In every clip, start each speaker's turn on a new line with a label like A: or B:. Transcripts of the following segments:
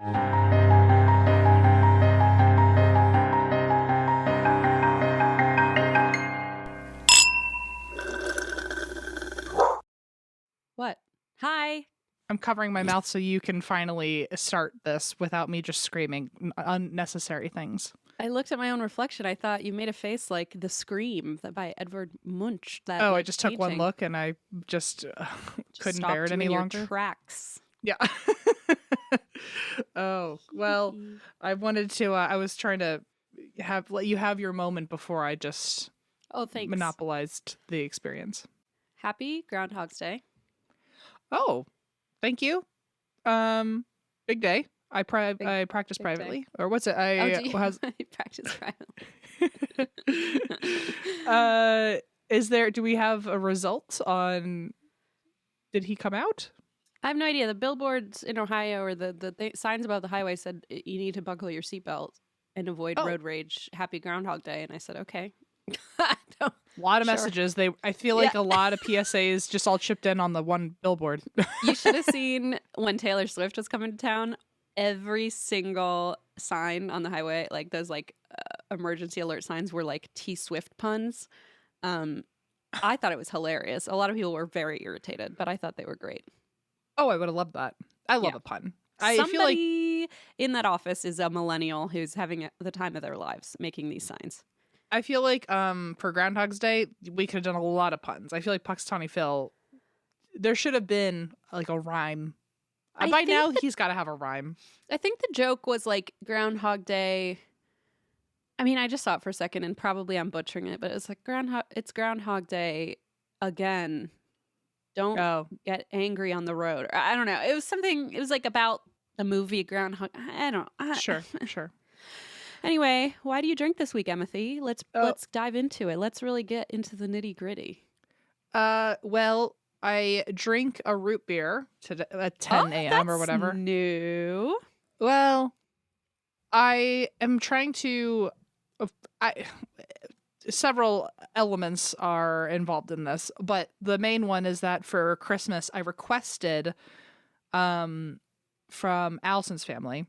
A: What? Hi.
B: I'm covering my mouth so you can finally start this without me just screaming unnecessary things.
A: I looked at my own reflection. I thought you made a face like The Scream by Edvard Munch.
B: I just took one look and I just couldn't bear it any longer.
A: Tracks.
B: Yeah. Oh, well, I wanted to, I was trying to let you have your moment before I just
A: thanks.
B: monopolized the experience.
A: Happy Groundhog's Day.
B: Oh, thank you. Big day. I practice privately,
A: day.
B: Or what's it?
A: I practice
B: privately. Do we have a result on? Did he come out?
A: I have no idea. The billboards in Ohio or the signs above the highway said you need to buckle your seatbelt and avoid road rage. Happy Groundhog Day, and I said okay.
B: A lot of messages. I feel like a lot of PSAs just all chipped in on the one billboard.
A: You should have seen when Taylor Swift was coming to town. Every single sign on the highway, like those emergency alert signs, were like T Swift puns. I thought it was hilarious. A lot of people were very irritated, but I thought they were great.
B: Oh, I would have loved that. I love a pun.
A: I feel like in that office is a millennial who's having the time of their lives making these signs.
B: I feel like for Groundhog's Day, we could have done a lot of puns. I feel like Puxatawny Phil, there should have been like a rhyme. By now, he's got to have a rhyme.
A: I think the joke was like Groundhog Day. I mean, I just saw it for a second, and probably I'm butchering it, but it's like it's Groundhog Day again. Don't get angry on the road. I don't know. It was something. It was like about the movie Groundhog. I don't.
B: Sure.
A: Anyway, why do you drink this week, Emmethy? Let's dive into it. Let's really get into the nitty gritty.
B: Well, I drink a root beer today at 10 a.m. or whatever.
A: New.
B: Well, I am trying to. Several elements are involved in this, but the main one is that for Christmas I requested from Allison's family.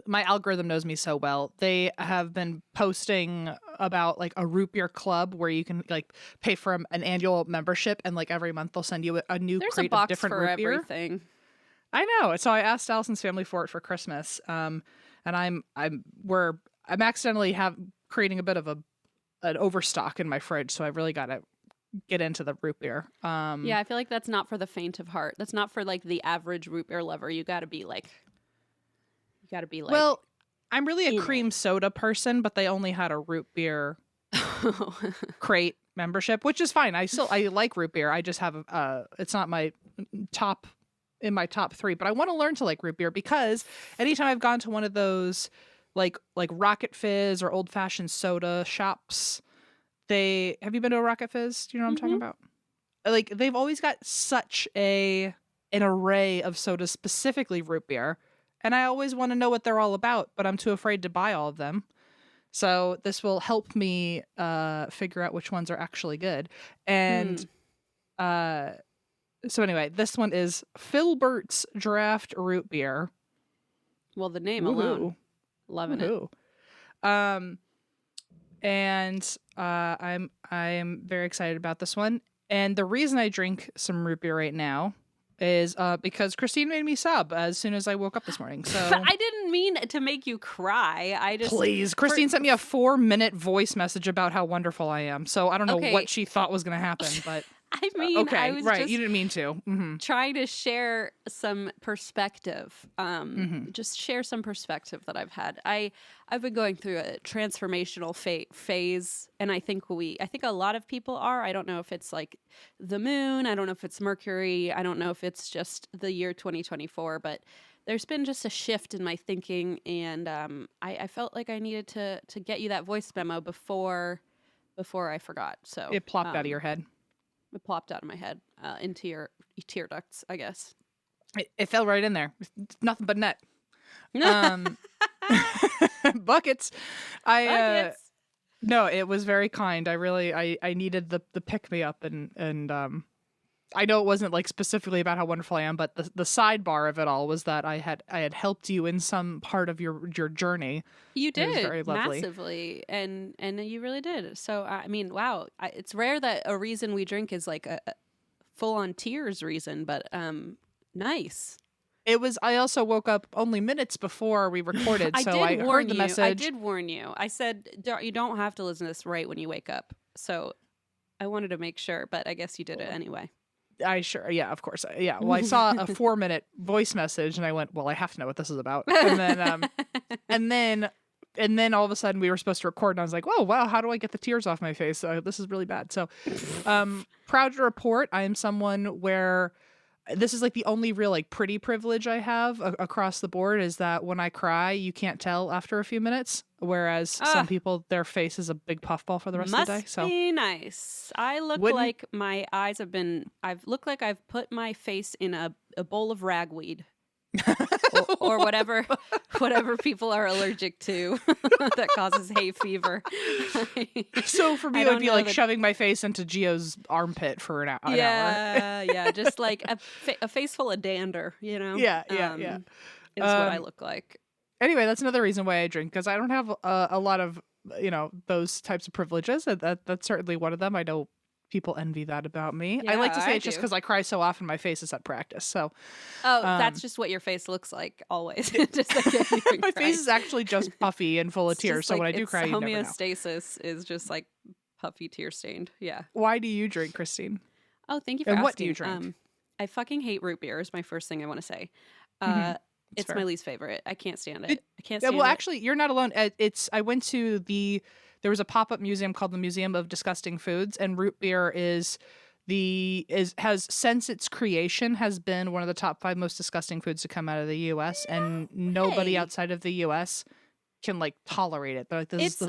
B: My algorithm knows me so well. They have been posting about like a root beer club where you can like pay for an annual membership, and like every month they'll send you a new crate of different root beer.
A: Everything.
B: I know. So I asked Allison's family for it for Christmas. And I'm accidentally creating a bit of an overstock in my fridge, so I really got to get into the root beer.
A: Yeah, I feel like that's not for the faint of heart. That's not for like the average root beer lover. You got to be like.
B: Well, I'm really a cream soda person, but they only had a root beer crate membership, which is fine. I like root beer. I just have it's not my top 3, but I want to learn to like root beer because anytime I've gone to one of those like Rocket Fizz or old fashioned soda shops, have you been to a Rocket Fizz? Do you know what I'm talking about? Like they've always got such an array of sodas, specifically root beer. And I always want to know what they're all about, but I'm too afraid to buy all of them. So this will help me figure out which ones are actually good. And so anyway, this one is Filbert's Draft Root Beer.
A: Well, the name alone. Loving it.
B: And I'm very excited about this one. And the reason I drink some root beer right now is because Christine made me sob as soon as I woke up this morning. So
A: I didn't mean to make you cry.
B: Please. Christine sent me a 4-minute voice message about how wonderful I am. So I don't know what she thought was going to happen, but
A: I mean,
B: okay,
A: I was
B: right.
A: Just
B: you didn't mean to. Mm-hmm.
A: Trying to share some perspective. Just share some perspective that I've had. I've been going through a transformational phase, and I think a lot of people are. I don't know if it's like the moon. I don't know if it's Mercury. I don't know if it's just the year 2024, but there's been just a shift in my thinking, and I felt like I needed to get you that voice memo before I forgot. So
B: it plopped out of your head.
A: It plopped out of my head into your tear ducts, I guess.
B: It fell right in there. Nothing but net. Buckets.
A: Buckets.
B: No, it was very kind. I needed the pick me up, and I know it wasn't like specifically about how wonderful I am, but the sidebar of it all was that I had helped you in some part of your journey.
A: You
B: It was
A: did
B: very lovely.
A: massively, and you really did. So I mean, wow, it's rare that a reason we drink is like a full on tears reason, but nice.
B: It was. I also woke up only minutes before we recorded, so I heard the message.
A: I did warn you. I said you don't have to listen to this right when you wake up. So I wanted to make sure, but I guess you did it anyway.
B: Yeah, of course. Yeah. Well, I saw a 4-minute voice message, and I went, well, I have to know what this is about. And then, and then all of a sudden we were supposed to record, and I was like, whoa, wow, how do I get the tears off my face? This is really bad. So, proud to report, I am someone where this is like the only real like pretty privilege I have across the board is that when I cry, you can't tell after a few minutes. Whereas some people, their face is a big puffball for the rest of the day. So
A: must be nice. I look like my eyes have been. I've looked like I've put my face in a bowl of ragweed. or whatever people are allergic to that causes hay fever.
B: So for me, it would be like shoving my face into Gio's armpit for an hour.
A: Yeah, just like a face full of dander, you know?
B: Yeah.
A: Is what I look like.
B: Anyway, that's another reason why I drink, because I don't have a lot of, those types of privileges. That's certainly one of them. I know people envy that about me. Yeah, I like to say it's just because I cry so often my face is at practice. So,
A: that's just what your face looks like always. Just like
B: my face is actually just puffy and full of tears. So when I do cry, you never know.
A: Homeostasis is just like puffy, tear stained. Yeah.
B: Why do you drink, Christine?
A: Oh, thank you for asking.
B: And what do you drink?
A: I fucking hate root beer. Is my first thing I want to say. It's fair. My least favorite. I can't stand it. I can't stand it.
B: Well, actually, you're not alone. I went to there was a pop-up museum called the Museum of Disgusting Foods, and root beer has since its creation has been one of the top 5 most disgusting foods to come out of the U.S. and nobody outside of the U.S. can like tolerate it. They're like, this tastes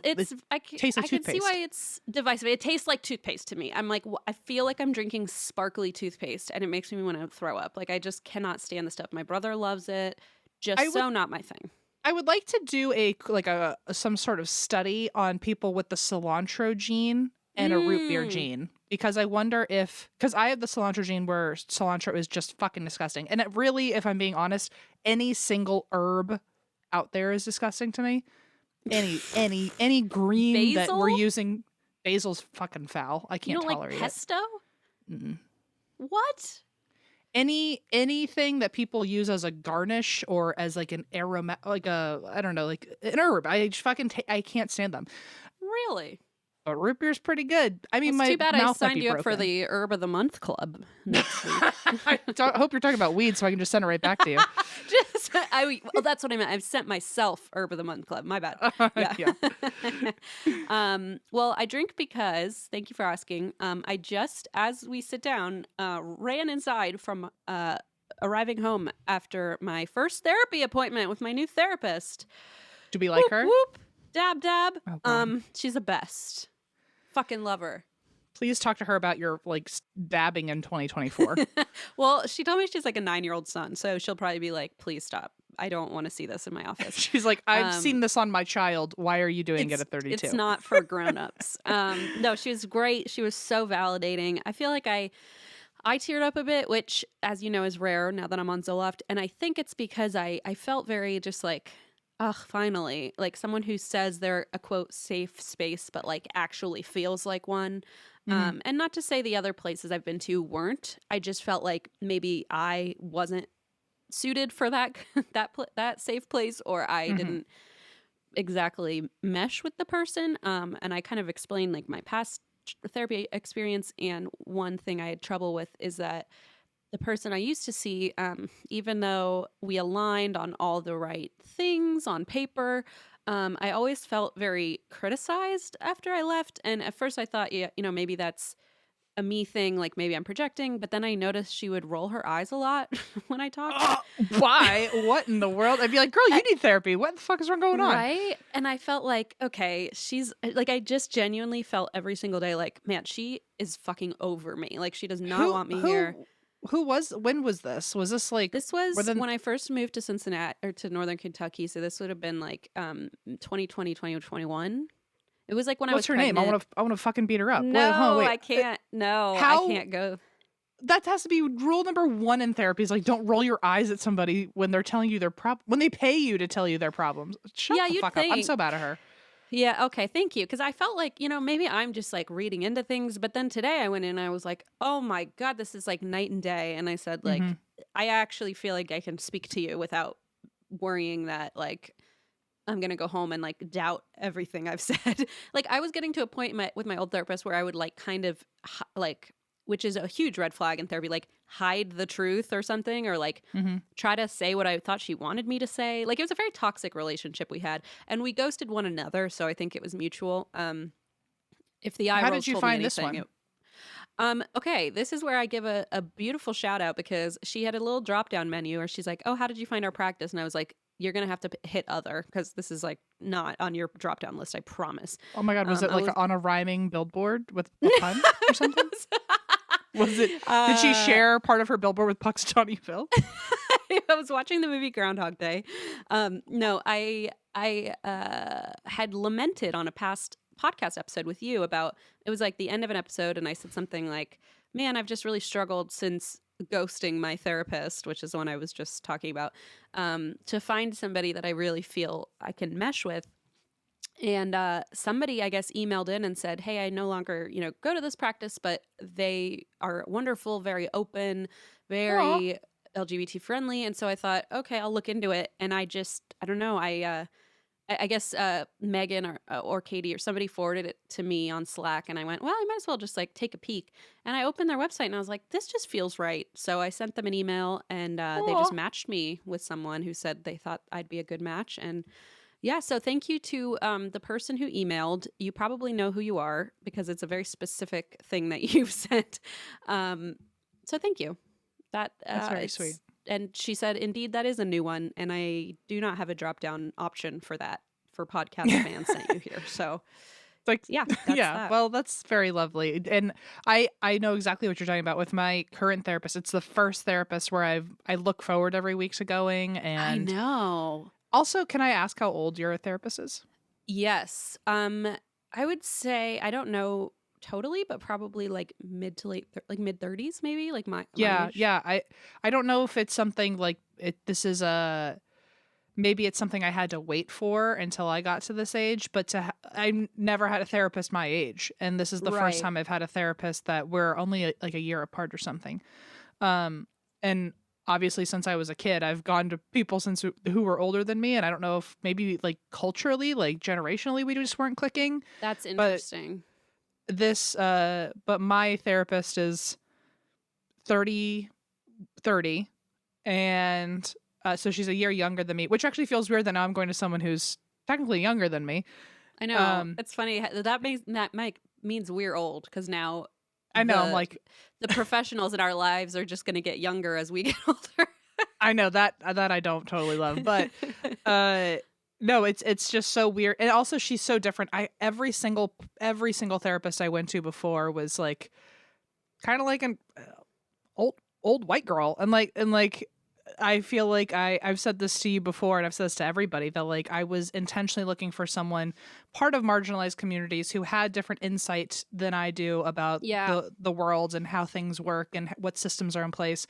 B: like toothpaste. I can
A: see why it's divisive. It tastes like toothpaste to me. I'm like, I feel like I'm drinking sparkly toothpaste, and it makes me want to throw up. Like I just cannot stand the stuff. My brother loves it. Not my thing.
B: I would like to do some sort of study on people with the cilantro gene and a root beer gene, because I wonder because I have the cilantro gene where cilantro is just fucking disgusting. And it really, if I'm being honest, any single herb out there is disgusting to me. Any green
A: basil?
B: That we're using, basil's fucking foul. I can't tolerate
A: it. Pesto?
B: Mm-mm.
A: What?
B: Anything that people use as a garnish or as like an aroma, like I don't know, like an herb. I just fucking I can't stand them.
A: Really?
B: But root beer's pretty good. I mean,
A: it's
B: my
A: too bad
B: mouth
A: I signed you
B: broken.
A: up for the Herb of the Month Club next week.
B: I hope you're talking about weed, so I can just send it right back to you.
A: That's what I meant. I've sent myself Herb of the Month Club. My bad.
B: Yeah.
A: Well, I drink because, thank you for asking, I just, as we sit down, ran inside from arriving home after my first therapy appointment with my new therapist.
B: Do we like her?
A: Whoop. Dab.
B: Oh,
A: she's the best. Fucking love her.
B: Please talk to her about your like dabbing in 2024.
A: Well, she told me she's like a 9-year-old son, so she'll probably be like, please stop. I don't want to see this in my office.
B: She's like, I've seen this on my child. Why are you doing it at 32?
A: It's not for grown-ups. No, she was great. She was so validating. I feel like I teared up a bit, which, as you know, is rare now that I'm on Zoloft. And I think it's because I felt very just like, finally, like someone who says they're a quote safe space, but like actually feels like one. And not to say the other places I've been to weren't. I just felt like maybe I wasn't suited for that safe place, or I didn't exactly mesh with the person. And I kind of explained like my past therapy experience. And one thing I had trouble with is that the person I used to see, even though we aligned on all the right things on paper, I always felt very criticized after I left. And at first I thought, maybe that's a me thing, like maybe I'm projecting. But then I noticed she would roll her eyes a lot when I talked.
B: Why? What in the world? I'd be like, girl, you need therapy. What the fuck is going on?
A: Right? And I felt like, okay, she's like, I just genuinely felt every single day like, man, she is fucking over me. Like she does not want me here.
B: When was this? Was this like...
A: This was when I first moved to Cincinnati, or to Northern Kentucky. So this would have been like 2020, 2021. It was like when I was pregnant.
B: What's her name? I want to fucking beat her up.
A: No,
B: wait.
A: I can't. No, I can't go.
B: that has to be rule number one in therapy is like, don't roll your eyes at somebody when they're telling you their when they pay you to tell you their problems. Shut the fuck up. I'm so bad at her.
A: Yeah, okay, thank you. Because I felt like, maybe I'm just like reading into things. But then today I went in and I was like, oh my God, this is like night and day. And I said, like, I actually feel like I can speak to you without worrying that, like, I'm going to go home and like doubt everything I've said. Like, I was getting to a point with my old therapist where I would like kind of like, which is a huge red flag in therapy, like hide the truth or something, or like try to say what I thought she wanted me to say. Like, it was a very toxic relationship we had, and we ghosted one another. So I think it was mutual. If the eye
B: How
A: rolls
B: did you
A: told
B: find
A: me
B: this
A: anything,
B: one?
A: Okay, this is where I give a beautiful shout out, because she had a little drop down menu where she's like, oh, how did you find our practice? And I was like, you're going to have to hit other, because this is like not on your drop down list, I promise.
B: Oh my God. Was it like on a rhyming billboard with a pun or something? Was it? Did she share part of her billboard with Puck's Johnny Phil?
A: I was watching the movie Groundhog Day. No, I had lamented on a past podcast episode with you about, it was like the end of an episode, and I said something like, man, I've just really struggled since ghosting my therapist, which is the one I was just talking about, to find somebody that I really feel I can mesh with. And somebody, I guess, emailed in and said, hey, I no longer, go to this practice, but they are wonderful, very open, very LGBT friendly. And so I thought, okay, I'll look into it. And I don't know. I guess Megan or Katie or somebody forwarded it to me on Slack. And I went, well, I might as well just like take a peek. And I opened their website and I was like, this just feels right. So I sent them an email, and they just matched me with someone who said they thought I'd be a good match. And yeah, so thank you to the person who emailed. You probably know who you are, because it's a very specific thing that you've sent. So thank you. That's
B: very sweet.
A: And she said, indeed, that is a new one. And I do not have a drop-down option for that, for podcast fans sent you here. So
B: like,
A: yeah.
B: That. Well, that's very lovely. And I know exactly what you're talking about with my current therapist. It's the first therapist where I look forward every week to going. And
A: I know.
B: Also, can I ask how old your therapist is?
A: Yes. I would say, I don't know totally, but probably like mid to late, like mid 30s, maybe, like my age.
B: Yeah. I don't know if it's something like this is maybe it's something I had to wait for until I got to this age, but I never had a therapist my age, and this is the first time I've had a therapist that we're only like a year apart or something. And obviously, since I was a kid, I've gone to people who were older than me, and I don't know if maybe like culturally, like generationally, we just weren't clicking.
A: That's interesting.
B: But my therapist is 30, and so she's a year younger than me, which actually feels weird that now I'm going to someone who's technically younger than me.
A: I know. It's funny. That means we're old, because now
B: I know. I'm like,
A: the professionals in our lives are just going to get younger as we get older.
B: I know that I don't totally love, but no, it's just so weird. And also, she's so different. Every single therapist I went to before was like kind of like an old white girl, and like I feel like I've said this to you before, and I've said this to everybody, that like I was intentionally looking for someone part of marginalized communities who had different insight than I do about the world and how things work and what systems are in place.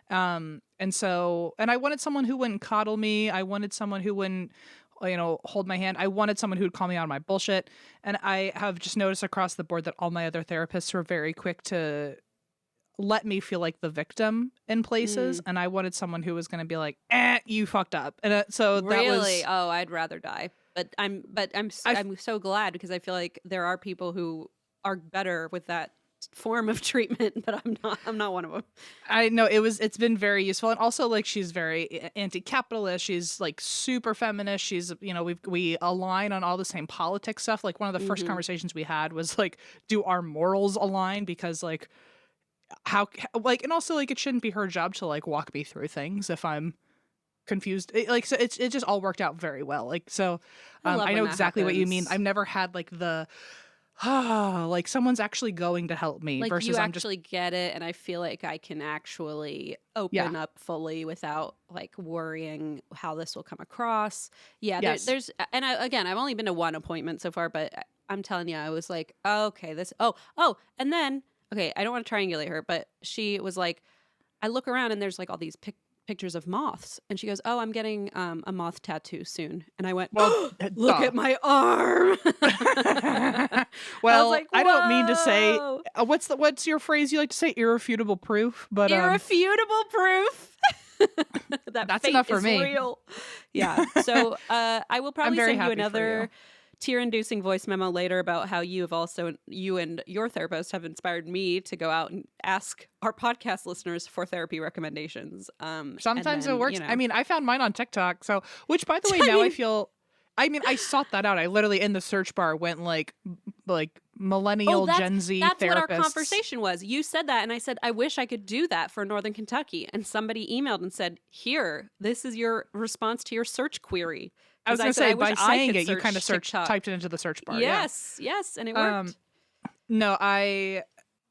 B: And I wanted someone who wouldn't coddle me. I wanted someone who wouldn't, hold my hand. I wanted someone who would call me on my bullshit. And I have just noticed across the board that all my other therapists were very quick to let me feel like the victim in places, and I wanted someone who was going to be like, you fucked up. And so that
A: really, I'd rather die. But I'm so glad, because I feel like there are people who are better with that form of treatment, but I'm not one of them.
B: I know it's been very useful. And also, like, she's very anti-capitalist. She's like super feminist. She's, we align on all the same politics stuff. Like, one of the first conversations we had was like, do our morals align? Because like, how, like, and also like, it shouldn't be her job to like walk me through things if I'm confused. So it just all worked out very well. Like, so I know exactly what you mean. I've never had like the like someone's actually going to help me,
A: like,
B: versus
A: you
B: I'm
A: actually get it, and I feel like I can actually open up fully without like worrying how this will come across. There's and I've only been to one appointment so far, but I'm telling you, I was like, okay, and then okay, I don't want to triangulate her, but she was like, I look around and there's like all these pictures of moths. And she goes, oh, I'm getting a moth tattoo soon. And I went,
B: Well,
A: look at my arm.
B: Well,
A: like,
B: I don't mean to say,
A: "Whoa."
B: what's your phrase you like to say? Irrefutable proof. But
A: Irrefutable proof. that
B: that's
A: fate
B: enough for
A: is
B: me.
A: Real. Yeah. So I will probably
B: very
A: send you
B: happy for
A: another
B: you.
A: tear-inducing voice memo later about how you and your therapist have inspired me to go out and ask our podcast listeners for therapy recommendations.
B: Sometimes
A: then,
B: it works.
A: you know.
B: I mean, I found mine on TikTok. So, which by the way, now I mean, I sought that out. I literally in the search bar went like millennial Gen Z
A: that's
B: therapists.
A: what our conversation was. You said that, and I said, I wish I could do that for Northern Kentucky. And somebody emailed and said, here, this is your response to your search query.
B: I was going to say, by saying it, you kind of typed it into the search bar.
A: Yes, and it worked.
B: No,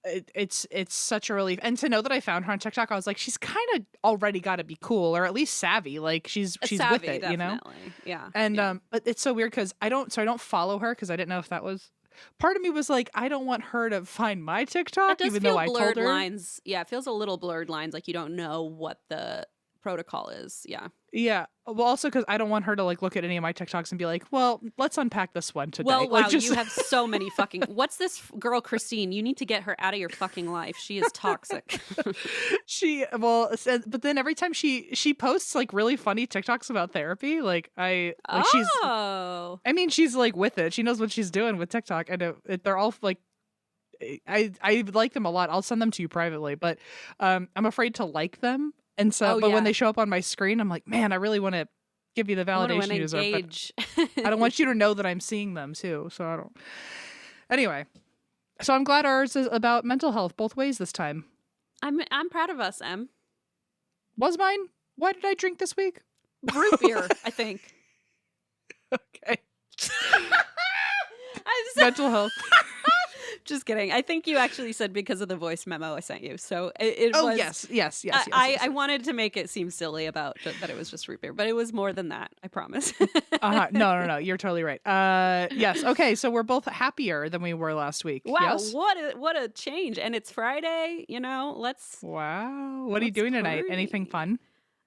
B: it's such a relief. And to know that I found her on TikTok, I was like, she's kind of already got to be cool, or at least savvy. Like she's
A: savvy,
B: with it,
A: definitely.
B: you know?
A: Yeah.
B: And but it's so weird because I don't follow her because I didn't know if that was. Part of me was like, I don't want her to find my TikTok, even though I told her.
A: Lines. Yeah, it feels a little blurred lines, like you don't know what the protocol is. Yeah.
B: Yeah. Well, also because I don't want her to like look at any of my TikToks and be like, well, let's unpack this one today.
A: Well,
B: like,
A: wow, you have so many fucking. What's this girl, Christine? You need to get her out of your fucking life. She is toxic.
B: But then every time she posts like really funny TikToks about therapy, she's. I mean, she's like with it. She knows what she's doing with TikTok, and they're all like. I like them a lot. I'll send them to you privately, but I'm afraid to like them. And so, when they show up on my screen, I'm like, man, I really want to give you the validation you deserve. But I don't want you to know that I'm seeing them too. So I don't. Anyway, so I'm glad ours is about mental health both ways this time.
A: I'm proud of us, Em.
B: Was mine? Why did I drink this week?
A: Root beer, I think.
B: Okay. Mental health.
A: Just kidding. I think you actually said because of the voice memo I sent you. So it was.
B: Yes.
A: I wanted to make it seem silly about that it was just root beer, but it was more than that. I promise.
B: No. You're totally right. Yes. Okay. So we're both happier than we were last week.
A: Wow.
B: Yes?
A: What a change. And it's Friday,
B: Wow. What are you doing tonight? Anything fun?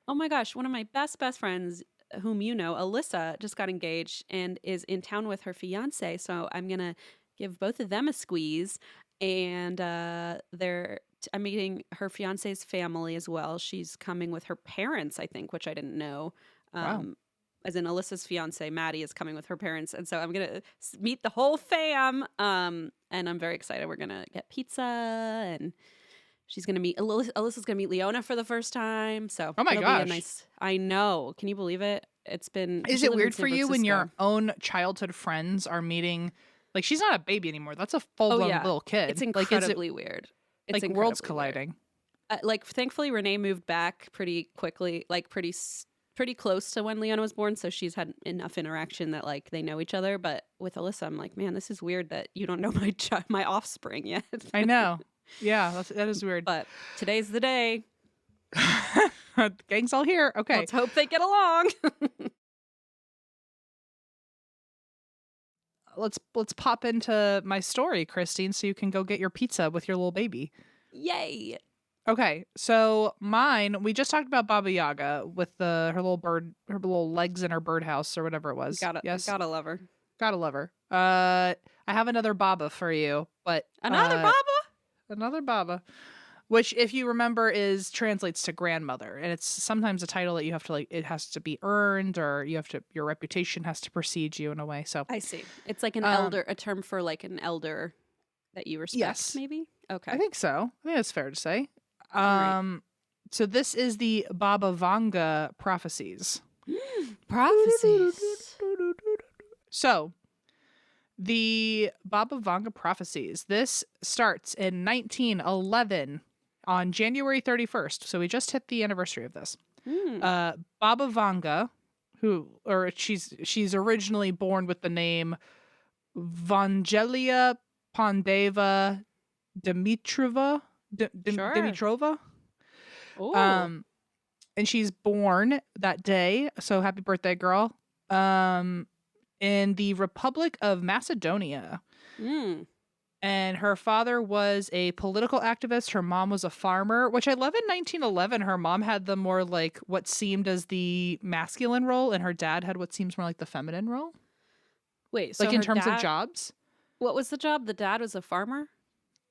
A: Oh my gosh. One of my best friends whom you know, Alyssa, just got engaged and is in town with her fiance. So I'm going to give both of them a squeeze, and I'm meeting her fiance's family as well. She's coming with her parents, I think, which I didn't know.
B: Wow.
A: As in Alyssa's fiance, Maddie, is coming with her parents, and so I'm gonna meet the whole fam. And I'm very excited. We're gonna get pizza, and she's gonna meet Alyssa's gonna meet Leona for the first time. So
B: oh my gosh,
A: I know. Can you believe it? It's been.
B: Is it weird for you when your own childhood friends are meeting? Like, she's not a baby anymore. That's a full-blown little kid.
A: It's incredibly weird. It's
B: like worlds colliding.
A: Thankfully, Renee moved back pretty quickly, like pretty close to when Leona was born. So she's had enough interaction that like they know each other. But with Alyssa, I'm like, man, this is weird that you don't know my offspring yet.
B: I know. Yeah, that is weird.
A: But today's the day.
B: Gang's all here. Okay.
A: Let's hope they get along.
B: Let's pop into my story, Christine, so you can go get your pizza with your little baby.
A: Yay.
B: Okay, so mine, we just talked about Baba Yaga with her little bird, her little legs in her birdhouse or whatever it was.
A: Gotta love her.
B: Gotta love her. I have another Baba for you, but
A: another Baba?
B: Another Baba. Which, if you remember, translates to grandmother, and it's sometimes a title that you have to it has to be earned, or your reputation has to precede you in a way. So
A: I see. It's like an elder, a term for like an elder that you respect. Yes. Maybe. Okay.
B: I think so. I think that's fair to say.
A: Right.
B: So this is the Baba Vanga Prophecies.
A: Prophecies.
B: So the Baba Vanga Prophecies. This starts in 1911. On January 31st, so we just hit the anniversary of this. Baba Vanga, she's originally born with the name Vangelia Pandeva Dimitrova. Dimitrova. And she's born that day. So happy birthday, girl. In the Republic of Macedonia. And her father was a political activist. Her mom was a farmer, which I love. In 1911, her mom had the more like what seemed as the masculine role, and her dad had what seems more like the feminine role.
A: Wait, so
B: like in terms of jobs.
A: What was the job? The dad was a farmer?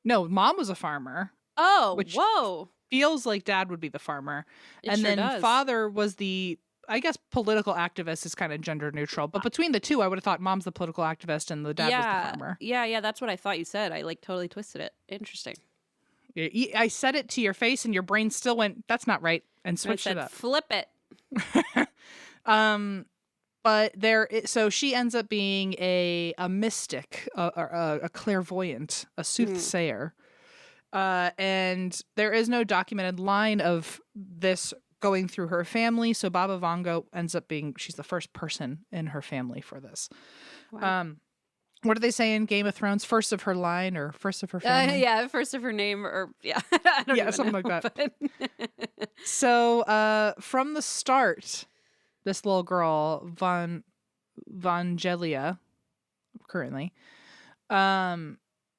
B: No, mom was a farmer.
A: Oh,
B: which
A: whoa.
B: feels like dad would be the farmer.
A: It sure
B: then
A: does.
B: Father was the, I guess, political activist is kind of gender neutral. But between the two, I would have thought mom's the political activist and the dad was the farmer.
A: Yeah, that's what I thought you said. I like totally twisted it. Interesting.
B: I said it to your face and your brain still went, that's not right, and switched it up.
A: Flip it.
B: But so she ends up being a mystic, a clairvoyant, a soothsayer. And there is no documented line of this going through her family. So Baba Vanga ends up being, she's the first person in her family for this. Wow. What do they say in Game of Thrones? First of her line or first of her family?
A: Yeah, first of her name or I don't even
B: something
A: know,
B: like that. So from the start, this little girl, Vangelia, currently,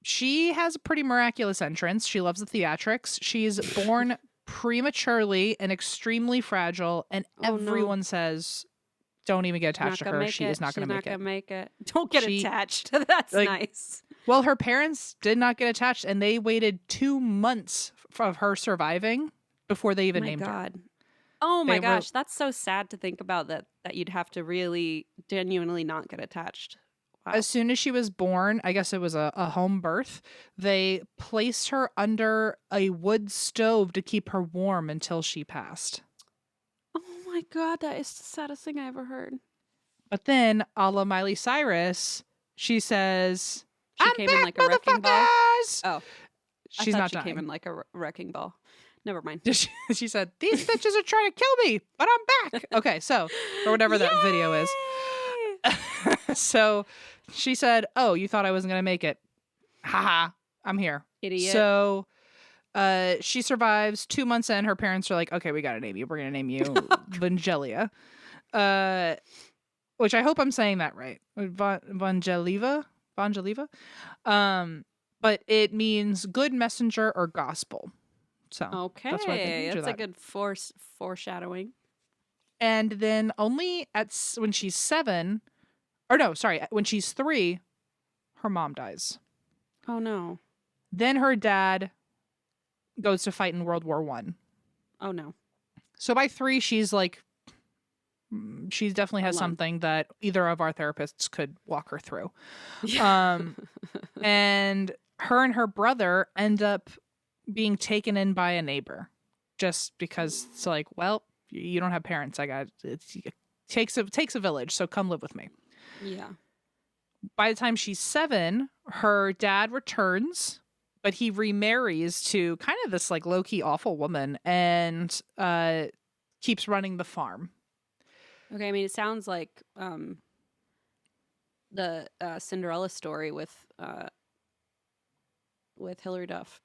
B: she has a pretty miraculous entrance. She loves the theatrics. She's born prematurely and extremely fragile, and everyone says, don't even get attached to her. She is not going to
A: make it. Don't get attached. That's nice.
B: Well, her parents did not get attached, and they waited 2 months of her surviving before they even named her.
A: Oh my gosh, that's so sad to think about that you'd have to really genuinely not get attached. Wow.
B: As soon as she was born, I guess it was a home birth, they placed her under a wood stove to keep her warm until she passed.
A: Oh my God, that is the saddest thing I ever heard.
B: But then, a la Miley Cyrus, she says,
A: she came in like a wrecking ball? Oh.
B: She's not
A: she
B: dying.
A: Came in like a wrecking ball. Never mind.
B: She said, these bitches are trying to kill me, but I'm back. Okay, so, or whatever that video is. So she said, oh, you thought I wasn't going to make it. Haha, I'm here.
A: Idiot.
B: So she survives. 2 months in, her parents are like, okay, we got to name you. We're going to name you Vangelia. Which I hope I'm saying that right. Vangeliva? But it means good messenger or gospel. So
A: okay,
B: that's why they
A: that's a good foreshadowing.
B: And then only when she's 7, when she's 3, her mom dies.
A: Oh no.
B: Then her dad goes to fight in World War I.
A: Oh no.
B: So by 3, she's like, she definitely has something that either of our therapists could walk her through. And her and her brother end up being taken in by a neighbor just because it's like, well, you don't have parents. It takes a village. So come live with me.
A: Yeah.
B: By the time she's 7, her dad returns, but he remarries to kind of this like low-key awful woman and keeps running the farm.
A: Okay. I mean, it sounds like the Cinderella story with Hilary Duff.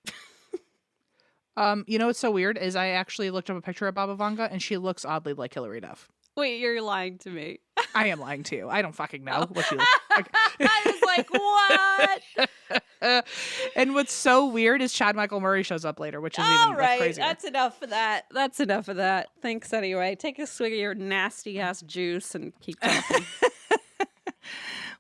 B: You know what's so weird is I actually looked up a picture of Baba Vanga and she looks oddly like Hilary Duff.
A: Wait, you're lying to me.
B: I am lying to you. I don't fucking know what she looks like.
A: I was like, what?
B: And what's so weird is Chad Michael Murray shows up later, which is even crazier.
A: That's enough of that. That's enough of that. Thanks anyway. Take a swig of your nasty ass juice and keep talking.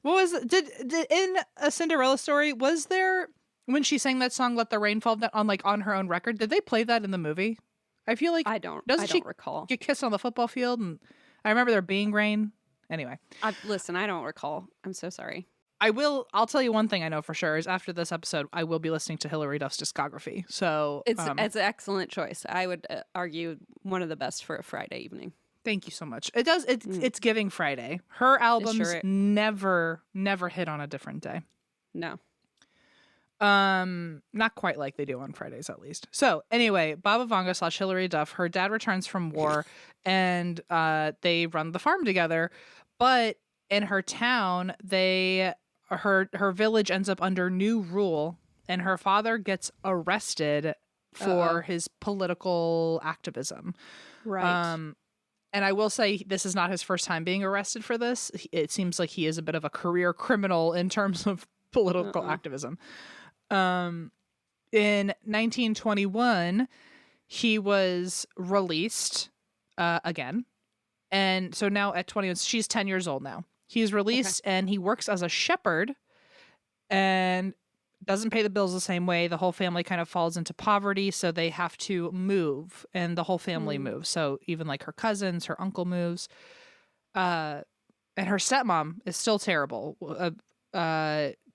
B: What was did in a Cinderella story, was there when she sang that song "Let the Rain Fall" on her own record? Did they play that in the movie? I feel like
A: I don't recall.
B: Get kissed on the football field, and I remember there being rain. Anyway,
A: listen, I don't recall. I'm so sorry.
B: I'll tell you one thing I know for sure is after this episode, I will be listening to Hilary Duff's discography. So
A: it's an excellent choice. I would argue one of the best for a Friday evening.
B: Thank you so much. It's giving Friday. Her albums never hit on a different day.
A: No.
B: Not quite like they do on Fridays, at least. So anyway, Baba Vanga / Hilary Duff, her dad returns from war and they run the farm together. But in her town, her village ends up under new rule and her father gets arrested for his political activism.
A: Right.
B: And I will say this is not his first time being arrested for this. It seems like he is a bit of a career criminal in terms of political activism. In 1921, he was released again. And so now at 20, she's 10 years old now. He's released and he works as a shepherd and doesn't pay the bills the same way. The whole family kind of falls into poverty, so they have to move, and the whole family moves. So even like her cousins, her uncle moves. And her stepmom is still terrible.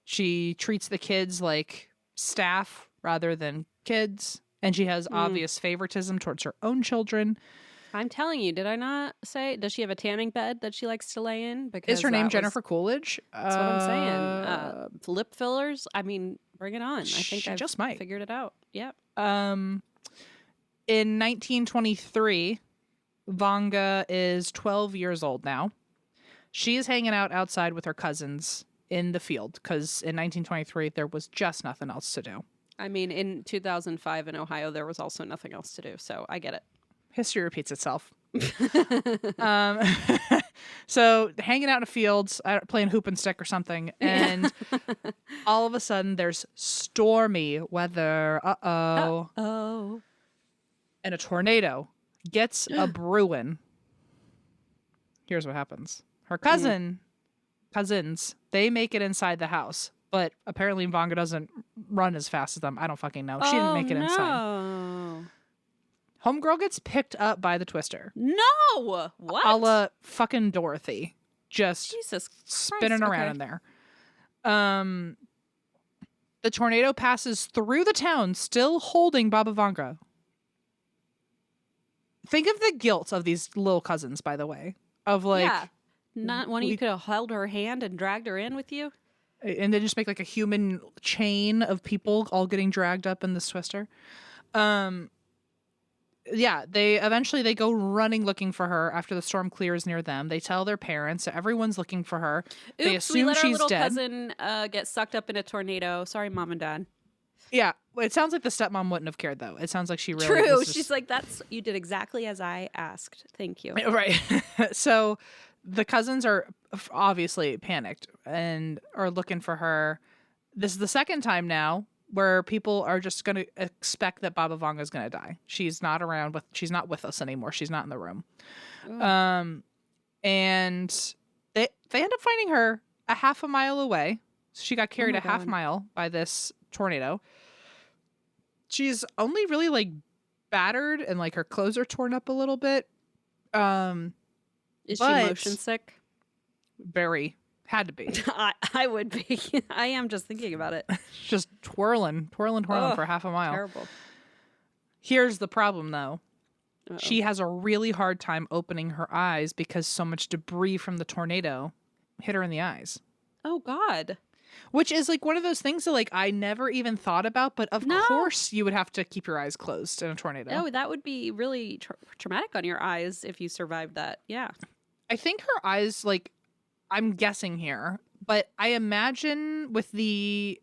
B: She treats the kids like staff rather than kids, and she has obvious favoritism towards her own children.
A: I'm telling you, did I not say? Does she have a tanning bed that she likes to lay in? Because
B: is her name Jennifer Coolidge?
A: That's what I'm saying. Lip fillers. I mean, bring it on. I think I
B: just might
A: figured it out. Yep.
B: In 1923, Vanga is 12 years old now. She is hanging out outside with her cousins in the field because in 1923 there was just nothing else to do.
A: I mean, in 2005 in Ohio there was also nothing else to do, so I get it.
B: History repeats itself. So hanging out in the fields, playing hoop and stick or something, and all of a sudden there's stormy weather. Uh-oh. And a tornado gets a brewing. Here's what happens. Her cousins, they make it inside the house, but apparently Vanga doesn't run as fast as them. I don't fucking know. She didn't make it inside. Homegirl gets picked up by the twister.
A: No! What?
B: A la fucking Dorothy. Just
A: Jesus
B: spinning
A: Christ.
B: around in there. The tornado passes through the town, still holding Baba Vanga. Think of the guilt of these little cousins, by the way. Of like...
A: Yeah. Not one of you could have held her hand and dragged her in with you?
B: And then just make like a human chain of people all getting dragged up in this twister. Yeah, they eventually go running looking for her after the storm clears near them. They tell their parents, so everyone's looking for her.
A: Oops,
B: they assume
A: we let our
B: she's
A: little
B: dead.
A: cousin get sucked up in a tornado. Sorry, Mom and Dad.
B: Yeah, it sounds like the stepmom wouldn't have cared though. It sounds like she really
A: True.
B: was just...
A: She's like, you did exactly as I asked. Thank you.
B: Right. So the cousins are obviously panicked and are looking for her. This is the second time now where people are just going to expect that Baba Vanga is going to die. She's not around she's not with us anymore. She's not in the room. And they end up finding her a half a mile away. She got carried a half mile by this tornado. She's only really like battered and like her clothes are torn up a little bit.
A: Is she motion sick?
B: Very. Had to be.
A: I would be. I am just thinking about it.
B: Just twirling for half a mile.
A: Terrible.
B: Here's the problem, though.
A: Uh-oh.
B: She has a really hard time opening her eyes because so much debris from the tornado hit her in the eyes.
A: Oh, God.
B: Which is like one of those things that like I never even thought about, but of course you would have to keep your eyes closed in a tornado.
A: Oh, that would be really traumatic on your eyes if you survived that. Yeah.
B: I think her eyes, like, I'm guessing here, but I imagine with the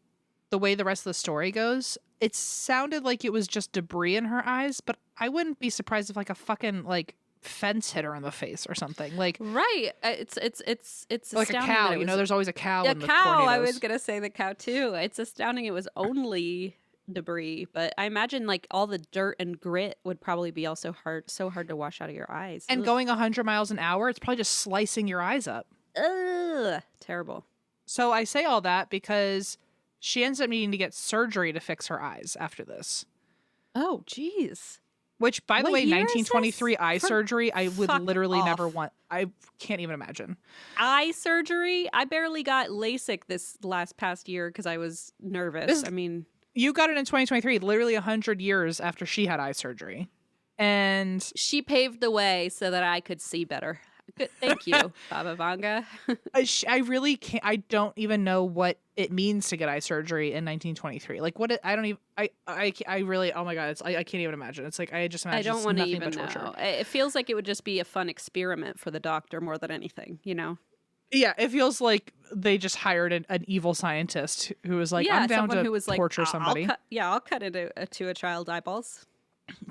B: way the rest of the story goes, it sounded like it was just debris in her eyes, but I wouldn't be surprised if like a fucking like fence hit her in the face or something. Like
A: right, it's
B: like a cow. You know, there's always a cow.
A: Yeah,
B: in the
A: cow.
B: tornadoes.
A: I was gonna say the cow too. It's astounding. It was only debris, but I imagine like all the dirt and grit would probably be also so hard to wash out of your eyes.
B: And going 100 miles an hour, it's probably just slicing your eyes up.
A: Ugh, terrible.
B: So I say all that because she ends up needing to get surgery to fix her eyes after this.
A: Oh, jeez.
B: Which, by the way,
A: year is
B: 1923
A: this?
B: eye surgery, I would literally
A: off.
B: never want. I can't even imagine.
A: Eye surgery? I barely got LASIK this past year because I was nervous.
B: You got it in 2023, literally 100 years after she had eye surgery. And
A: she paved the way so that I could see better. Good. Thank you, Baba Vanga.
B: I really can't. I don't even know what it means to get eye surgery in 1923. Like I don't even. I really. Oh my God. I can't even imagine. It's like I just imagine.
A: I don't want to even
B: but torture.
A: know. It feels like it would just be a fun experiment for the doctor more than anything. You know.
B: Yeah, it feels like they just hired an evil scientist who was like, I'm down to torture somebody.
A: I'll cut into a child's eyeballs.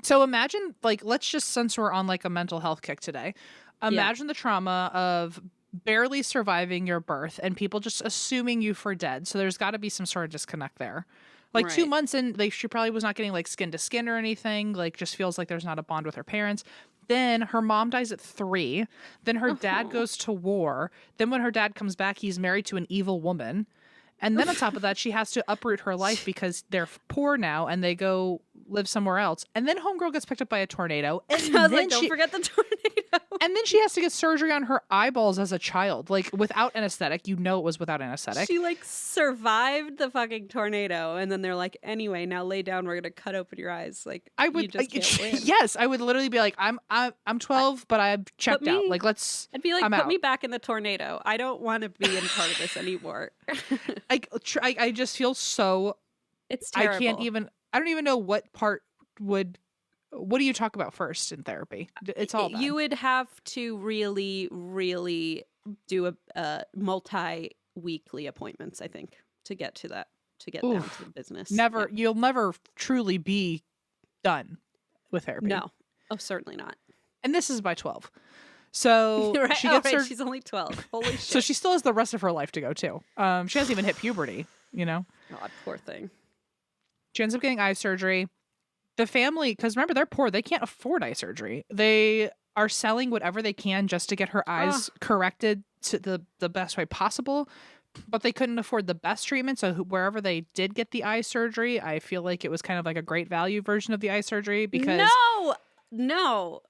B: So imagine, like, let's just, since we're on like a mental health kick today, imagine the trauma of barely surviving your birth and people just assuming you for dead. So there's got to be some sort of disconnect there. Like 2 months in, like she probably was not getting like skin to skin or anything. Like just feels like there's not a bond with her parents. Then her mom dies at 3. Then her dad goes to war. Then when her dad comes back, he's married to an evil woman. And then on top of that, she has to uproot her life because they're poor now and they go live somewhere else. And then homegirl gets picked up by a tornado. And
A: I was like, don't forget the tornado.
B: And then she has to get surgery on her eyeballs as a child, like without anesthetic. You know it was without anesthetic.
A: She like survived the fucking tornado, and then they're like, "Anyway, now lay down. We're gonna cut open your eyes." Like
B: I would,
A: you just can't win.
B: Yes, I would literally be like, "I'm 12, but I've checked out. Like let's."
A: I'd be like,
B: "Put
A: me back in the tornado. I don't want to be in part of this anymore."
B: I just feel so.
A: It's terrible.
B: I don't even know what part would. What do you talk about first in therapy? It's all bad.
A: You would have to really, really do a multi-weekly appointments, I think, to get to that, to get down to the business.
B: You'll never truly be done with therapy.
A: No. Oh, certainly not.
B: And this is by 12. So
A: right?
B: she gets her.
A: She's only 12. Holy shit.
B: So she still has the rest of her life to go too. She hasn't even hit puberty, you know?
A: God, poor thing.
B: She ends up getting eye surgery. The family, because remember, they're poor. They can't afford eye surgery. They are selling whatever they can just to get her eyes corrected to the best way possible. But they couldn't afford the best treatment. So wherever they did get the eye surgery, I feel like it was kind of like a great value version of the eye surgery because...
A: No.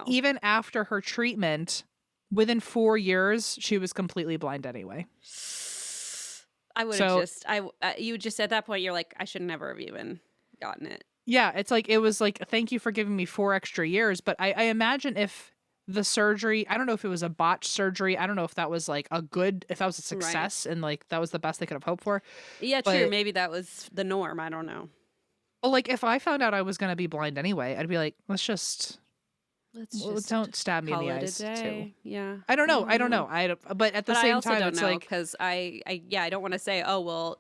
B: Even after her treatment, within 4 years, she was completely blind anyway.
A: I would have you just at that point, you're like, I should never have even gotten it.
B: Yeah, it's like, it was like, thank you for giving me 4 extra years. But I imagine if the surgery, I don't know if it was a botched surgery. I don't know if that was like if that was a success and like that was the best they could have hoped for.
A: Yeah, true. Maybe that was the norm. I don't know.
B: Well, like if I found out I was going to be blind anyway, I'd be like, let's just don't stab me in the eyes too.
A: Yeah.
B: I don't know. But at the same time,
A: don't
B: it's
A: know,
B: like,
A: because I don't want to say, oh, well,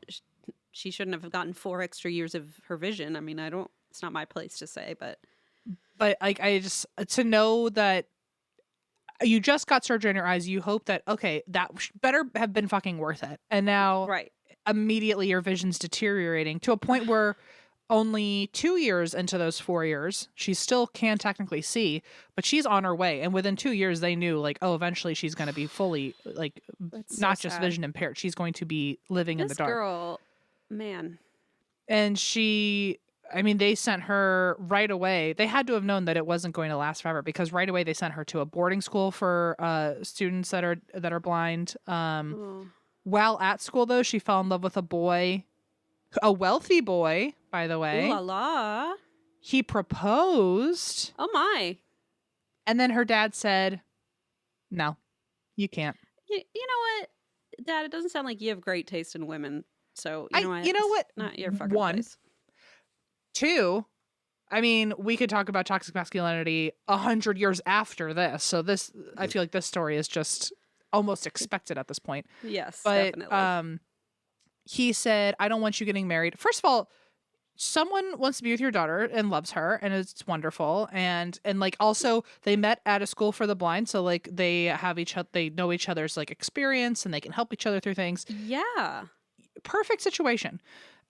A: she shouldn't have gotten 4 extra years of her vision. I mean, it's not my place to say, but
B: like, I just, to know that you just got surgery on your eyes, you hope that, okay, that better have been fucking worth it. And now immediately your vision's deteriorating to a point where only 2 years into those 4 years, she still can technically see, but she's on her way. And within 2 years, they knew like, oh, eventually she's going to be fully like, not just vision impaired. She's going to be living in the dark.
A: This girl, man.
B: And they sent her right away. They had to have known that it wasn't going to last forever because right away they sent her to a boarding school for students that are blind. While at school, though, she fell in love with a wealthy boy, by the way.
A: Ooh la la.
B: He proposed.
A: Oh my.
B: And then her dad said, no, you can't.
A: You know what, Dad? It doesn't sound like you have great taste in women. So, you know what? It's not your fucking place.
B: 2, I mean, we could talk about toxic masculinity 100 years after this. So I feel like this story is just almost expected at this point.
A: Yes,
B: but,
A: definitely.
B: He said, I don't want you getting married. First of all, someone wants to be with your daughter and loves her and it's wonderful. And like also they met at a school for the blind. So like they know each other's like experience and they can help each other through things.
A: Yeah.
B: Perfect situation.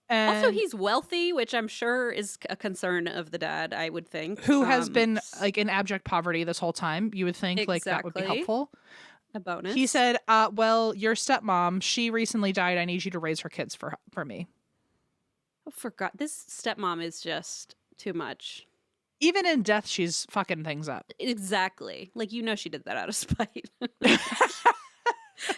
B: And
A: also, he's wealthy, which I'm sure is a concern of the dad, I would think.
B: Who has been like in abject poverty this whole time. You would think like that would be helpful.
A: A bonus.
B: He said, well, your stepmom, she recently died. I need you to raise her kids for me.
A: Oh, forgot. This stepmom is just too much.
B: Even in death, she's fucking things up.
A: Exactly. Like, she did that out of spite.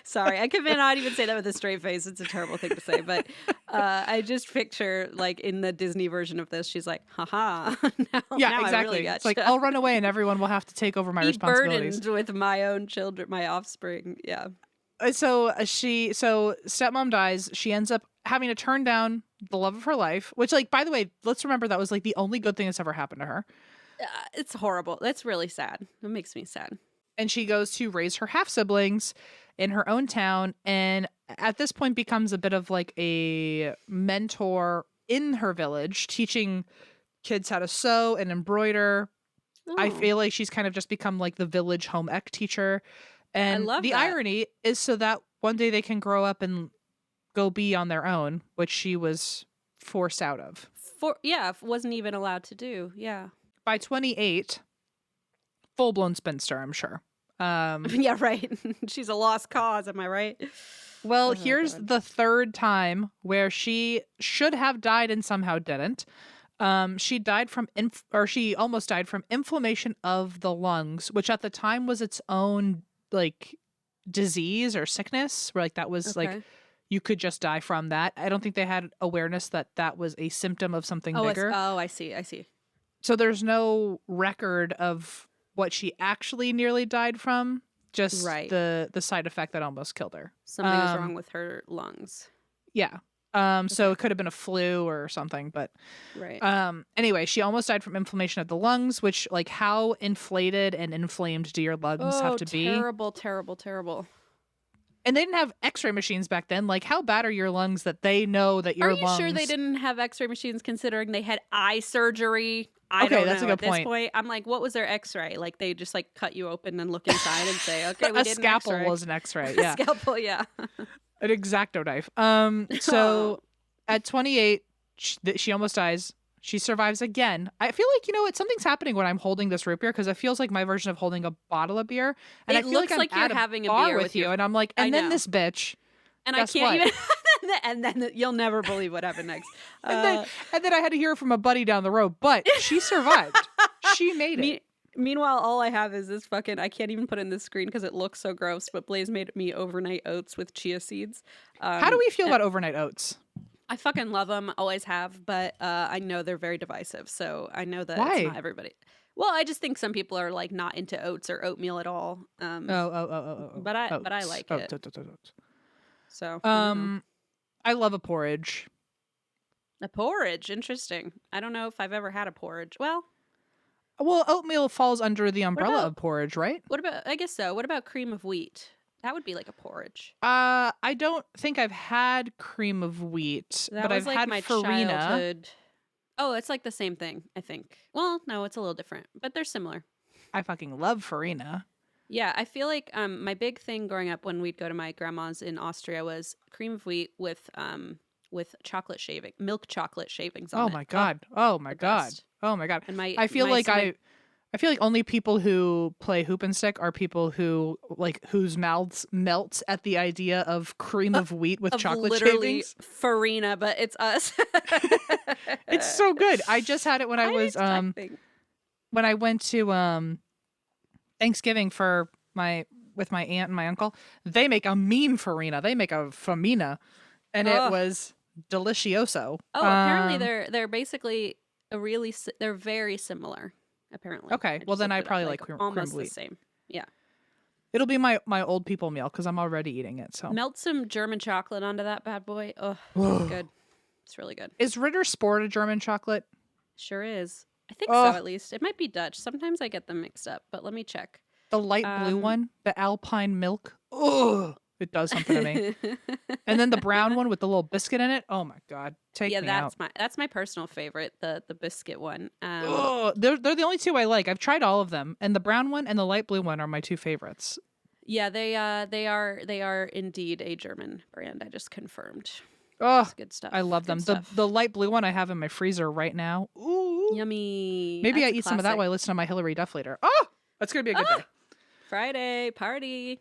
A: Sorry, I could not even say that with a straight face. It's a terrible thing to say, but I just picture like in the Disney version of this, she's like, haha. now
B: exactly.
A: I really got
B: it's like, I'll run away and everyone will have to take over my responsibilities.
A: Burdened with my own children, my offspring. Yeah.
B: So stepmom dies. She ends up having to turn down the love of her life, which like, by the way, let's remember that was like the only good thing that's ever happened to her.
A: It's horrible. That's really sad. It makes me sad.
B: And she goes to raise her half siblings in her own town. And at this point becomes a bit of like a mentor in her village, teaching kids how to sew and embroider. Oh. I feel like she's kind of just become like the village home ec teacher. And
A: I love
B: the
A: that.
B: irony is so that one day they can grow up and go be on their own, which she was forced out of.
A: Wasn't even allowed to do. Yeah.
B: By 28, full-blown spinster, I'm sure.
A: Yeah, right. She's a lost cause, am I right?
B: Well, here's the third time where she should have died and somehow didn't. She died from she almost died from inflammation of the lungs, which at the time was its own like disease or sickness, where like that was like you could just die from that. I don't think they had awareness that that was a symptom of something bigger.
A: I see.
B: So there's no record of what she actually nearly died from, just the side effect that almost killed her.
A: Something was wrong with her lungs.
B: Yeah. So it could have been a flu or something, but anyway, she almost died from inflammation of the lungs, which like how inflated and inflamed do your lungs have to be?
A: Terrible.
B: And they didn't have x-ray machines back then. Like how bad are your lungs that they know that your lungs...
A: Are you sure they didn't have x-ray machines considering they had eye surgery?
B: That's a good
A: point. At
B: point.
A: this point, I'm like, what was their x-ray? Like they just like cut you open and look inside and say, okay, we did an
B: scalpel
A: x-ray.
B: was an x-ray. Yeah.
A: A scalpel, yeah.
B: An X-Acto knife. So at 28, she almost dies. She survives again. I feel like, you know what, something's happening when I'm holding this root beer because it feels like my version of holding a bottle of beer. And
A: it
B: I feel
A: looks
B: like
A: you're having a
B: bar
A: beer
B: with you. And I'm like, and then this bitch.
A: And I can't even. And then you'll never believe what happened next.
B: And then I had to hear it from a buddy down the road, but she survived. She made it.
A: Meanwhile, all I have is this fucking, I can't even put it in the screen because it looks so gross, but Blaze made me overnight oats with chia seeds.
B: How do we feel about overnight oats?
A: I fucking love them, always have, but I know they're very divisive, so I know that it's not everybody. Well, I just think some people are like not into oats or oatmeal at all. But I like it. So
B: I love a porridge.
A: A porridge, interesting. I don't know if I've ever had a porridge. Well,
B: oatmeal falls under the umbrella of porridge, right?
A: What about? I guess so. What about cream of wheat? That would be like a porridge.
B: I don't think I've had cream of wheat, but I've had farina.
A: Childhood. Oh, it's like the same thing, I think. Well, no, it's a little different, but they're similar.
B: I fucking love farina.
A: Yeah, I feel like my big thing growing up when we'd go to my grandma's in Austria was cream of wheat with milk chocolate shavings on it.
B: Oh my god. And I feel like only people who play hoop and stick are people who like whose mouths melt at the idea of cream of wheat with chocolate
A: literally
B: shavings.
A: Farina, but it's us.
B: It's so good. I just had it when I was when I went to Thanksgiving with my aunt and my uncle. They make a mean farina. They make a famina, and it was delicioso.
A: Oh, apparently they're basically they're very similar. Apparently.
B: Okay, well then I probably like cream
A: almost
B: wheat.
A: The same. Yeah.
B: It'll be my old people meal because I'm already eating it. So
A: melt some German chocolate onto that bad boy. Oh, it's good. It's really good.
B: Is Ritter Sport a German chocolate?
A: Sure is. I think so, at least. It might be Dutch. Sometimes I get them mixed up, but let me check.
B: The light blue one, the Alpine milk. Oh, it does something to me. And then the brown one with the little biscuit in it. Oh my god, take me out.
A: That's my personal favorite, the biscuit one.
B: They're the only two I like. I've tried all of them, and the brown one and the light blue one are my two favorites.
A: Yeah, they are indeed a German brand. I just confirmed.
B: Oh,
A: it's good stuff.
B: I love them. The light blue one I have in my freezer right now. Ooh,
A: yummy.
B: Maybe I eat some of that while I listen to my Hillary Duff later. Oh, that's gonna be a good day.
A: Friday party.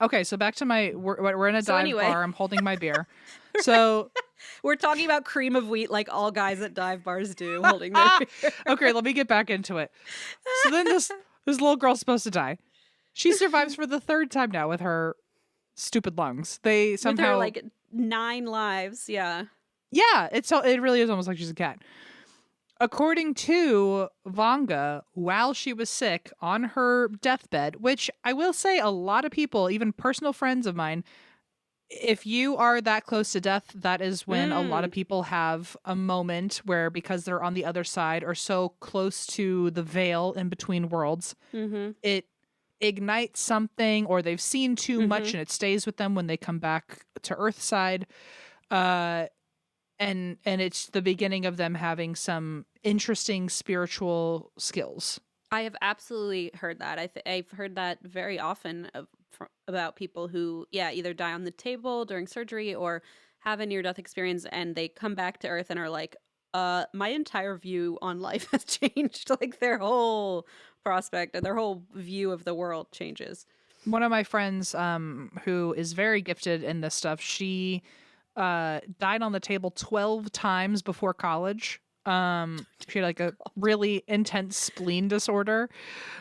B: Okay, so back to we're in a dive bar. I'm holding my beer. So
A: we're talking about cream of wheat like all guys at dive bars do, holding their beer.
B: Okay, let me get back into it. So then this little girl's supposed to die. She survives for the third time now with her stupid lungs. They somehow
A: with her, like 9 lives. Yeah.
B: Yeah, it really is almost like she's a cat. According to Vanga, while she was sick on her deathbed, which I will say a lot of people, even personal friends of mine, if you are that close to death, that is when a lot of people have a moment where, because they're on the other side or so close to the veil in between worlds, it ignites something, or they've seen too much and it stays with them when they come back to Earthside. And it's the beginning of them having some interesting spiritual skills.
A: I have absolutely heard that. I've heard that very often about people who, either die on the table during surgery or have a near-death experience and they come back to Earth and are like, my entire view on life has changed. Like their whole prospect and their whole view of the world changes.
B: One of my friends, who is very gifted in this stuff, she died on the table 12 times before college. She had like a really intense spleen disorder.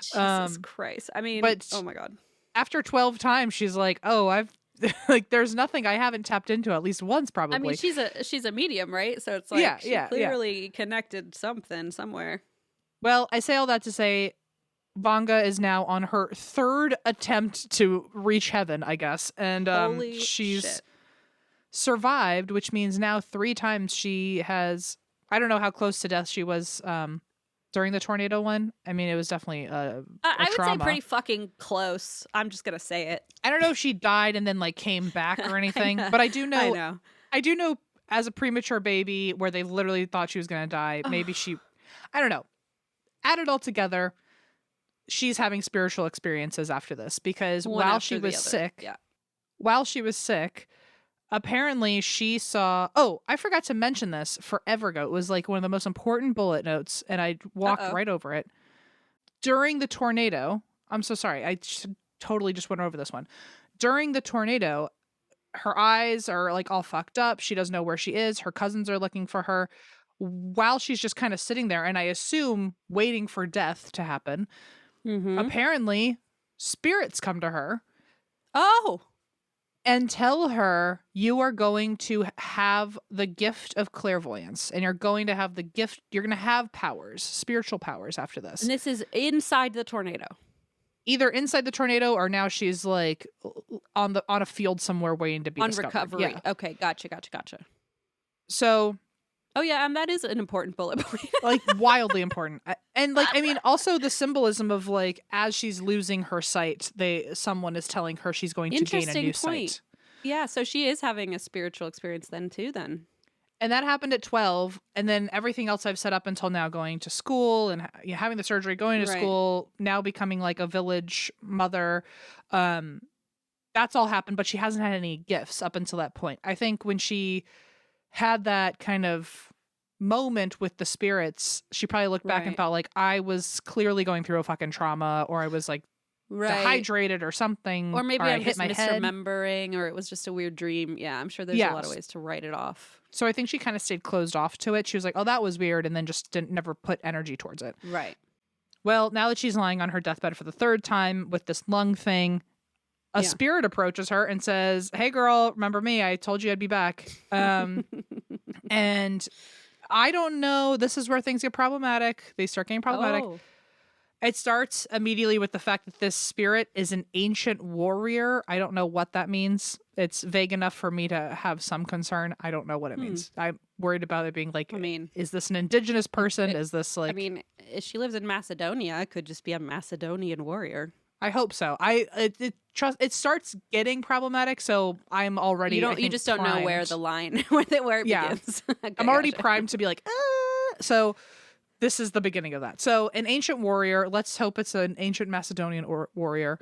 A: Jesus Christ. I mean,
B: but
A: oh my God.
B: After 12 times, she's like, oh, I've like, there's nothing I haven't tapped into at least once, probably.
A: I mean, she's a medium, right? So it's like she clearly connected something somewhere.
B: Well, I say all that to say Vanga is now on her third attempt to reach heaven, I guess. And she's survived, which means now 3 times she has... I don't know how close to death she was during the tornado one. I mean, it was definitely a
A: I would
B: trauma.
A: say pretty fucking close. I'm just gonna say it.
B: I don't know if she died and then like came back or anything, but I do know. I do know as a premature baby where they literally thought she was gonna die. Maybe I don't know. Add it all together, she's having spiritual experiences after this because while she was sick, apparently she saw... Oh, I forgot to mention this forever ago. It was like one of the most important bullet notes, and I walked right over it. During the tornado... I'm so sorry. I totally just went over this one. During the tornado, her eyes are like all fucked up. She doesn't know where she is. Her cousins are looking for her. While she's just kind of sitting there, and I assume waiting for death to happen, apparently spirits come to her.
A: Oh!
B: And tell her you are going to have the gift of clairvoyance, and you're going to have you're going to have powers, spiritual powers after this.
A: And this is inside the tornado.
B: Either inside the tornado or now she's like on a field somewhere waiting to be discovered.
A: Recovery.
B: Yeah.
A: Okay, gotcha.
B: So...
A: Oh yeah, and that is an important bullet point.
B: Like wildly important. And like, I mean, also the symbolism of like, as she's losing her sight, someone is telling her she's going to gain a new sight.
A: Yeah, so she is having a spiritual experience then too then.
B: And that happened at 12. And then everything else I've set up until now, going to school and having the surgery, going to school, now becoming like a village mother. That's all happened, but she hasn't had any gifts up until that point. I think when she had that kind of moment with the spirits, she probably looked back and felt like I was clearly going through a fucking trauma, or I was like dehydrated or something,
A: or maybe I'm just
B: misremembering,
A: or it was just a weird dream. Yeah, I'm sure there's a lot of ways to write it off.
B: So I think she kind of stayed closed off to it. She was like, oh, that was weird, and then just never put energy towards it.
A: Right.
B: Well, now that she's lying on her deathbed for the 3rd time with this lung thing, a spirit approaches her and says, hey girl, remember me? I told you I'd be back. And I don't know. This is where things get problematic. They start getting problematic.
A: Oh.
B: It starts immediately with the fact that this spirit is an ancient warrior. I don't know what that means. It's vague enough for me to have some concern. I don't know what it means. I'm worried about it being like, is this an indigenous person? Is this like...
A: I mean, if she lives in Macedonia, it could just be a Macedonian warrior.
B: I hope so. It starts getting problematic, so I'm already...
A: You just don't know where the line, where it begins. Okay,
B: I'm already primed to be like, So this is the beginning of that. So an ancient warrior, let's hope it's an ancient Macedonian warrior.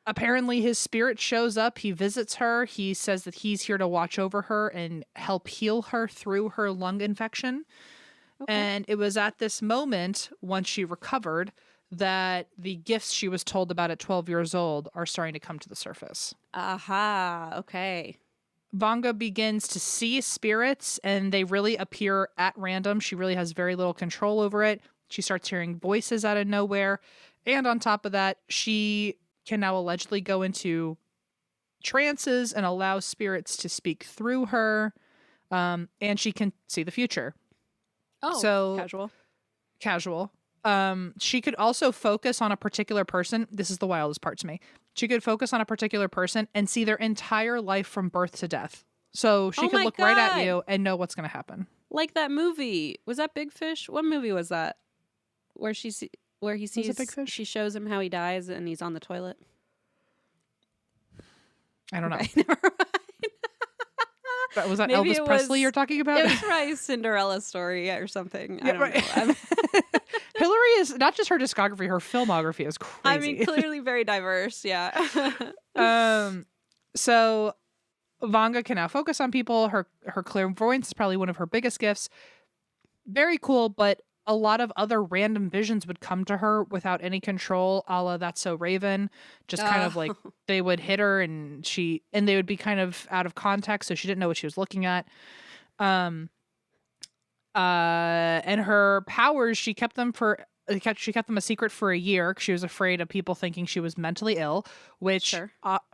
B: Apparently his spirit shows up. He visits her. He says that he's here to watch over her and help heal her through her lung infection. Okay. And it was at this moment, once she recovered, that the gifts she was told about at 12 years old are starting to come to the surface.
A: Aha, okay.
B: Vanga begins to see spirits, and they really appear at random. She really has very little control over it. She starts hearing voices out of nowhere. And on top of that, she can now allegedly go into trances and allow spirits to speak through her. And she can see the future.
A: Oh,
B: so casual. She could also focus on a particular person. This is the wildest part to me. She could focus on a particular person and see their entire life from birth to death. So she could look right at you and know what's going to happen.
A: Like that movie. Was that Big Fish? What movie was that? Where he sees
B: Big Fish?
A: She shows him how he dies and he's on the toilet.
B: I don't know.
A: Never mind.
B: Was that Maybe Elvis Presley you're talking about?
A: It was probably Cinderella story or something. I don't know.
B: Hillary is not just her discography, her filmography is crazy.
A: I mean, clearly very diverse. Yeah.
B: So Vanga can now focus on people. Her clairvoyance is probably one of her biggest gifts. Very cool, but a lot of other random visions would come to her without any control, a la That's So Raven. Just kind of like they would hit her and they would be kind of out of context, so she didn't know what she was looking at. And her powers, she kept them a secret for a year because she was afraid of people thinking she was mentally ill, which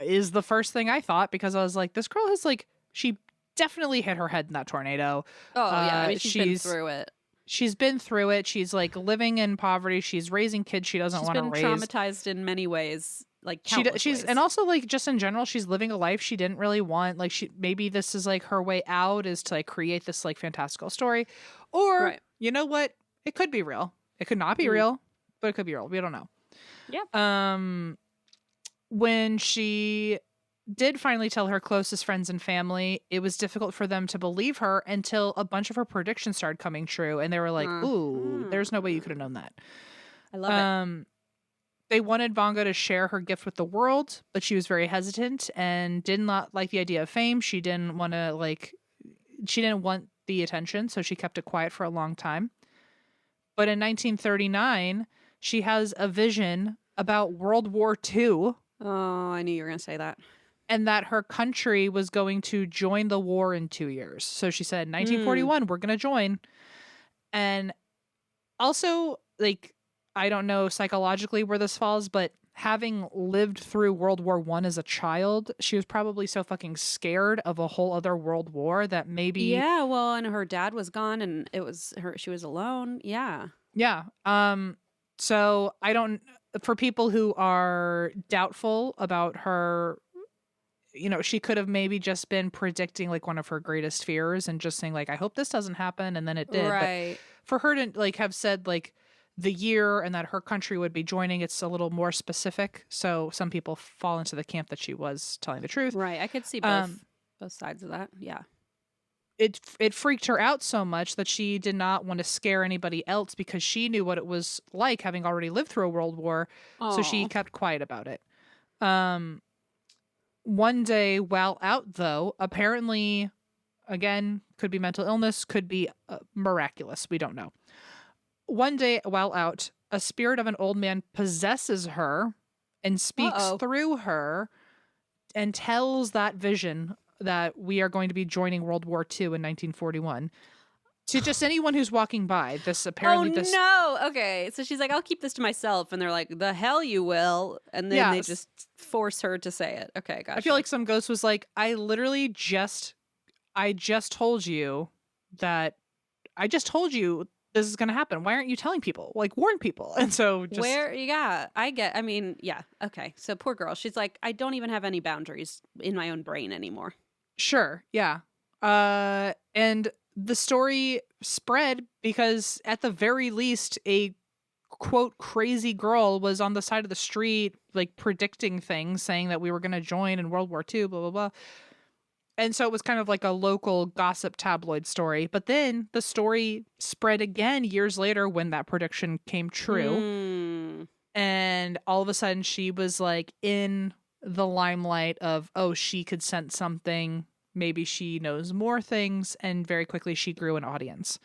B: is the first thing I thought, because I was like, this girl has she definitely hit her head in that tornado.
A: Oh yeah, I mean, she's been through it.
B: She's been through it. She's like living in poverty. She's raising kids she doesn't want to raise.
A: She's been traumatized in many ways, like countless ways.
B: And also like just in general, she's living a life she didn't really want. Like maybe this is like her way out, is to like create this like fantastical story, or you know what? It could be real. It could not be real, but it could be real. We don't know.
A: Yeah.
B: When she did finally tell her closest friends and family, it was difficult for them to believe her until a bunch of her predictions started coming true, and they were like, "Ooh, there's no way you could have known that."
A: I love it.
B: They wanted Vanga to share her gift with the world, but she was very hesitant and did not like the idea of fame. She didn't want the attention, so she kept it quiet for a long time. But in 1939, she has a vision about World War II.
A: Oh, I knew you were going to say that.
B: And that her country was going to join the war in 2 years. So she said, 1941, we're going to join. And also, like, I don't know psychologically where this falls, but having lived through World War I as a child, she was probably so fucking scared of a whole other world war that maybe...
A: Yeah, well, and her dad was gone and she was alone. Yeah.
B: Yeah. So I don't... For people who are doubtful about her... You know, she could have maybe just been predicting like one of her greatest fears and just saying like, I hope this doesn't happen. And then it did.
A: Right.
B: But for her to like have said like the year and that her country would be joining, it's a little more specific. So some people fall into the camp that she was telling the truth.
A: Right. I could see both sides of that. Yeah.
B: It freaked her out so much that she did not want to scare anybody else because she knew what it was like having already lived through a world war.
A: Aww.
B: So she kept quiet about it. One day while out, though, apparently, again, could be mental illness, could be miraculous. We don't know. One day while out, a spirit of an old man possesses her and speaks through her and tells that vision that we are going to be joining World War II in 1941. To just anyone who's walking by, this apparently...
A: no! Okay, so she's like, I'll keep this to myself. And they're like, the hell you will. And then they just force her to say it. Okay, gotcha.
B: I feel like some ghost was like, I just told you that... I just told you this is going to happen. Why aren't you telling people? Like, warn people. And so just...
A: Okay. So poor girl. She's like, I don't even have any boundaries in my own brain anymore.
B: Sure, yeah. And... the story spread because at the very least, a quote crazy girl was on the side of the street, like predicting things, saying that we were going to join in World War II, blah, blah, blah. And so it was kind of like a local gossip tabloid story. But then the story spread again years later when that prediction came true. And all of a sudden she was like in the limelight of, oh, she could sense something. Maybe she knows more things, and very quickly she grew an audience.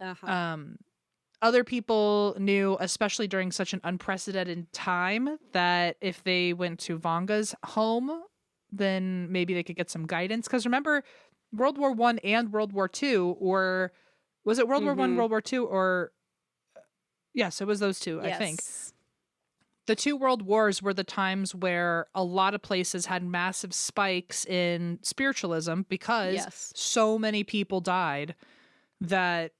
B: Other people knew, especially during such an unprecedented time, that if they went to Vanga's home, then maybe they could get some guidance. Because remember, World War I and World War II, or was it World War I, World War II, or yes, it was those two, I think. The two world wars were the times where a lot of places had massive spikes in spiritualism because so many people died that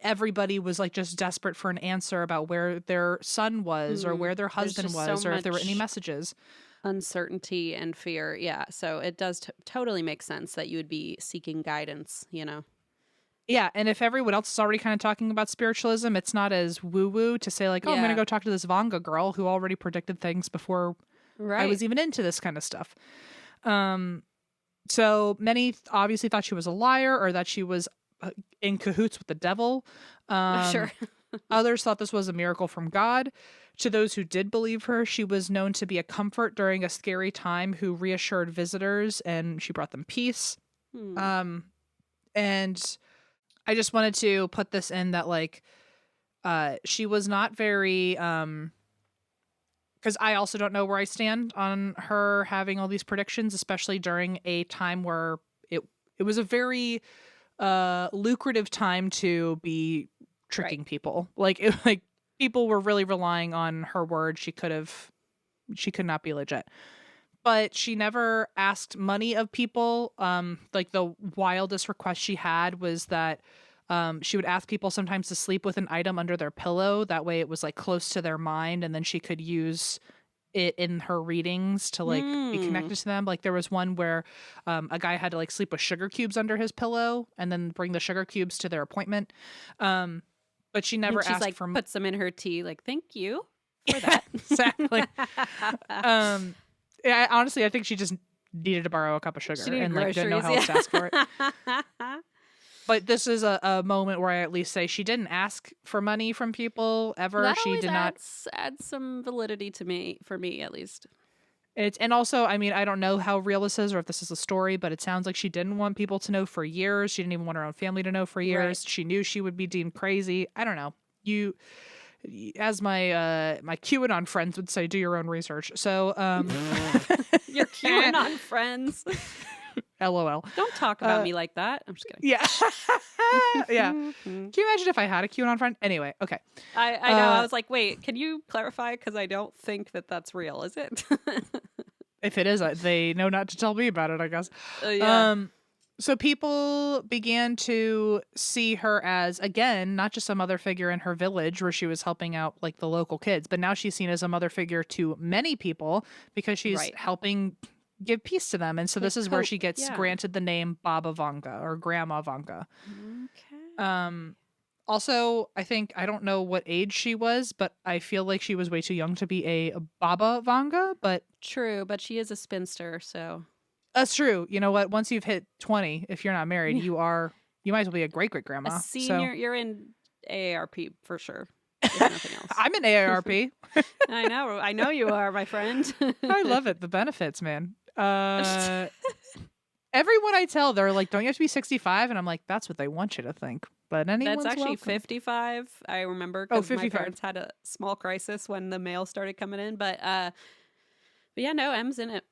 B: everybody was like just desperate for an answer about where their son was or where their husband was or if there were any messages.
A: Uncertainty and fear. Yeah. So it does totally make sense that you would be seeking guidance, you know?
B: Yeah, and if everyone else is already kind of talking about spiritualism, it's not as woo-woo to say like, oh, I'm going to go talk to this Vanga girl who already predicted things before I was even into this kind of stuff. So many obviously thought she was a liar or that she was in cahoots with the devil.
A: Sure.
B: Others thought this was a miracle from God. To those who did believe her, she was known to be a comfort during a scary time who reassured visitors, and she brought them peace. And I just wanted to put this in that, like, she was not very, because I also don't know where I stand on her having all these predictions, especially during a time where it was a very lucrative time to be tricking people. Like, people were really relying on her word. She could not be legit. But she never asked money of people. Like, the wildest request she had was that she would ask people sometimes to sleep with an item under their pillow. That way it was like close to their mind, and then she could use it in her readings to like be connected to them. Like, there was one where a guy had to like sleep with sugar cubes under his pillow and then bring the sugar cubes to their appointment. But she never asked
A: like,
B: for
A: puts them in her tea. Like, thank you for that.
B: Exactly. Honestly, I think she just needed to borrow a cup of sugar and like didn't know how else to ask for it. But this is a moment where I at least say she didn't ask for money from people ever.
A: That
B: she did not
A: add some validity to me, for me at least.
B: And also, I mean, I don't know how real this is or if this is a story, but it sounds like she didn't want people to know for years. She didn't even want her own family to know for years. Right. She knew she would be deemed crazy. I don't know. As my my QAnon friends would say, do your own research. So
A: your QAnon friends.
B: LOL.
A: Don't talk about me like that. I'm just kidding.
B: Yeah. Yeah. Can you imagine if I had a QAnon friend? Anyway, okay.
A: I know. I was like, wait, can you clarify? Because I don't think that's real, is it?
B: If it is, they know not to tell me about it, I guess.
A: Yeah.
B: So people began to see her as, again, not just a mother figure in her village where she was helping out like the local kids, but now she's seen as a mother figure to many people because she's helping give peace to them. And so this is where she gets granted the name Baba Vanga or Grandma Vanga. Okay. Also, I don't know what age she was, but I feel like she was way too young to be a Baba Vanga, but
A: true, but she is a spinster, so
B: that's true. You know what? Once you've hit 20, if you're not married, you might as well be a great grandma.
A: A senior, you're in AARP for sure. If nothing else.
B: I'm in AARP.
A: I know you are, my friend.
B: I love it. The benefits, man. Everyone I tell, they're like, don't you have to be 65? And I'm like, that's what they want you to think. But anyone's
A: That's actually
B: welcome.
A: 55. I remember because my parents had a small crisis when the mail started coming in. But yeah, no, M's in it.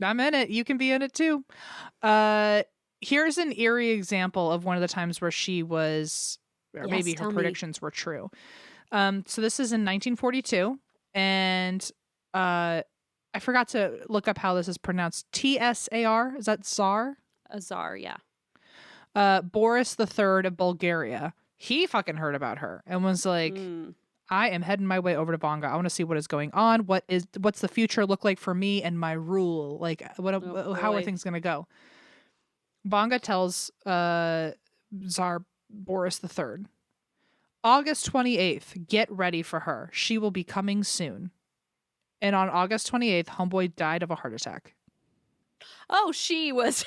B: I'm in it. You can be in it too. Here's an eerie example of one of the times where she was, or maybe her predictions were true. So this is in 1942, and I forgot to look up how this is pronounced. Tsar, is that Tsar?
A: A czar, yeah.
B: Boris III of Bulgaria. He fucking heard about her and was like, I am heading my way over to Vanga. I want to see what is going on. What's the future look like for me and my rule? Like, how are things going to go? Vanga tells Tsar Boris III, August 28th, get ready for her. She will be coming soon. And on August 28th, homeboy died of a heart attack.
A: Oh, she was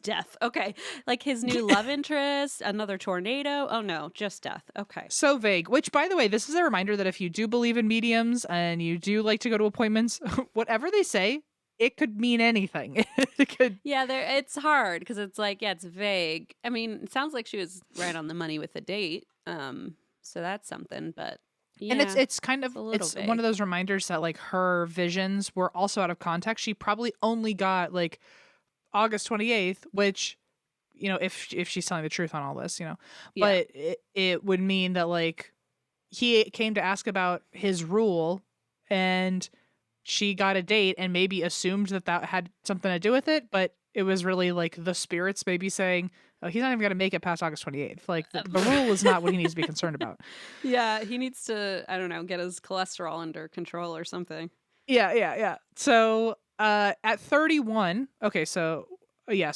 A: death. Okay. Like his new love interest, another tornado. Oh no, just death. Okay.
B: So vague. Which, by the way, this is a reminder that if you do believe in mediums and you do like to go to appointments, whatever they say, it could mean anything. It could.
A: Yeah, it's hard because it's like, it's vague. I mean, it sounds like she was right on the money with the date. So that's something, but yeah.
B: And it's kind of, it's one of those reminders that like her visions were also out of context. She probably only got like August 28th, which, you know, if she's telling the truth on all this, you know, but it would mean that like he came to ask about his rule and she got a date and maybe assumed that had something to do with it. But it was really like the spirits maybe saying, oh, he's not even going to make it past August 28th. Like the rule is not what he needs to be concerned about.
A: Yeah. He needs to, I don't know, get his cholesterol under control or something.
B: Yeah. So, at 31, okay, so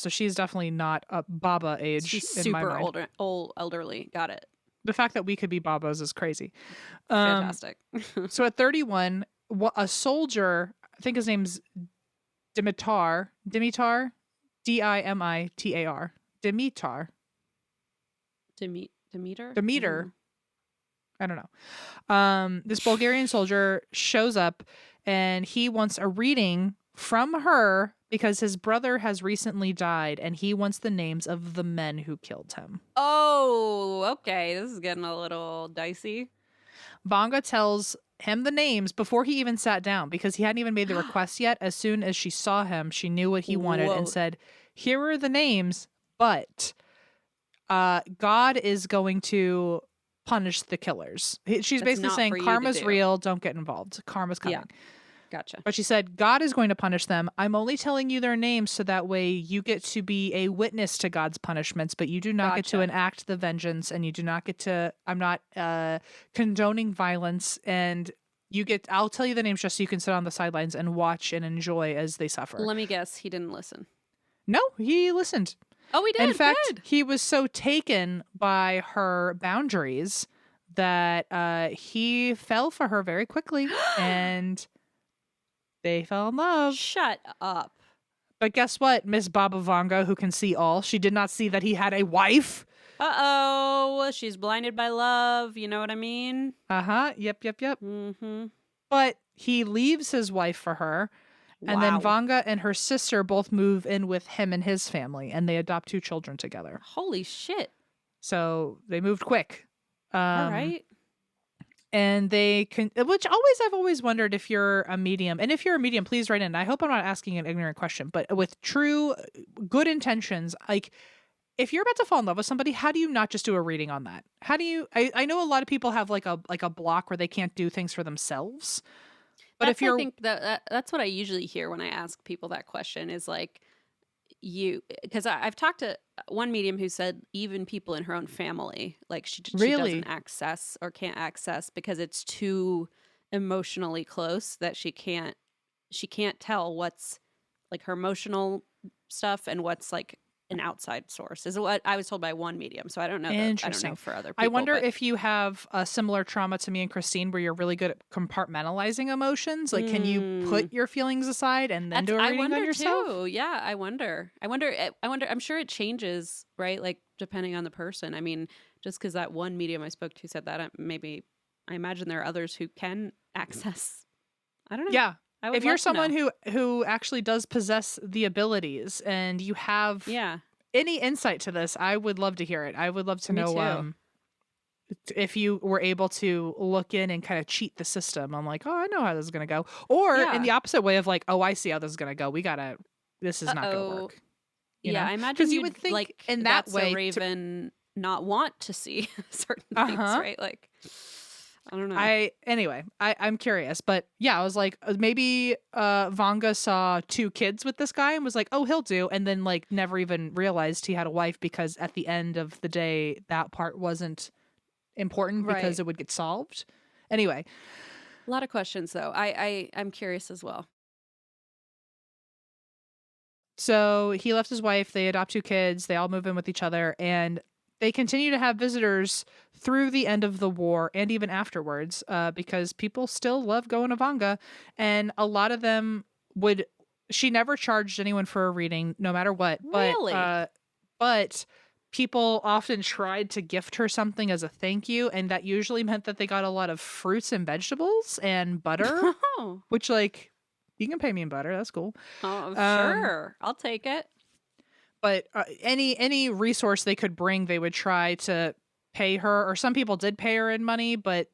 B: she's definitely not a Baba age.
A: She's
B: in
A: super
B: my mind.
A: old, elderly. Got it.
B: The fact that we could be Babas is crazy.
A: Fantastic.
B: So at 31, a soldier, I think his name's Dimitar, Dimitar. Demeter.
A: Demeter?
B: Demeter. I don't know. This Bulgarian soldier shows up and he wants a reading from her because his brother has recently died and he wants the names of the men who killed him.
A: Oh, okay. This is getting a little dicey.
B: Vanga tells him the names before he even sat down because he hadn't even made the request yet. As soon as she saw him, she knew what he wanted and said, here are the names, but God is going to punish the killers. She's basically saying karma's real. Don't get involved. Karma's coming.
A: Yeah. Gotcha.
B: But she said, God is going to punish them. I'm only telling you their names so that way you get to be a witness to God's punishments, but you do not get to enact the vengeance and you do not get to, I'm not condoning violence, and I'll tell you the names just so you can sit on the sidelines and watch and enjoy as they suffer.
A: Let me guess. He didn't listen.
B: No, he listened.
A: Oh, he did.
B: In fact,
A: Good.
B: He was so taken by her boundaries that he fell for her very quickly and they fell in love.
A: Shut up.
B: But guess what, Miss Baba Vanga, who can see all, she did not see that he had a wife.
A: Uh-oh. She's blinded by love. You know what I mean?
B: Uh-huh. Yep.
A: Mm-hmm.
B: But he leaves his wife for her. And then Vanga and her sister both move in with him and his family, and they adopt 2 children together.
A: Holy shit.
B: So they moved quick.
A: All right.
B: And they can, which I've always wondered if you're a medium. And if you're a medium, please write in. I hope I'm not asking an ignorant question, but with true good intentions, like if you're about to fall in love with somebody, how do you not just do a reading on that? How do you, I know a lot of people have like a block where they can't do things for themselves. But if you're,
A: I think that's what I usually hear when I ask people that question is like, because I've talked to one medium who said even people in her own family, like she doesn't access or can't access because it's too emotionally close that she can't tell what's like her emotional stuff and what's like an outside source is what I was told by one medium. So I don't know. I don't know for other people.
B: I wonder if you have a similar trauma to me and Christine where you're really good at compartmentalizing emotions. Like, can you put your feelings aside and then do a reading on yourself?
A: Too. Yeah, I wonder. I'm sure it changes, right? Like depending on the person. I mean, just because that one medium I spoke to said that, maybe I imagine there are others who can access. I don't know.
B: Yeah. If you're someone who actually does possess the abilities and you have any insight to this, I would love to hear it. I would love to know if you were able to look in and kind of cheat the system. I'm like, oh, I know how this is going to go. Or in the opposite way of like, oh, I see how this is going to go. This is not going to work. You know?
A: I imagine
B: you would think like in that way,
A: Raven not want to see certain things, right? Like, I don't know.
B: I'm curious, but yeah, I was like, maybe Vanga saw 2 kids with this guy and was like, oh, he'll do, and then like never even realized he had a wife because at the end of the day, that part wasn't important because it would get solved. Anyway,
A: a lot of questions though. I'm curious as well.
B: So he left his wife. They adopt 2 kids. They all move in with each other, and they continue to have visitors through the end of the war and even afterwards because people still love going to Vanga. And a lot of them she never charged anyone for a reading, no matter what.
A: Really?
B: But people often tried to gift her something as a thank you. And that usually meant that they got a lot of fruits and vegetables and butter, which like, you can pay me in butter. That's cool.
A: Oh, sure. I'll take it.
B: But any resource they could bring, they would try to pay her. Or some people did pay her in money, but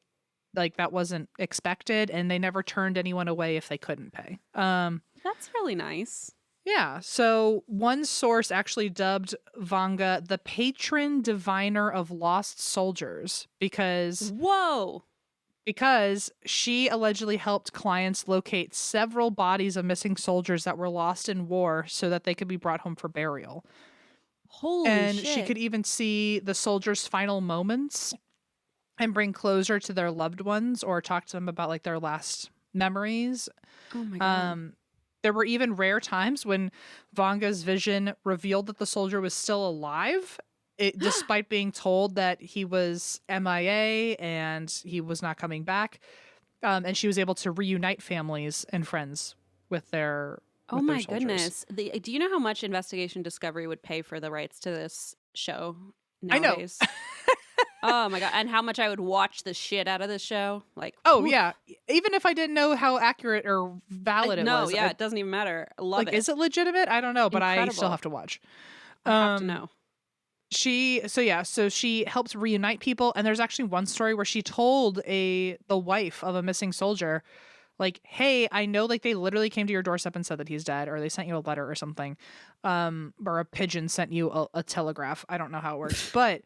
B: like that wasn't expected, and they never turned anyone away if they couldn't pay.
A: That's really nice.
B: Yeah. So one source actually dubbed Vanga the patron diviner of lost soldiers because she allegedly helped clients locate several bodies of missing soldiers that were lost in war so that they could be brought home for burial.
A: Holy
B: shit. And
A: shit.
B: she could even see the soldiers' final moments and bring closure to their loved ones or talk to them about like their last memories.
A: Oh my God.
B: There were even rare times when Vanga's vision revealed that the soldier was still alive, despite being told that he was MIA and he was not coming back. And she was able to reunite families and friends with their
A: Oh my goodness. Do you know how much Investigation Discovery would pay for the rights to this show nowadays?
B: I know.
A: Oh my God. And how much I would watch the shit out of this show. Like,
B: Oh,
A: oof.
B: yeah. Even if I didn't know how accurate or valid it
A: No,
B: was.
A: yeah, it doesn't even matter. I love
B: like,
A: it.
B: is it legitimate? I don't know, but I still
A: Incredible.
B: have to watch.
A: I have to know.
B: So she helps reunite people, and there's actually one story where she told the wife of a missing soldier, like, hey, I know, like, they literally came to your doorstep and said that he's dead, or they sent you a letter or something, or a pigeon sent you a telegraph. I don't know how it works, but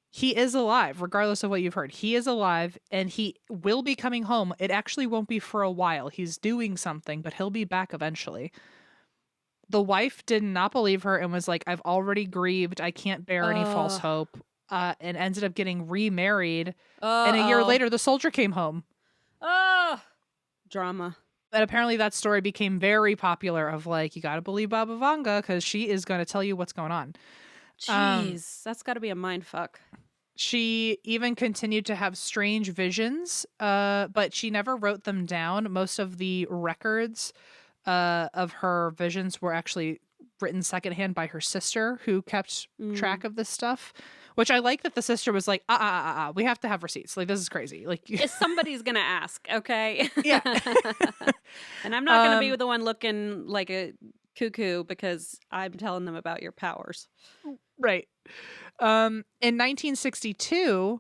B: he is alive, regardless of what you've heard. He is alive, and he will be coming home. It actually won't be for a while. He's doing something, but he'll be back eventually. The wife did not believe her and was like, I've already grieved. I can't bear any false hope. And ended up getting remarried. And a year later, the soldier came home.
A: Drama.
B: And apparently that story became very popular of like, you got to believe Baba Vanga because she is going to tell you what's going on.
A: Jeez, that's got to be a mind fuck.
B: She even continued to have strange visions, but she never wrote them down. Most of the records of her visions were actually written secondhand by her sister, who kept track of this stuff. Which I like that the sister was like, we have to have receipts. Like, this is crazy. Like,
A: somebody's gonna ask, okay?
B: Yeah.
A: And I'm not gonna be the one looking like a cuckoo because I'm telling them about your powers.
B: Right. In 1962,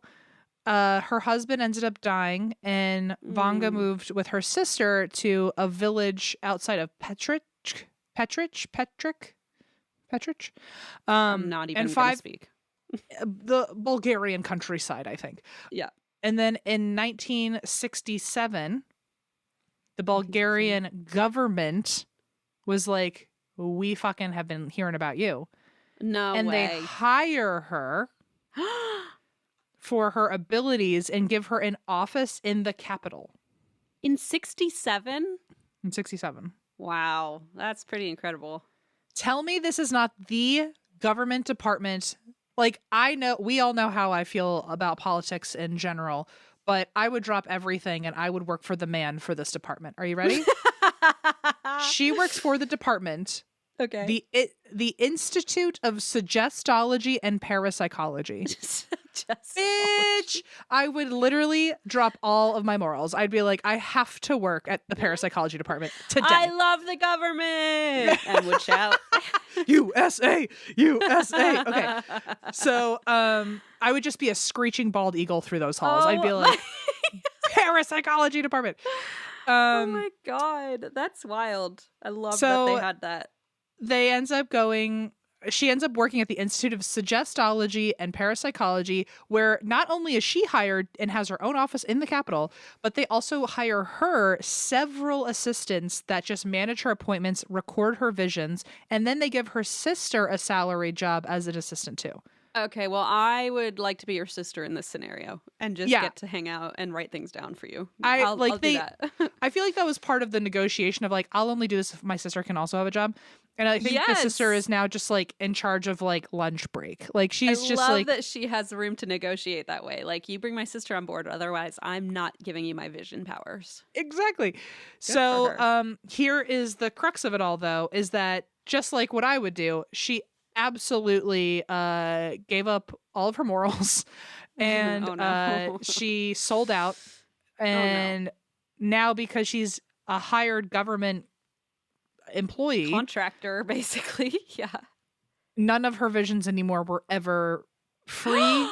B: her husband ended up dying, and Vanga moved with her sister to a village outside of Petric.
A: I'm not even going to speak.
B: The Bulgarian countryside, I think.
A: Yeah.
B: And then in 1967, the Bulgarian government was like, we fucking have been hearing about you.
A: No
B: and
A: way.
B: They hire her for her abilities and give her an office in the capital.
A: In 67?
B: In 67.
A: Wow. That's pretty incredible.
B: Tell me this is not the government department. Like, we all know how I feel about politics in general, but I would drop everything and I would work for the man for this department. Are you ready? She works for the department.
A: Okay.
B: The Institute of Suggestology and Parapsychology. Bitch! I would literally drop all of my morals. I'd be like, I have to work at the parapsychology department today.
A: I love the government! And would shout.
B: USA! USA! Okay. So, I would just be a screeching bald eagle through those halls. I'd be like, parapsychology department.
A: Oh my God. That's wild. I love that they had that.
B: She ends up working at the Institute of Suggestology and Parapsychology, where not only is she hired and has her own office in the Capitol, but they also hire her several assistants that just manage her appointments, record her visions, and then they give her sister a salary job as an assistant too.
A: Okay, well, I would like to be your sister in this scenario and just get to hang out and write things down for you. I'll do that.
B: I feel like that was part of the negotiation of like, I'll only do this if my sister can also have a job. And I think the sister is now just like in charge of like lunch break. Like she's just like, I
A: love that she has room to negotiate that way. Like, you bring my sister on board, otherwise I'm not giving you my vision powers.
B: Exactly. So here is the crux of it all, though, is that just like what I would do, she absolutely gave up all of her morals and she sold out. And now, because she's a hired government employee,
A: contractor, basically,
B: none of her visions anymore were ever free.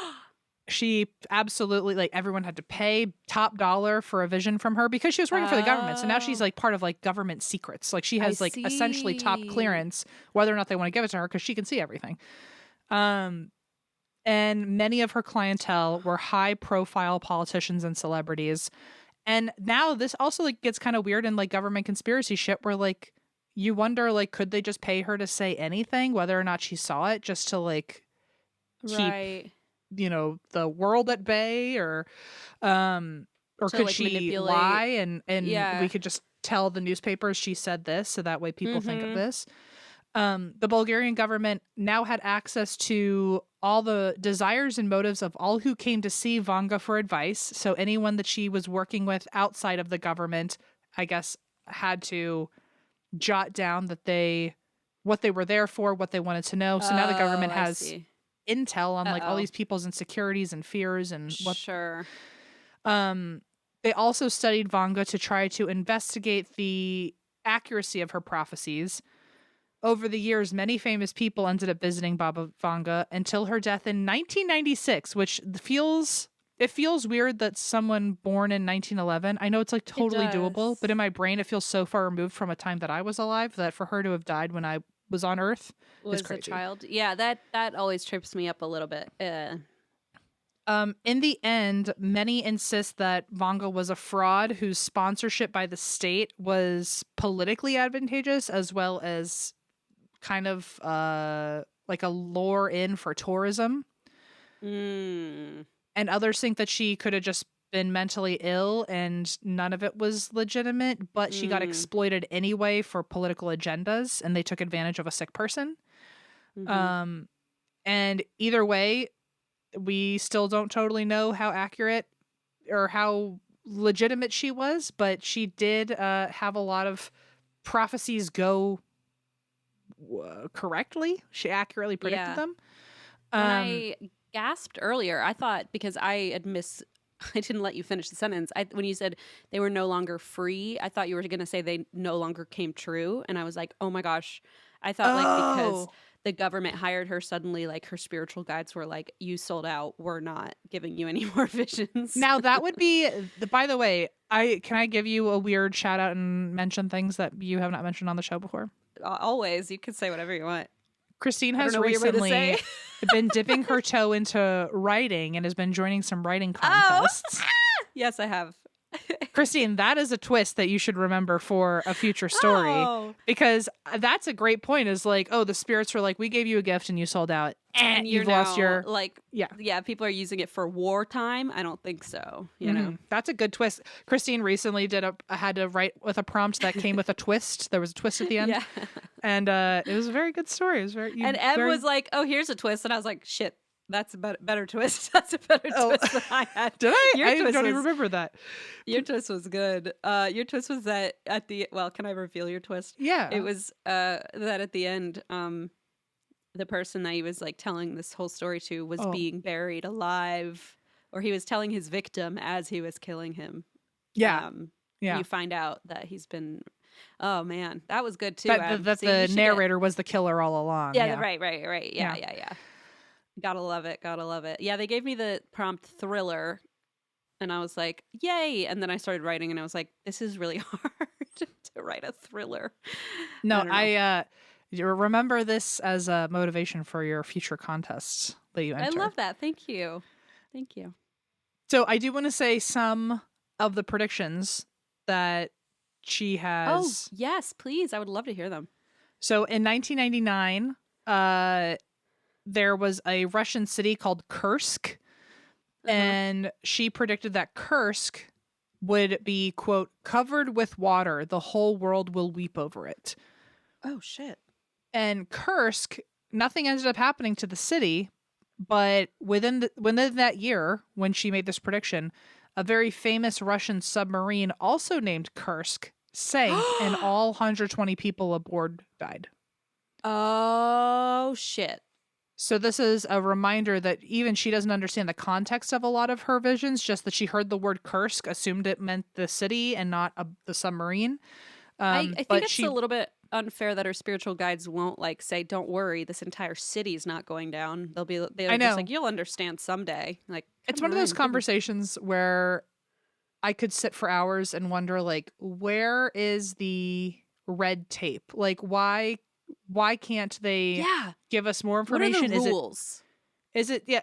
B: She absolutely, like, everyone had to pay top dollar for a vision from her because she was working for the government. So now she's like part of like government secrets. Like, she has like essentially top clearance, whether or not they want to give it to her, because she can see everything. And many of her clientele were high profile politicians and celebrities. And now this also like gets kind of weird in like government conspiracy shit, where like you wonder, like, could they just pay her to say anything, whether or not she saw it, just to like keep the world at bay, or could
A: like
B: she
A: manipulate.
B: lie and we could just tell the newspapers she said this, so that way people think of this. The Bulgarian government now had access to all the desires and motives of all who came to see Vanga for advice. So anyone that she was working with outside of the government, I guess, had to jot down what they were there for, what they wanted to know. So now the government has intel on like all these people's insecurities and fears and what.
A: Sure.
B: They also studied Vanga to try to investigate the accuracy of her prophecies. Over the years, many famous people ended up visiting Baba Vanga until her death in 1996, which feels weird that someone born in 1911, I know it's like totally doable, but in my brain it feels so far removed from a time that I was alive that for her to have died when I was on Earth is crazy.
A: Was a child. Yeah, that always trips me up a little bit.
B: In the end, many insist that Vanga was a fraud whose sponsorship by the state was politically advantageous, as well as kind of like a lure in for tourism. And others think that she could have just been mentally ill and none of it was legitimate, but she got exploited anyway for political agendas and they took advantage of a sick person. And either way, we still don't totally know how accurate or how legitimate she was, but she did have a lot of prophecies go correctly. She accurately predicted them.
A: When I gasped earlier, I thought, because I didn't let you finish the sentence. When you said they were no longer free, I thought you were going to say they no longer came true. And I was like, oh my gosh. I thought like because the government hired her, suddenly like her spiritual guides were like, you sold out. We're not giving you any more visions.
B: Now that would be, by the way, can I give you a weird shout out and mention things that you have not mentioned on the show before?
A: Always. You can say whatever you want.
B: Christine has recently been dipping her toe into writing and has been joining some writing contests.
A: Yes, I have.
B: Christine, that is a twist that you should remember for a future story, because that's a great point. Is like, oh, the spirits were like, we gave you a gift and you sold out, and you've lost your
A: people are using it for wartime. I don't think so. You know,
B: that's a good twist. Christine recently had to write with a prompt that came with a twist. There was a twist at the end, and it was a very good story. It was very.
A: And Em was like, "Oh, here's a twist," and I was like, "Shit." That's a better twist. That's a better twist than I had.
B: Did I? I don't even remember that.
A: Your twist was good. Your twist was that at the... Well, can I reveal your twist?
B: Yeah.
A: It was that at the end, the person that he was like telling this whole story to was being buried alive, or he was telling his victim as he was killing him.
B: Yeah.
A: You find out that he's been... Oh, man. That was good, too.
B: That the narrator was the killer all along.
A: Yeah. Right. Yeah. Gotta love it. Yeah, they gave me the prompt thriller, and I was like, yay. And then I started writing, and I was like, this is really hard to write a thriller.
B: No, I remember this as a motivation for your future contests that you enter.
A: I love that. Thank you.
B: So I do want to say some of the predictions that she has.
A: Oh, yes, please. I would love to hear them.
B: So in 1999, there was a Russian city called Kursk, and she predicted that Kursk would be, quote, covered with water. The whole world will weep over it.
A: Oh, shit.
B: And Kursk, nothing ended up happening to the city, but within that year, when she made this prediction, a very famous Russian submarine, also named Kursk, sank, and all 120 people aboard died.
A: Oh, shit.
B: So this is a reminder that even she doesn't understand the context of a lot of her visions, just that she heard the word Kursk, assumed it meant the city and not the submarine.
A: I think it's a little bit unfair that her spiritual guides won't like say, don't worry, this entire city's not going down. They're just like, you'll understand someday. Like,
B: it's one of those conversations where I could sit for hours and wonder, like, where is the red tape? Like, why can't they give us more information?
A: What are the rules?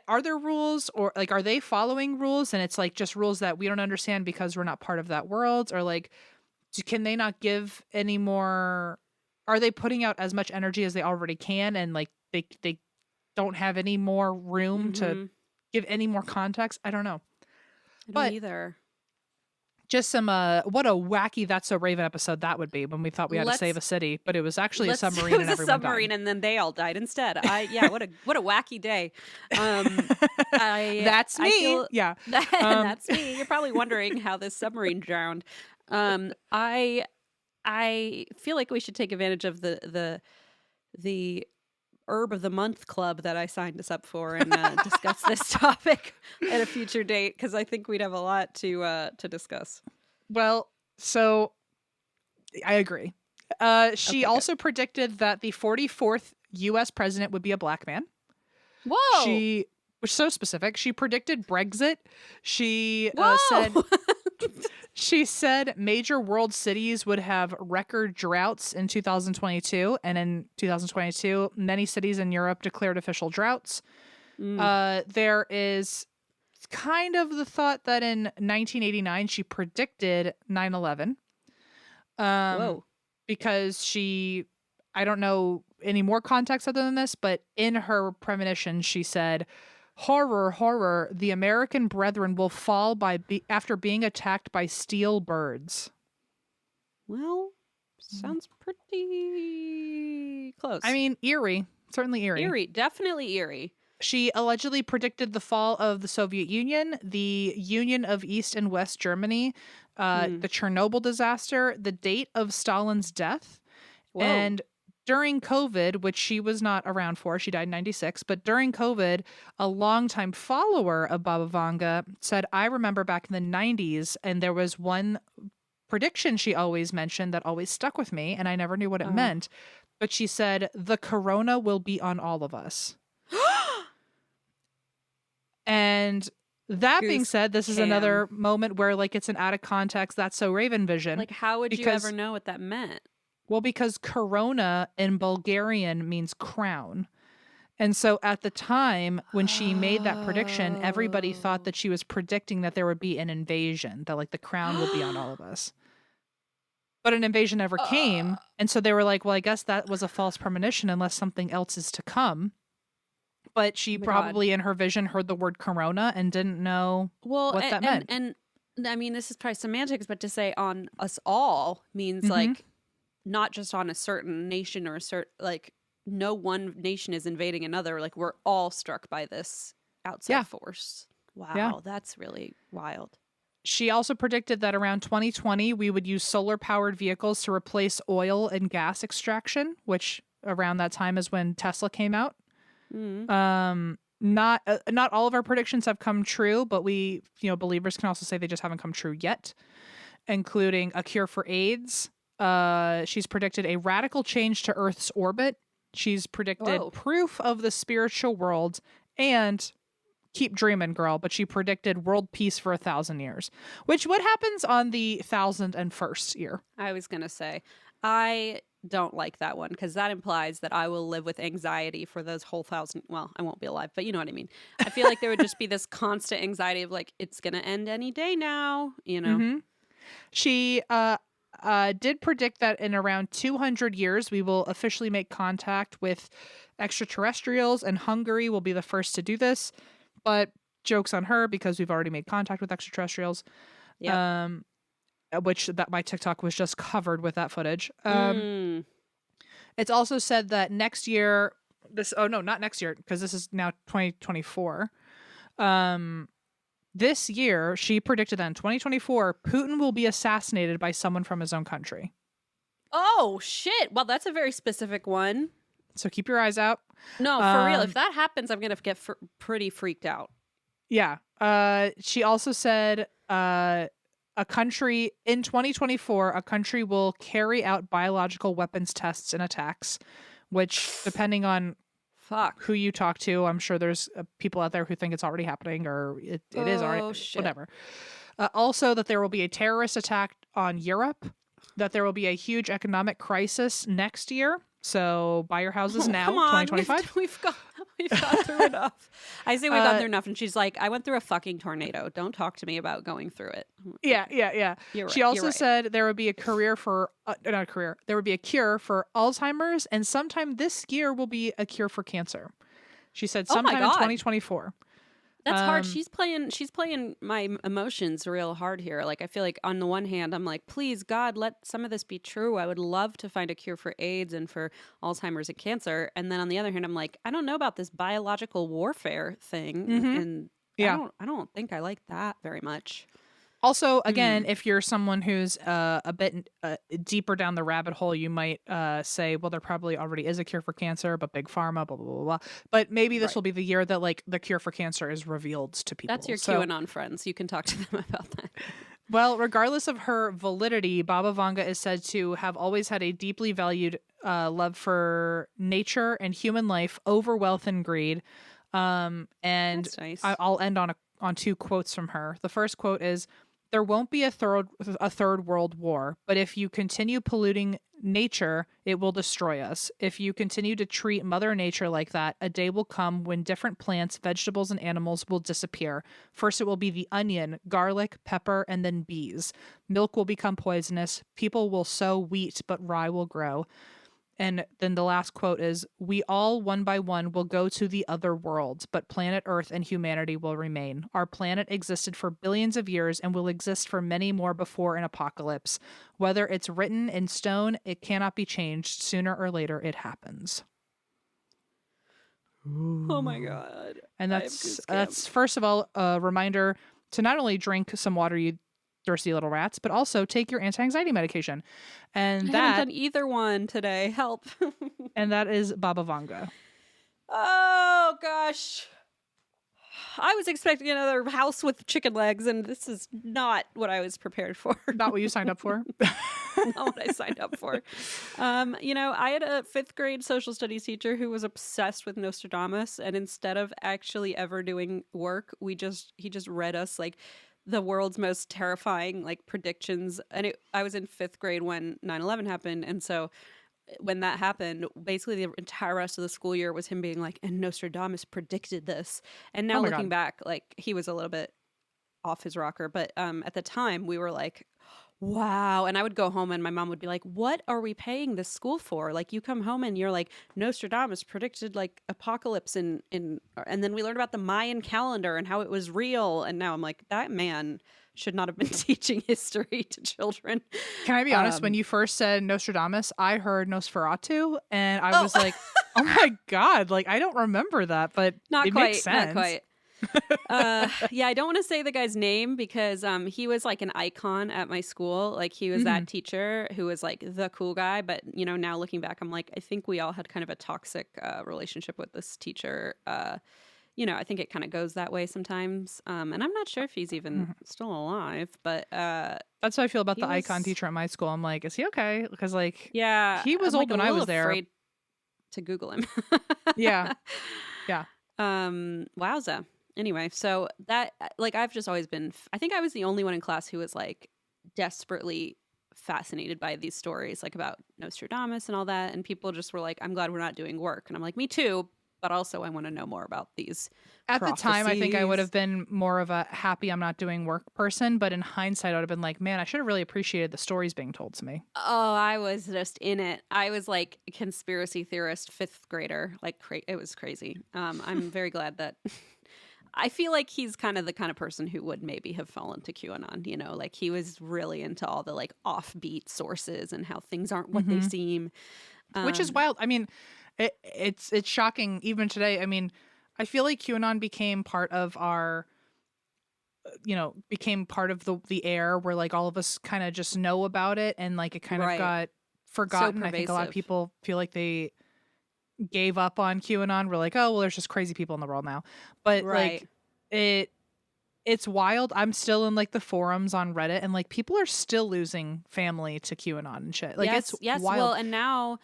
B: Are there rules, or like, are they following rules and it's like just rules that we don't understand because we're not part of that world? Or like, can they not give any more? Are they putting out as much energy as they already can? And like, they don't have any more room to give any more context? I don't know.
A: I don't either.
B: Just some, what a wacky That's So Raven episode that would be when we thought we had to save a city, but it was actually a submarine. It was a submarine,
A: and then they all died instead. What a wacky day.
B: That's me.
A: That's me. You're probably wondering how this submarine drowned. I feel like we should take advantage of the Herb of the Month club that I signed us up for and discuss this topic at a future date because I think we'd have a lot to discuss.
B: Well, so I agree. She also predicted that the 44th U.S. president would be a black man.
A: Whoa!
B: She was so specific. She predicted Brexit. She said she said major world cities would have record droughts in 2022, and in 2022, many cities in Europe declared official droughts. There is kind of the thought that in 1989 she predicted 9/11.
A: Whoa!
B: Because I don't know any more context other than this, but in her premonition, she said, "Horror, horror! The American brethren will fall after being attacked by steel birds."
A: Well, sounds pretty close.
B: I mean, eerie. Certainly eerie.
A: Eerie, definitely eerie.
B: She allegedly predicted the fall of the Soviet Union, the Union of East and West Germany, the Chernobyl disaster, the date of Stalin's death, and during COVID, which she was not around for, she died in 96, but during COVID, a longtime follower of Baba Vanga said, "I remember back in the 90s, and there was one prediction she always mentioned that always stuck with me, and I never knew what it meant, but she said, the corona will be on all of us." And that being said, this is another moment where, like, it's an out of context, that's so Raven vision.
A: Like, how would you ever know what that meant?
B: Well, because corona in Bulgarian means crown. And so at the time when she made that prediction, everybody thought that she was predicting that there would be an invasion, that like the crown will be on all of us. But an invasion never came. And so they were like, well, I guess that was a false premonition unless something else is to come. But she probably in her vision heard the word corona and didn't know what that meant.
A: And I mean, this is probably semantics, but to say on us all means like not just on a certain nation or a certain, like no one nation is invading another. Like we're all struck by this outside force. Wow, that's really wild.
B: She also predicted that around 2020, we would use solar-powered vehicles to replace oil and gas extraction, which around that time is when Tesla came out. Not all of our predictions have come true, but we, believers can also say they just haven't come true yet, including a cure for AIDS. She's predicted a radical change to Earth's orbit. She's predicted proof of the spiritual world and keep dreaming, girl. But she predicted world peace for 1,000 years, which what happens on the 1,001st year?
A: I was going to say, I don't like that one because that implies that I will live with anxiety for those whole 1,000. Well, I won't be alive, but you know what I mean. I feel like there would just be this constant anxiety of like, it's going to end any day now,
B: She did predict that in around 200 years, we will officially make contact with extraterrestrials, and Hungary will be the first to do this. But joke's on her because we've already made contact with extraterrestrials. Yeah. Which that my TikTok was just covered with that footage. It's also said that next year, not next year, because this is now 2024. This year, she predicted that in 2024, Putin will be assassinated by someone from his own country.
A: Oh, shit. Well, that's a very specific one.
B: So keep your eyes out.
A: No, for real. If that happens, I'm going to get pretty freaked out.
B: Yeah. She also said a country in 2024, a country will carry out biological weapons tests and attacks, which depending on who you talk to, I'm sure there's people out there who think it's already happening or it is already, whatever. Also that there will be a terrorist attack on Europe, that there will be a huge economic crisis next year. So buy your houses now, 2025.
A: We've gone through enough. I say we've gone through enough. And she's like, I went through a fucking tornado. Don't talk to me about going through it.
B: Yeah.
A: You're right.
B: She also said there would be a there would be a cure for Alzheimer's, and sometime this year will be a cure for cancer. She said sometime in 2024.
A: That's hard. She's playing my emotions real hard here. Like, I feel like on the one hand, I'm like, please, God, let some of this be true. I would love to find a cure for AIDS and for Alzheimer's and cancer. And then on the other hand, I'm like, I don't know about this biological warfare thing. And I don't think I like that very much.
B: Also, again, if you're someone who's a bit deeper down the rabbit hole, you might say, well, there probably already is a cure for cancer, but big pharma, blah, blah, blah, blah. But maybe this will be the year that like the cure for cancer is revealed to people.
A: That's your QAnon friends. You can talk to them about that.
B: Well, regardless of her validity, Baba Vanga is said to have always had a deeply valued love for nature and human life over wealth and greed. And
A: That's nice.
B: I'll end on two quotes from her. The first quote is, "There won't be a third world war, but if you continue polluting nature, it will destroy us. If you continue to treat Mother Nature like that, a day will come when different plants, vegetables, and animals will disappear. First, it will be the onion, garlic, pepper, and then bees. Milk will become poisonous. People will sow wheat, but rye will grow." And then the last quote is, "We all, one by one, will go to the other worlds, but planet Earth and humanity will remain. Our planet existed for billions of years and will exist for many more before an apocalypse. Whether it's written in stone, it cannot be changed. Sooner or later, it happens."
A: Oh my God.
B: And that's first of all, a reminder to not only drink some water, you thirsty little rats, but also take your anti-anxiety medication. And
A: I haven't done either one today. Help.
B: And that is Baba Vanga.
A: Oh gosh. I was expecting another house with chicken legs, and this is not what I was prepared for.
B: Not what you signed up for.
A: Not what I signed up for. I had a 5th grade social studies teacher who was obsessed with Nostradamus, and instead of actually ever doing work, he just read us like the world's most terrifying like predictions. And I was in 5th grade when 9/11 happened, and so when that happened, basically the entire rest of the school year was him being like, and Nostradamus predicted this. And now looking back, like he was a little bit off his rocker, but at the time we were like, wow. And I would go home and my mom would be like, what are we paying this school for? Like you come home and you're like, Nostradamus predicted like apocalypse and then we learned about the Mayan calendar and how it was real. And now I'm like, that man should not have been teaching history to children.
B: Can I be honest? When you first said Nostradamus, I heard Nosferatu, and I was like, "Oh my God!" Like I don't remember that, but it makes sense.
A: Not quite. I don't want to say the guy's name because he was like an icon at my school. Like he was that teacher who was like the cool guy. But now looking back, I'm like, I think we all had kind of a toxic relationship with this teacher. I think it kind of goes that way sometimes. And I'm not sure if he's even still alive, but
B: that's how I feel about the icon teacher at my school. I'm like, is he okay? Because he was
A: I'm
B: old when I was there.
A: Afraid to Google him.
B: Yeah.
A: Wowza. Anyway, so that I've just always been. I think I was the only one in class who was like desperately fascinated by these stories, like about Nostradamus and all that. And people just were like, "I'm glad we're not doing work." And I'm like, "Me too." But also I want to know more about these prophecies.
B: At the time, I think I would have been more of a happy I'm not doing work person. But in hindsight, I would have been like, man, I should have really appreciated the stories being told to me.
A: Oh, I was just in it. I was like a conspiracy theorist 5th grader. It was crazy. I'm very glad that I feel like he's kind of the kind of person who would maybe have fallen to QAnon, like he was really into all the like offbeat sources and how things aren't what they seem.
B: Which is wild. I mean, it's shocking even today. I mean, I feel like QAnon became part of our, became part of the air where like all of us kind of just know about it, and like it kind of got forgotten. I think a lot of people feel like they gave up on QAnon. We're like, oh well, there's just crazy people in the world now, but like it's wild. I'm still in like the forums on Reddit, and like people are still losing family to QAnon and shit. Like it's wild.
A: Well, and now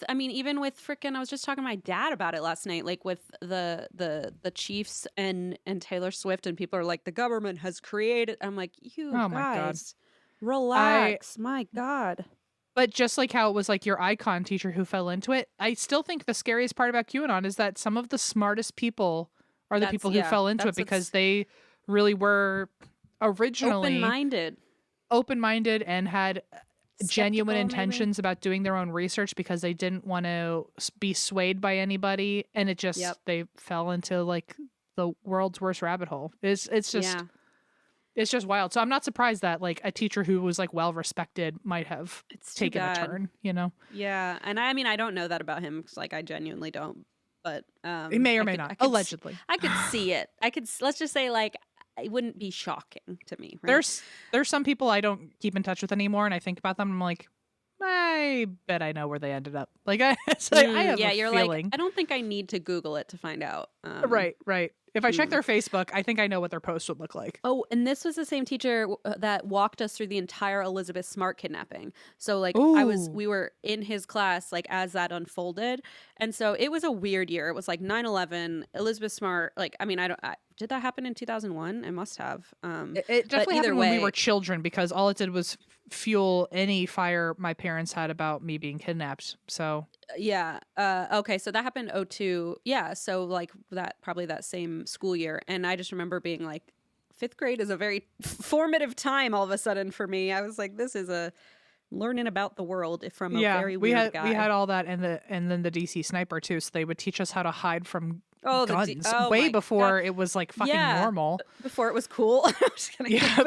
A: even with freaking, I was just talking to my dad about it last night, like with the Chiefs and Taylor Swift, and people are like, the government has created. I'm like, guys, relax. My God.
B: But just like how it was like your icon teacher who fell into it, I still think the scariest part about QAnon is that some of the smartest people are the people who fell into it because they really were originally open-minded and had genuine intentions about doing their own research because they didn't want to be swayed by anybody, and it just they fell into like the world's worst rabbit hole. It's just wild. So I'm not surprised that like a teacher who was like well respected might have taken a turn,
A: Yeah, and I mean I don't know that about him because like I genuinely don't, but
B: it may or may not. Allegedly,
A: I could see it. Let's just say like it wouldn't be shocking to me. Right?
B: There's some people I don't keep in touch with anymore, and I think about them. I'm like, I bet I know where they ended up. Like I have a
A: you're
B: feeling.
A: like, I don't think I need to Google it to find out.
B: Right. If I check their Facebook, I think I know what their post would look like.
A: Oh, and this was the same teacher that walked us through the entire Elizabeth Smart kidnapping. So like we were in his class like as that unfolded. And so it was a weird year. It was like 9/11, Elizabeth Smart, like I mean, did that happen in 2001? It must have.
B: It definitely happened when we were children, because all it did was fuel any fire my parents had about me being kidnapped. So
A: yeah. Okay. So that happened in 2002. Yeah. So like probably that same school year. And I just remember being like, fifth grade is a very formative time all of a sudden for me. I was like, this is a learning about the world from a very weird guy.
B: We had all that, and then the DC sniper too. So they would teach us how to hide from guns way before it was like fucking normal.
A: Before it was cool.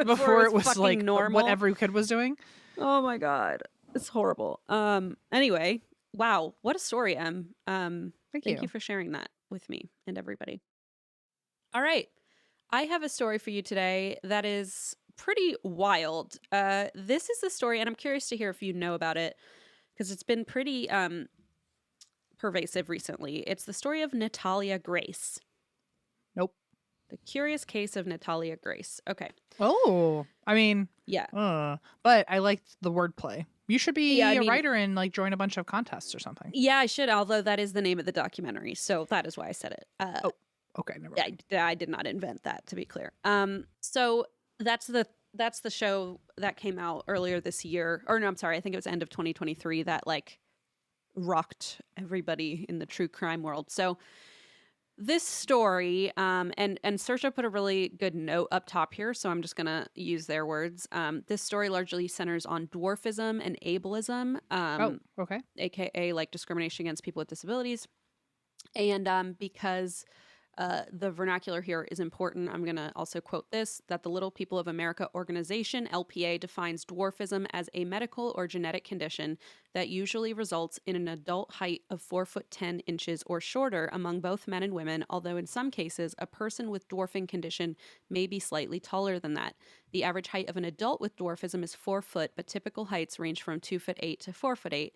B: Before it was like
A: normal.
B: what every kid was doing.
A: Oh my God. It's horrible. Anyway, wow. What a story, Em. Thank you for sharing that with me and everybody. All right. I have a story for you today that is pretty wild. This is a story, and I'm curious to hear if you know about it, because it's been pretty pervasive recently. It's the story of Natalia Grace.
B: Nope.
A: The curious case of Natalia Grace. Okay.
B: Oh, I mean,
A: yeah.
B: But I liked the wordplay. You should be a writer and like join a bunch of contests or something.
A: Yeah, I should, although that is the name of the documentary. So that is why I said it.
B: Okay. Never mind.
A: I did not invent that, to be clear. So that's the show that came out earlier this year. Or no, I'm sorry. I think it was end of 2023 that like rocked everybody in the true crime world. So this story, and Saoirse put a really good note up top here, so I'm just going to use their words. This story largely centers on dwarfism and ableism,
B: okay,
A: aka like discrimination against people with disabilities. And because the vernacular here is important, I'm going to also quote this, that the Little People of America organization, LPA, defines dwarfism as a medical or genetic condition that usually results in an adult height of 4'10" or shorter among both men and women, although in some cases, a person with dwarfing condition may be slightly taller than that. The average height of an adult with dwarfism is 4 foot, but typical heights range from 2'8" to 4'8".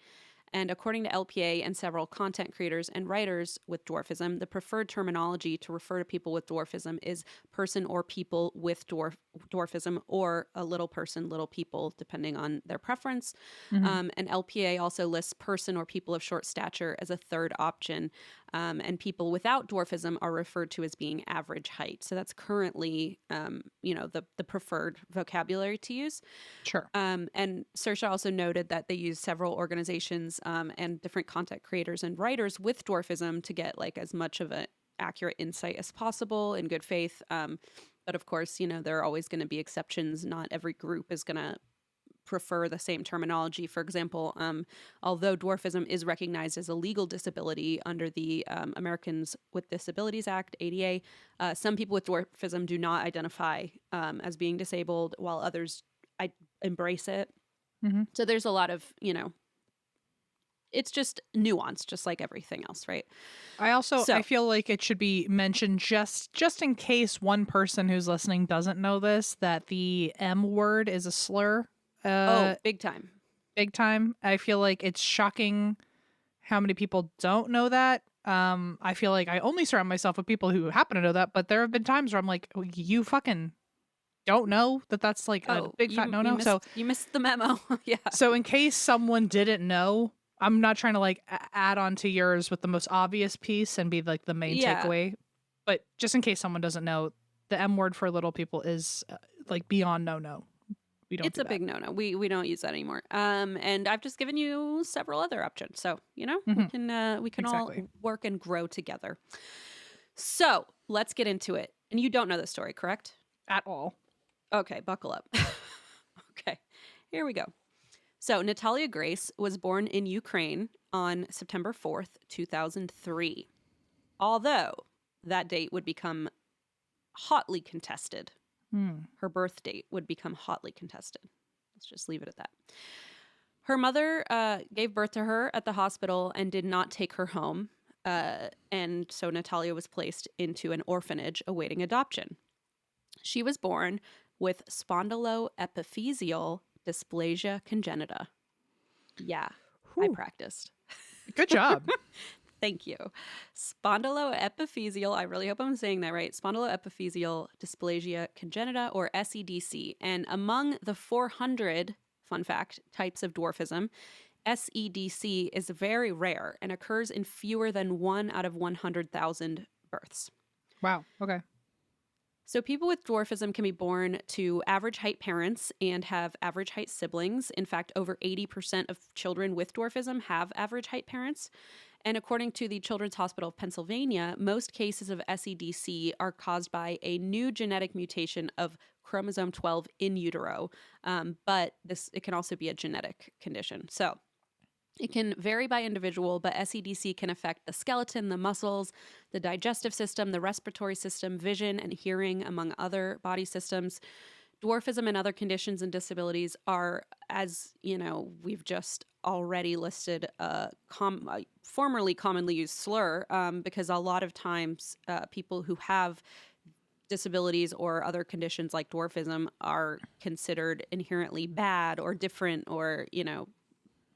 A: And according to LPA and several content creators and writers with dwarfism, the preferred terminology to refer to people with dwarfism is person or people with dwarfism, or a little person, little people, depending on their preference.
B: Mm-hmm.
A: And LPA also lists person or people of short stature as a third option. And people without dwarfism are referred to as being average height. So that's currently, the preferred vocabulary to use.
B: Sure.
A: And Saoirse also noted that they use several organizations and different content creators and writers with dwarfism to get like as much of an accurate insight as possible in good faith. But of course, there are always going to be exceptions. Not every group is going to prefer the same terminology. For example, although dwarfism is recognized as a legal disability under the Americans with Disabilities Act, ADA, some people with dwarfism do not identify as being disabled, while others embrace it.
B: Mm-hmm.
A: So there's a lot of, it's just nuance, just like everything else, right?
B: I feel like it should be mentioned just in case one person who's listening doesn't know this, that the M word is a slur.
A: Big time.
B: Big time. I feel like it's shocking how many people don't know that. I feel like I only surround myself with people who happen to know that, but there have been times where I'm like, you fucking don't know that that's like a big fat no-no. So
A: you missed the memo. Yeah.
B: So in case someone didn't know, I'm not trying to like add on to yours with the most obvious piece and be like the main takeaway, but just in case someone doesn't know, the M word for little people is like beyond no. It's
A: a big no-no. We don't use that anymore. And I've just given you several other options. So,
B: mm-hmm.
A: we can all work and grow together. So let's get into it. And you don't know the story, correct?
B: At all.
A: Okay, buckle up. Okay, here we go. So Natalia Grace was born in Ukraine on September 4th, 2003. Although that date would become hotly contested. Her birth date would become hotly contested. Let's just leave it at that. Her mother gave birth to her at the hospital and did not take her home. And so Natalia was placed into an orphanage awaiting adoption. She was born with spondyloepiphyseal dysplasia congenita. Yeah, I practiced.
B: Good job.
A: Thank you. Spondyloepiphyseal, I really hope I'm saying that right. Spondyloepiphyseal dysplasia congenita, or SEDC. And among the 400, fun fact, types of dwarfism, SEDC is very rare and occurs in fewer than 1 out of 100,000 births.
B: Wow. Okay.
A: So people with dwarfism can be born to average height parents and have average height siblings. In fact, over 80% of children with dwarfism have average height parents. And according to the Children's Hospital of Pennsylvania, most cases of SEDC are caused by a new genetic mutation of chromosome 12 in utero. But it can also be a genetic condition. So it can vary by individual, but SEDC can affect the skeleton, the muscles, the digestive system, the respiratory system, vision, and hearing, among other body systems. Dwarfism and other conditions and disabilities are, as you know, we've just already listed, a formerly commonly used slur, because a lot of times people who have disabilities or other conditions like dwarfism are considered inherently bad or different, or, you know,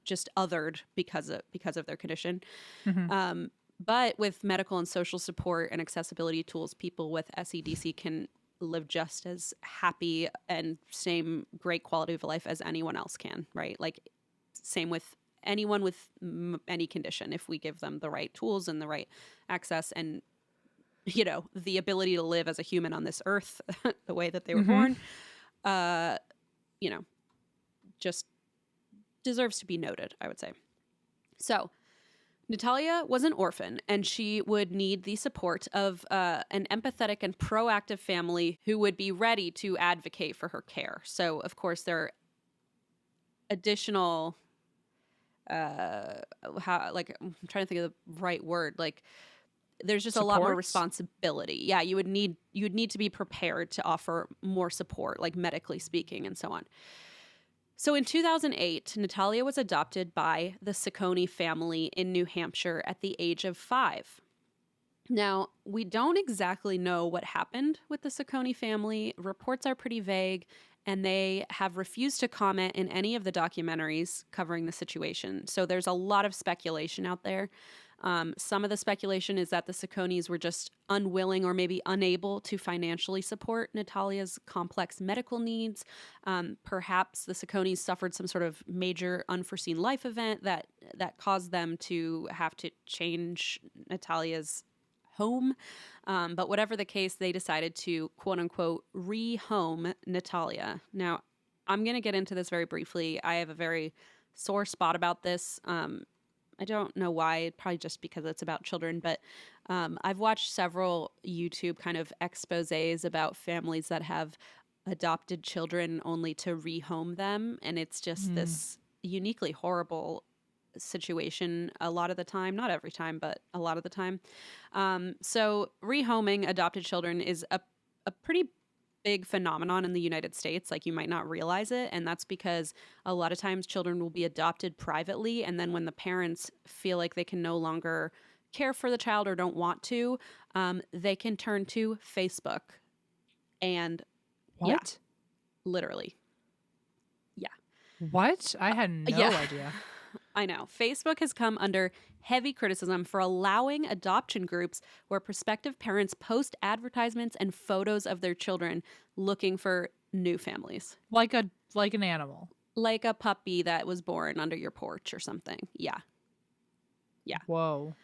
A: just othered because of their condition.
B: Mm-hmm.
A: But with medical and social support and accessibility tools, people with SEDC can live just as happy and same great quality of life as anyone else can, right? Like, same with anyone with any condition, if we give them the right tools and the right access and, you know, the ability to live as a human on this earth the way that they were born, you know, just deserves to be noted, I would say. So Natalia was an orphan, and she would need the support of an empathetic and proactive family who would be ready to advocate for her care. So, of course, there are additional, I'm trying to think of the right word. Like, there's just a lot more responsibility. Yeah, you would need to be prepared to offer more support, like medically speaking, and so on. So in 2008, Natalia was adopted by the Ciccone family in New Hampshire at the age of 5. Now, we don't exactly know what happened with the Ciccone family. Reports are pretty vague, and they have refused to comment in any of the documentaries covering the situation. So there's a lot of speculation out there. Some of the speculation is that the Ciccones were just unwilling or maybe unable to financially support Natalia's complex medical needs. Perhaps the Ciccones suffered some sort of major unforeseen life event that caused them to have to change Natalia's home. But whatever the case, they decided to, quote unquote, rehome Natalia. Now, I'm going to get into this very briefly. I have a very sore spot about this. I don't know why, probably just because it's about children, but I've watched several YouTube kind of exposés about families that have adopted children only to rehome them. And it's just this uniquely horrible situation a lot of the time, not every time, but a lot of the time. So rehoming adopted children is a pretty big phenomenon in the United States. Like, you might not realize it. And that's because a lot of times children will be adopted privately. And then when the parents feel like they can no longer care for the child or don't want to, they can turn to Facebook. And
B: what?
A: Yeah, literally. Yeah.
B: What? I had no idea.
A: I know. Facebook has come under heavy criticism for allowing adoption groups where prospective parents post advertisements and photos of their children looking for new families.
B: Like an animal.
A: Like a puppy that was born under your porch or something. Yeah. Yeah.
B: Whoa.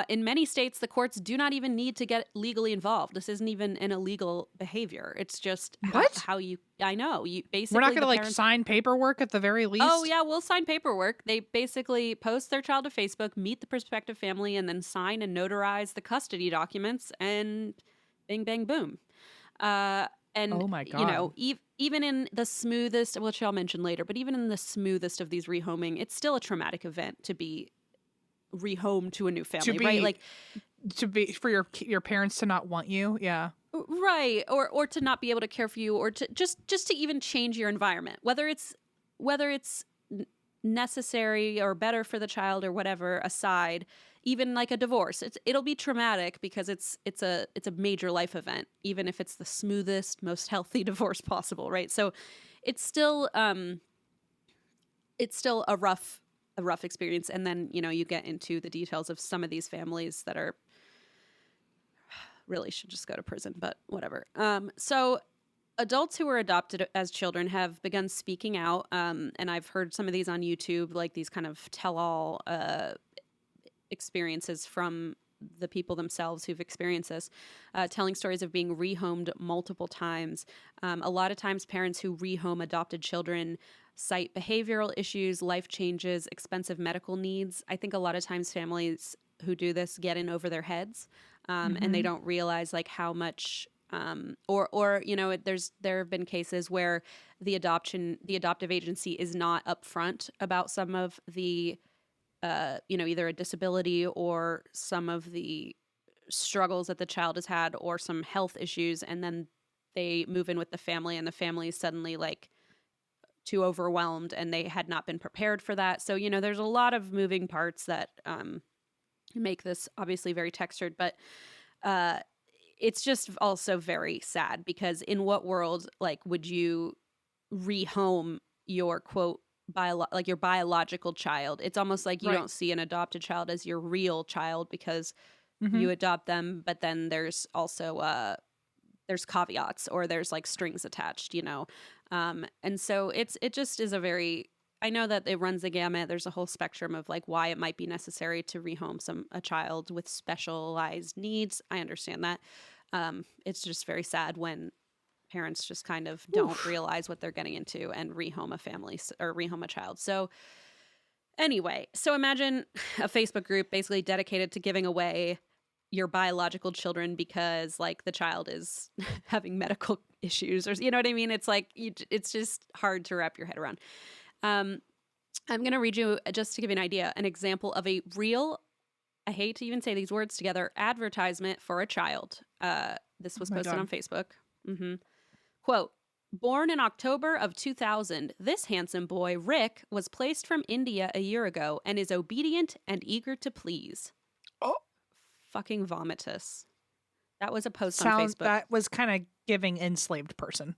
A: In many states, the courts do not even need to get legally involved. This isn't even an illegal behavior. It's just how you. I know. You basically.
B: We're not going to sign paperwork at the very least.
A: Oh yeah, we'll sign paperwork. They basically post their child to Facebook, meet the prospective family, and then sign and notarize the custody documents, and bing bang boom. And
B: oh my God.
A: You know, even in the smoothest, which I'll mention later, but even in the smoothest of these rehoming, it's still a traumatic event to be rehome to a new family, right? Like,
B: to be for your parents to not want you, yeah,
A: right, or to not be able to care for you, or to just to even change your environment, whether it's necessary or better for the child or whatever aside, even like a divorce, it'll be traumatic because it's a major life event, even if it's the smoothest, most healthy divorce possible, right? So it's still a rough experience. And then, you know, you get into the details of some of these families that are really should just go to prison, but whatever. So adults who were adopted as children have begun speaking out. And I've heard some of these on YouTube, like these kind of tell-all experiences from the people themselves who've experienced this, telling stories of being rehomed multiple times. A lot of times parents who rehome adopted children cite behavioral issues, life changes, expensive medical needs. I think a lot of times families who do this get in over their heads, and they don't realize like how much, or you know, there have been cases where the adoptive agency is not upfront about some of the, you know, either a disability or some of the struggles that the child has had or some health issues, and then they move in with the family, and the family is suddenly like too overwhelmed, and they had not been prepared for that. So, you know, there's a lot of moving parts that make this obviously very textured, but it's just also very sad because in what world, like, would you rehome your quote like your biological child? It's almost like you don't see an adopted child as your real child because you adopt them, but then there's also there's caveats or there's like strings attached, you know. And so it just is a very, I know that it runs the gamut. There's a whole spectrum of like why it might be necessary to rehome a child with specialized needs. I understand that. It's just very sad when parents just kind of don't realize what they're getting into and rehome a family or rehome a child. So anyway, so imagine a Facebook group basically dedicated to giving away your biological children because like the child is having medical issues or, you know what I mean? It's like, it's just hard to wrap your head around. I'm going to read you, just to give you an idea, an example of a real, I hate to even say these words together, advertisement for a child. This was posted on Facebook. Quote, born in October of 2000, this handsome boy, Rick, was placed from India a year ago and is obedient and eager to please.
B: Oh.
A: Fucking vomitous. That was a post on Facebook.
B: That was kind of giving enslaved person.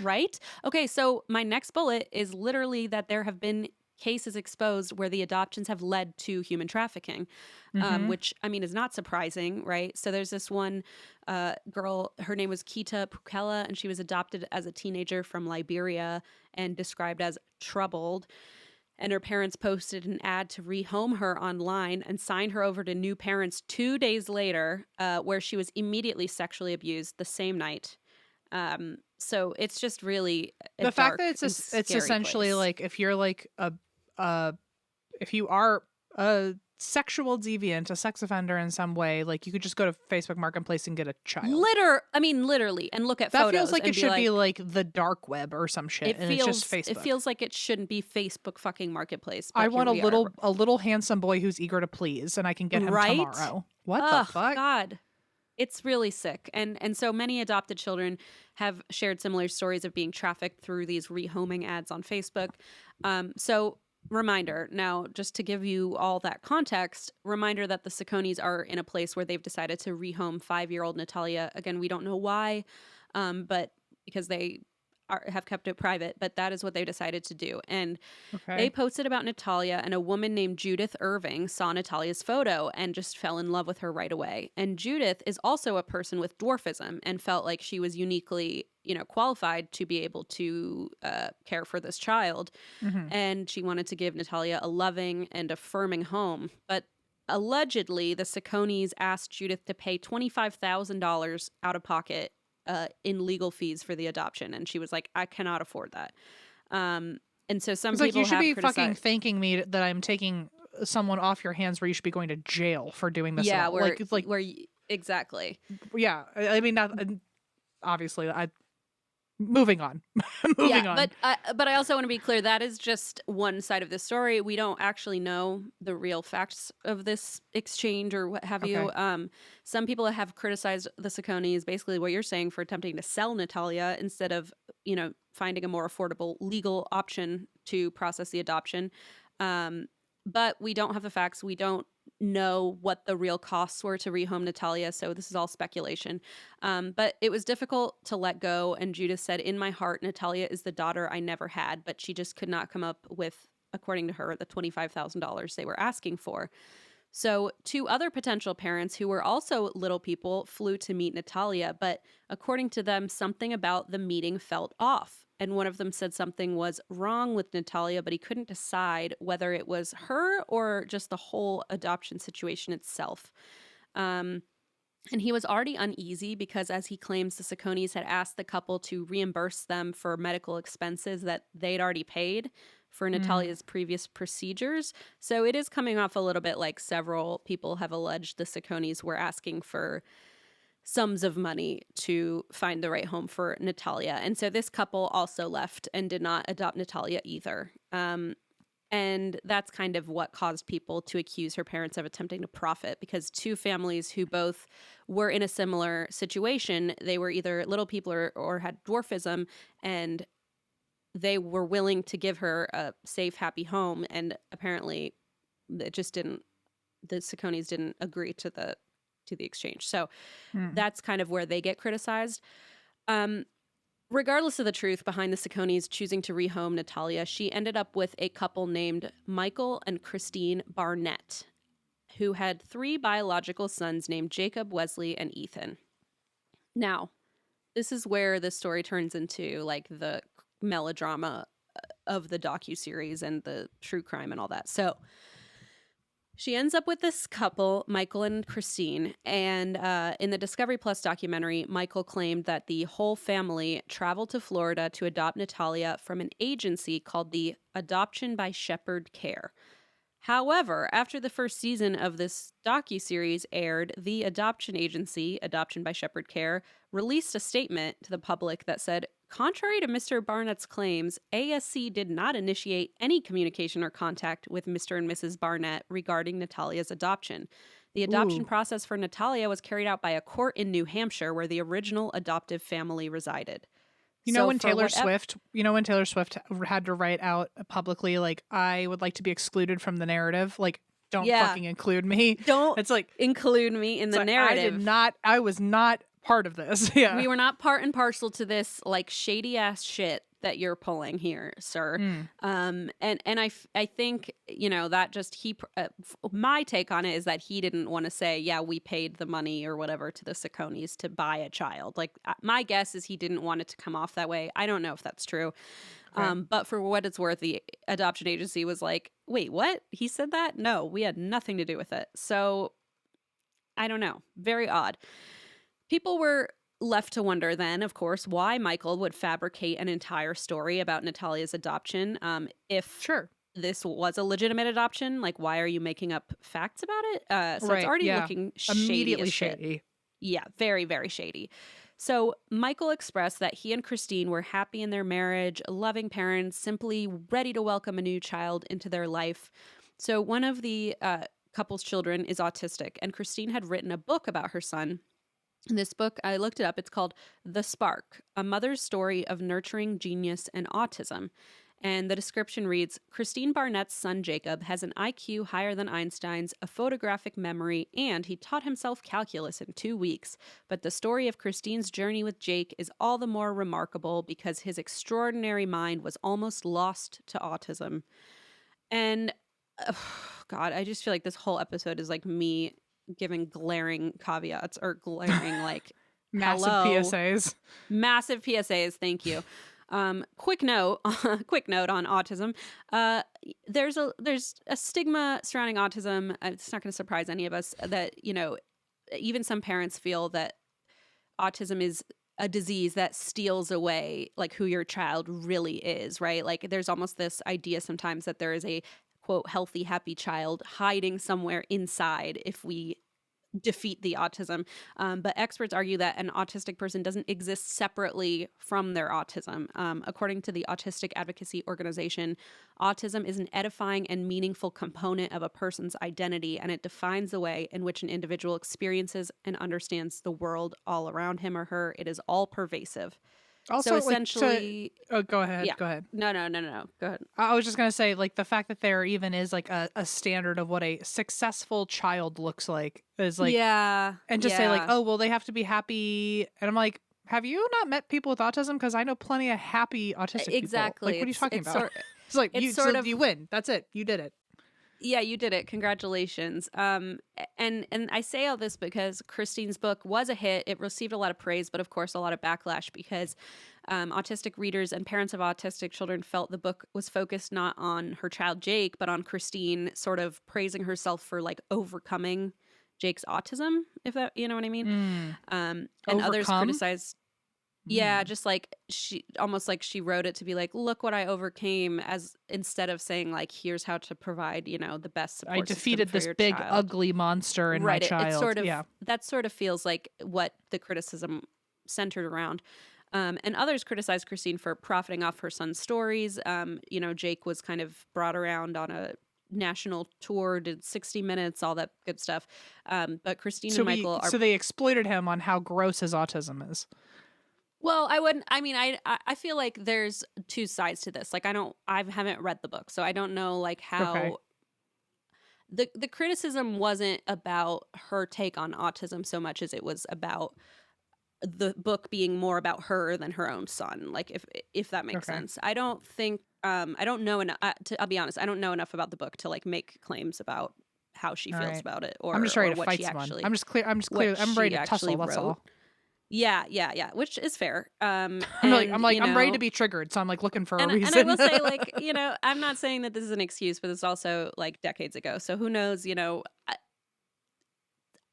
A: Right? Okay, so my next bullet is literally that there have been cases exposed where the adoptions have led to human trafficking, which, I mean, is not surprising, right? So there's this one girl, her name was Kita Pukela, and she was adopted as a teenager from Liberia and described as troubled. And her parents posted an ad to rehome her online and signed her over to new parents 2 days later, where she was immediately sexually abused the same night. So it's just really
B: the fact that it's essentially
A: place.
B: Like if you're like if you are a sexual deviant, a sex offender in some way, like you could just go to Facebook Marketplace and get a child.
A: Literally, and look at
B: that
A: photos.
B: Feels like
A: it
B: should be like the dark web or some shit. It's just Facebook.
A: It feels like it shouldn't be Facebook fucking Marketplace.
B: I want a little handsome boy who's eager to please, and I can get him tomorrow. What the fuck?
A: God. It's really sick. And so many adopted children have shared similar stories of being trafficked through these rehoming ads on Facebook. So reminder, now just to give you all that context, reminder that the Sacconis are in a place where they've decided to rehome 5-year-old Natalia. Again, we don't know why, but because they have kept it private, but that is what they decided to do. And they posted about Natalia, and a woman named Judith Irving saw Natalia's photo and just fell in love with her right away. And Judith is also a person with dwarfism and felt like she was uniquely, you know, qualified to be able to care for this child. And she wanted to give Natalia a loving and affirming home. But allegedly, the Sacconis asked Judith to pay $25,000 out of pocket in legal fees for the adoption, and she was like, I cannot afford that. And so some people
B: like, you should be
A: criticized,
B: fucking thanking me that I'm taking someone off your hands, where you should be going to jail for doing this.
A: Yeah, exactly.
B: Yeah, I mean, not obviously. Moving on.Moving on.
A: But I also want to be clear, that is just one side of the story. We don't actually know the real facts of this exchange or what have you. Some people have criticized the Sacconis, basically what you're saying, for attempting to sell Natalia instead of, you know, finding a more affordable legal option to process the adoption. But we don't have the facts. We don't know what the real costs were to rehome Natalia, so this is all speculation. But it was difficult to let go, and Judith said, "In my heart, Natalia is the daughter I never had," but she just could not come up with, according to her, the $25,000 they were asking for. So 2 other potential parents who were also little people flew to meet Natalia, but according to them, something about the meeting felt off. And one of them said something was wrong with Natalia, but he couldn't decide whether it was her or just the whole adoption situation itself. And he was already uneasy because, as he claims, the Sacconis had asked the couple to reimburse them for medical expenses that they'd already paid for Natalia's previous procedures. So it is coming off a little bit like several people have alleged the Sacconis were asking for sums of money to find the right home for Natalia. And so this couple also left and did not adopt Natalia either. And that's kind of what caused people to accuse her parents of attempting to profit, because 2 families who both were in a similar situation, they were either little people or had dwarfism, and they were willing to give her a safe, happy home. And apparently it just didn't, the Sacconis didn't agree to the exchange. So that's kind of where they get criticized. Regardless of the truth behind the Sacconis choosing to rehome Natalia, she ended up with a couple named Michael and Christine Barnett, who had 3 biological sons named Jacob, Wesley, and Ethan. Now, this is where the story turns into like the melodrama of the docuseries and the true crime and all that. So she ends up with this couple, Michael and Christine, and in the Discovery Plus documentary, Michael claimed that the whole family traveled to Florida to adopt Natalia from an agency called the Adoption by Shepherd Care. However, after the first season of this docuseries aired, the adoption agency, Adoption by Shepherd Care, released a statement to the public that said, contrary to Mr. Barnett's claims, ASC did not initiate any communication or contact with Mr. and Mrs. Barnett regarding Natalia's adoption. The adoption process for Natalia was carried out by a court in New Hampshire where the original adoptive family resided.
B: You know, when Taylor Swift had to write out publicly, like, I would like to be excluded from the narrative, like, don't fucking include me.
A: It's like, include me in the narrative.
B: I was not part of this. Yeah.
A: We were not part and parcel to this, like, shady ass shit that you're pulling here, sir. And I think, you know, that just my take on it is that he didn't want to say, yeah, we paid the money or whatever to the Sacconis to buy a child. Like, my guess is he didn't want it to come off that way. I don't know if that's true. Right. But for what it's worth, the adoption agency was like, wait, what? He said that? No, we had nothing to do with it. So I don't know. Very odd. People were left to wonder then, of course, why Michael would fabricate an entire story about Natalia's adoption. If this was a legitimate adoption, like, why are you making up facts about it? So it's already looking
B: immediately shady.
A: Yeah, very, very shady. So Michael expressed that he and Christine were happy in their marriage, loving parents, simply ready to welcome a new child into their life. So one of the couple's children is autistic, and Christine had written a book about her son. This book, I looked it up, it's called The Spark, A Mother's Story of Nurturing Genius and Autism. And the description reads, Christine Barnett's son Jacob has an IQ higher than Einstein's, a photographic memory, and he taught himself calculus in 2 weeks. But the story of Christine's journey with Jake is all the more remarkable because his extraordinary mind was almost lost to autism. And, God, I just feel like this whole episode is like me giving glaring caveats or glaring like
B: massive PSAs.
A: Massive PSAs, thank you. Quick note on autism. There's a stigma surrounding autism. It's not going to surprise any of us that, you know, even some parents feel that autism is a disease that steals away like who your child really is, right? Like, there's almost this idea sometimes that there is a quote healthy, happy child hiding somewhere inside if we defeat the autism. But experts argue that an autistic person doesn't exist separately from their autism. According to the Autistic Advocacy Organization, autism is an edifying and meaningful component of a person's identity, and it defines the way in which an individual experiences and understands the world all around him or her. It is all pervasive.
B: Also,
A: so essentially,
B: go ahead.
A: yeah.
B: Go ahead.
A: No. Go ahead.
B: I was just gonna say, like, the fact that there even is like a standard of what a successful child looks like is like,
A: Yeah.
B: and just say like, oh well, they have to be happy, and I'm like, have you not met people with autism? Because I know plenty of happy autistic people.
A: Exactly.
B: Like, what are you talking about? It's like
A: it's sort of,
B: you win. That's it. You did it.
A: Yeah, you did it. Congratulations. And I say all this because Christine's book was a hit. It received a lot of praise, but of course a lot of backlash because autistic readers and parents of autistic children felt the book was focused not on her child Jake, but on Christine sort of praising herself for like overcoming Jake's autism, if that, you know what I mean? And others criticized. Yeah, just like she almost like she wrote it to be like, look what I overcame, as instead of saying like, here's how to provide, the best support.
B: I defeated this big
A: child.
B: ugly monster in my child.
A: It sort of, that sort of feels like what the criticism centered around. And others criticized Christine for profiting off her son's stories. Jake was kind of brought around on a national tour, did 60 Minutes, all that good stuff. But Christine and Michael
B: so they exploited him on how gross his autism is.
A: Well, I feel like there's two sides to this. Like, I haven't read the book, so I don't know like how the criticism wasn't about her take on autism so much as it was about the book being more about her than her own son. Like, if that makes sense. I don't think I don't know enough. I'll be honest, I don't know enough about the book to like make claims about how she feels about it, or
B: I'm just ready to
A: what
B: fight
A: she
B: someone.
A: actually.
B: I'm just clear. I'm ready to tussle. That's all.
A: Yeah, which is fair.
B: I'm ready to be triggered, so I'm like looking for a reason.
A: And I will say, like, I'm not saying that this is an excuse, but it's also like decades ago. So who knows?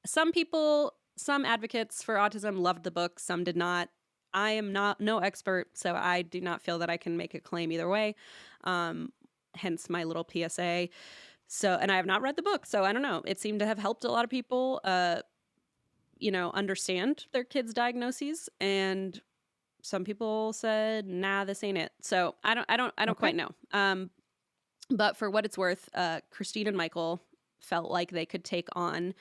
A: Some advocates for autism loved the book, some did not. I am no expert, so I do not feel that I can make a claim either way. Hence my little PSA. So, and I have not read the book, so I don't know. It seemed to have helped a lot of people. Understand their kids' diagnoses, and some people said, "Nah, this ain't it." So I don't quite know. But for what it's worth, Christine and Michael felt like they could take on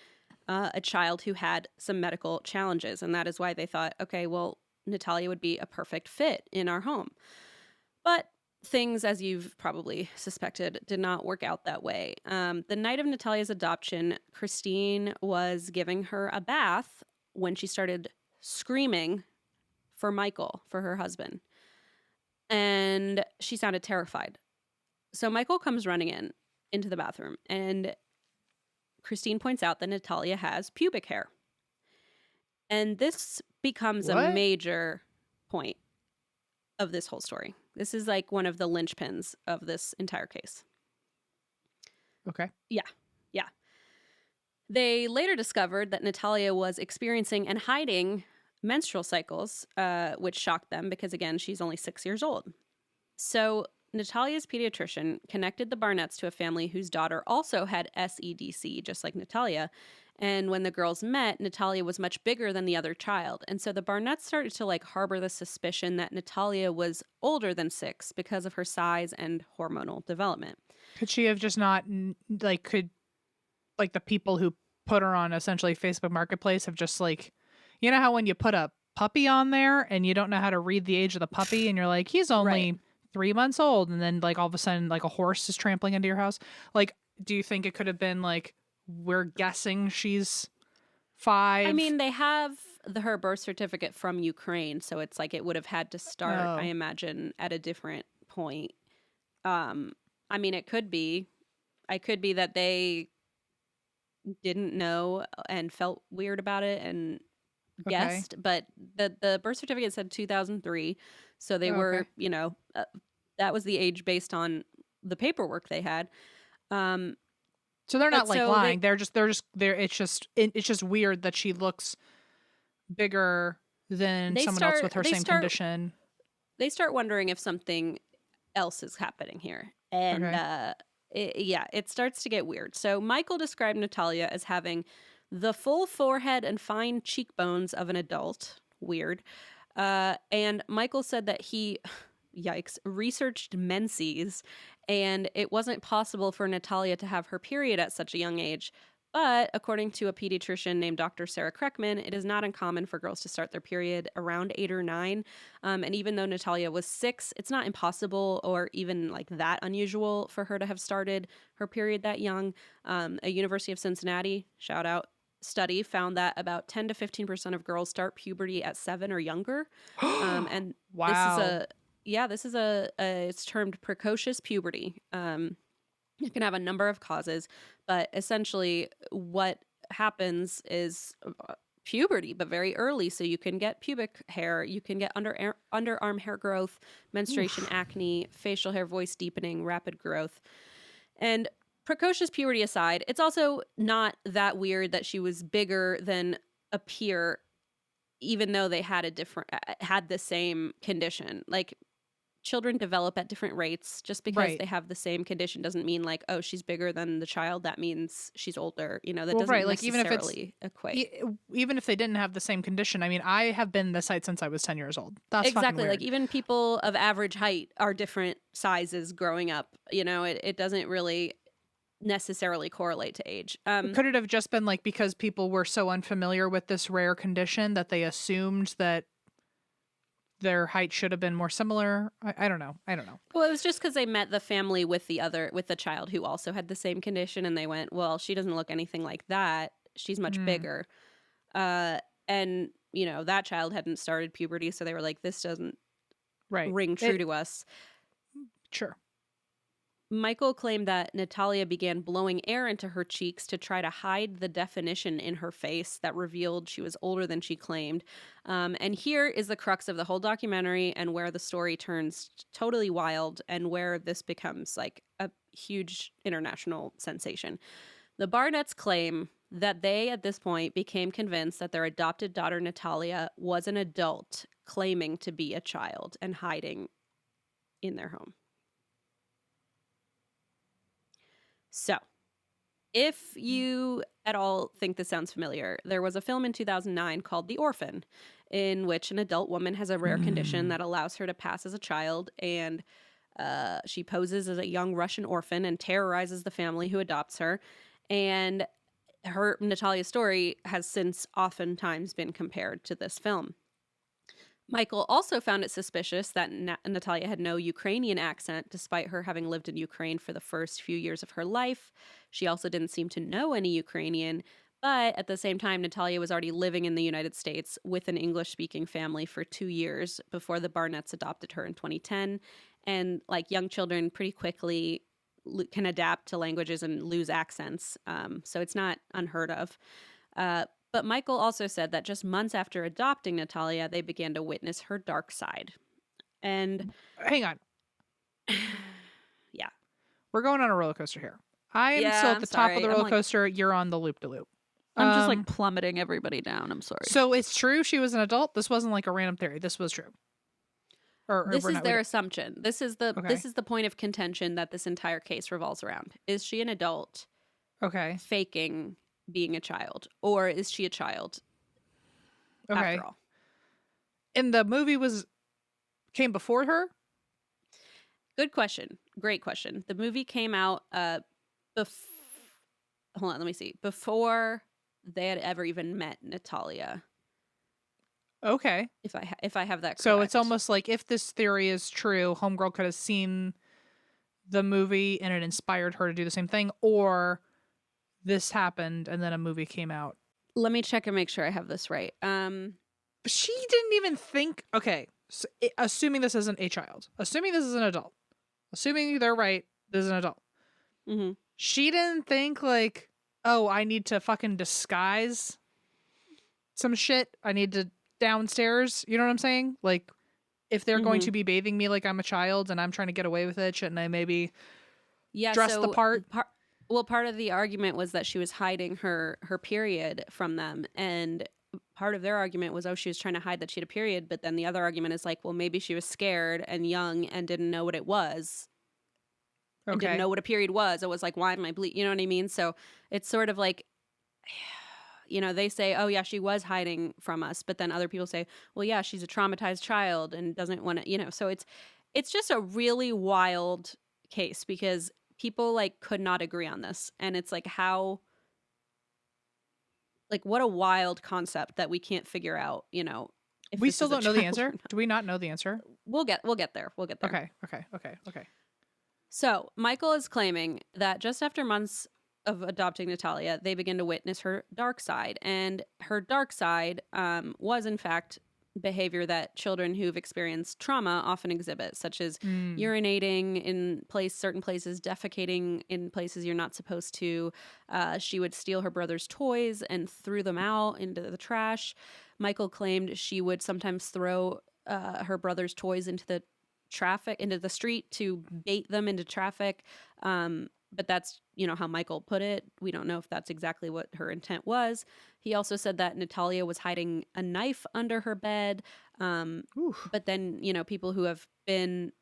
A: a child who had some medical challenges, and that is why they thought, okay, well, Natalia would be a perfect fit in our home. But things, as you've probably suspected, did not work out that way. The night of Natalia's adoption, Christine was giving her a bath when she started screaming for Michael, for her husband. And she sounded terrified. So Michael comes running into the bathroom, and Christine points out that Natalia has pubic hair. And this becomes a major point of this whole story. This is like one of the linchpins of this entire case.
B: Okay.
A: Yeah. They later discovered that Natalia was experiencing and hiding menstrual cycles, which shocked them because, again, she's only 6 years old. So Natalia's pediatrician connected the Barnetts to a family whose daughter also had SEDC, just like Natalia. And when the girls met, Natalia was much bigger than the other child. And so the Barnetts started to like harbor the suspicion that Natalia was older than 6 because of her size and hormonal development.
B: Could she have just not the people who put her on essentially Facebook Marketplace have just like, you know how when you put a puppy on there and you don't know how to read the age of the puppy and you're like, he's only 3 months old, and then like all of a sudden like a horse is trampling into your house. Like, do you think it could have been like, we're guessing she's 5?
A: I mean, they have her birth certificate from Ukraine, so it's like it would have had to start, I imagine, at a different point. I mean, it could be that they didn't know and felt weird about it and guessed, but the birth certificate said 2003, so they were, that was the age based on the paperwork they had.
B: So they're not like lying. It's just weird that she looks bigger than someone else with her same condition.
A: They start wondering if something else is happening here. And it starts to get weird. So Michael described Natalia as having the full forehead and fine cheekbones of an adult. Weird. And Michael said that he, researched menses, and it wasn't possible for Natalia to have her period at such a young age. But according to a pediatrician named Dr. Sarah Kreckman, it is not uncommon for girls to start their period around 8 or 9. And even though Natalia was 6, it's not impossible or even like that unusual for her to have started her period that young. A University of Cincinnati, shout out, study found that about 10 to 15% of girls start puberty at 7 or younger. And
B: wow.
A: this is it's termed precocious puberty. It can have a number of causes, but essentially what happens is puberty, but very early. So you can get pubic hair, you can get underarm hair growth, menstruation, acne, facial hair, voice deepening, rapid growth. And precocious puberty aside, it's also not that weird that she was bigger than a peer, even though they had the same condition. Like, children develop at different rates. Just because they have the same condition doesn't mean like, oh, she's bigger than the child, that means she's older. You know, that doesn't necessarily equate.
B: Even if they didn't have the same condition. I mean, I have been this height since I was 10 years old. That's
A: exactly
B: weird.
A: Like, even people of average height are different sizes growing up. You know, it doesn't really necessarily correlate to age.
B: Could it have just been like because people were so unfamiliar with this rare condition that they assumed that their height should have been more similar? I don't know.
A: Well, it was just because they met the family with the child who also had the same condition, and they went, well, she doesn't look anything like that. She's much bigger. And, you know, that child hadn't started puberty, so they were like, this doesn't ring true to us.
B: Sure.
A: Michael claimed that Natalia began blowing air into her cheeks to try to hide the definition in her face that revealed she was older than she claimed. And here is the crux of the whole documentary and where the story turns totally wild and where this becomes like a huge international sensation. The Barnetts claim that they, at this point, became convinced that their adopted daughter Natalia was an adult claiming to be a child and hiding in their home. So, if you at all think this sounds familiar, there was a film in 2009 called The Orphan, in which an adult woman has a rare condition that allows her to pass as a child, and she poses as a young Russian orphan and terrorizes the family who adopts her. And Natalia's story has since oftentimes been compared to this film. Michael also found it suspicious that Natalia had no Ukrainian accent, despite her having lived in Ukraine for the first few years of her life. She also didn't seem to know any Ukrainian, but at the same time, Natalia was already living in the United States with an English-speaking family for 2 years before the Barnetts adopted her in 2010. And like young children pretty quickly can adapt to languages and lose accents, so it's not unheard of. But Michael also said that just months after adopting Natalia, they began to witness her dark side. And
B: hang on.
A: Yeah.
B: We're going on a roller coaster here. I am still at the top of the roller coaster. You're on the loop-de-loop.
C: I'm just like plummeting everybody down. I'm sorry.
B: So it's true she was an adult? This wasn't like a random theory. This was true.
A: This is their assumption. This is the point of contention that this entire case revolves around. Is she an adult?
B: Okay.
A: Faking being a child, or is she a child?
B: Okay.
A: After all,
B: and the movie came before her.
A: Good question. Great question. The movie came out. Hold on. Let me see. Before they had ever even met Natalia.
B: Okay.
A: If I have that correct.
B: So it's almost like if this theory is true, Homegirl could have seen the movie and it inspired her to do the same thing, or this happened and then a movie came out.
A: Let me check and make sure I have this right.
B: She didn't even think. Okay, so assuming this isn't a child, assuming this is an adult, assuming they're right, this is an adult.
A: Mm-hmm.
B: She didn't think like, oh, I need to fucking disguise some shit. I need to downstairs. You know what I'm saying? Like, if they're going to be bathing me like I'm a child and I'm trying to get away with it, shouldn't I maybe dress the part?
A: Well, part of the argument was that she was hiding her period from them. And part of their argument was, oh, she was trying to hide that she had a period. But then the other argument is like, well, maybe she was scared and young and didn't know what it was. Okay. And didn't know what a period was. It was like, why am I bleeding? You know what I mean? So it's sort of like, you know, they say, oh, yeah, she was hiding from us. But then other people say, well, yeah, she's a traumatized child and doesn't want to, you know. So it's just a really wild case because people like could not agree on this. And it's like, how like what a wild concept that we can't figure out, if
B: We
A: this
B: still
A: is a
B: don't know the
A: child
B: answer.
A: or not.
B: Do we not know the answer?
A: We'll get there. We'll get there.
B: Okay.
A: So Michael is claiming that just after months of adopting Natalia, they begin to witness her dark side. And her dark side was, in fact, behavior that children who've experienced trauma often exhibit, such as urinating in certain places, defecating in places you're not supposed to. She would steal her brother's toys and threw them out into the trash. Michael claimed she would sometimes throw her brother's toys into the street to bait them into traffic. But that's, how Michael put it. We don't know if that's exactly what her intent was. He also said that Natalia was hiding a knife under her bed. But then, people who have been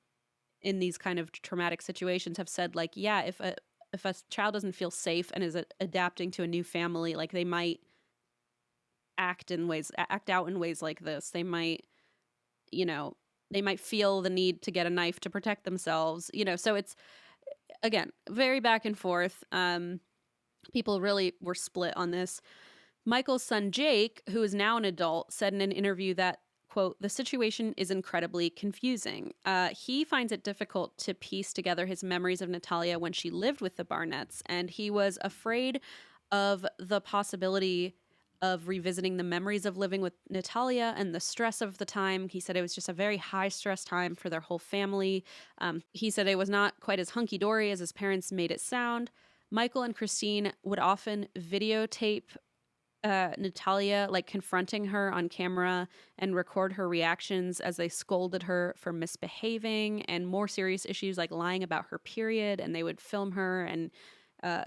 A: in these kind of traumatic situations have said, like, yeah, if a child doesn't feel safe and is adapting to a new family, like they might act out in ways like this. They might, they might feel the need to get a knife to protect themselves, so it's, again, very back and forth. People really were split on this. Michael's son, Jake, who is now an adult, said in an interview that, quote, the situation is incredibly confusing. He finds it difficult to piece together his memories of Natalia when she lived with the Barnetts, and he was afraid of the possibility of revisiting the memories of living with Natalia and the stress of the time. He said it was just a very high stress time for their whole family. He said it was not quite as hunky-dory as his parents made it sound. Michael and Christine would often videotape Natalia, like confronting her on camera, and record her reactions as they scolded her for misbehaving and more serious issues like lying about her period, and they would film her and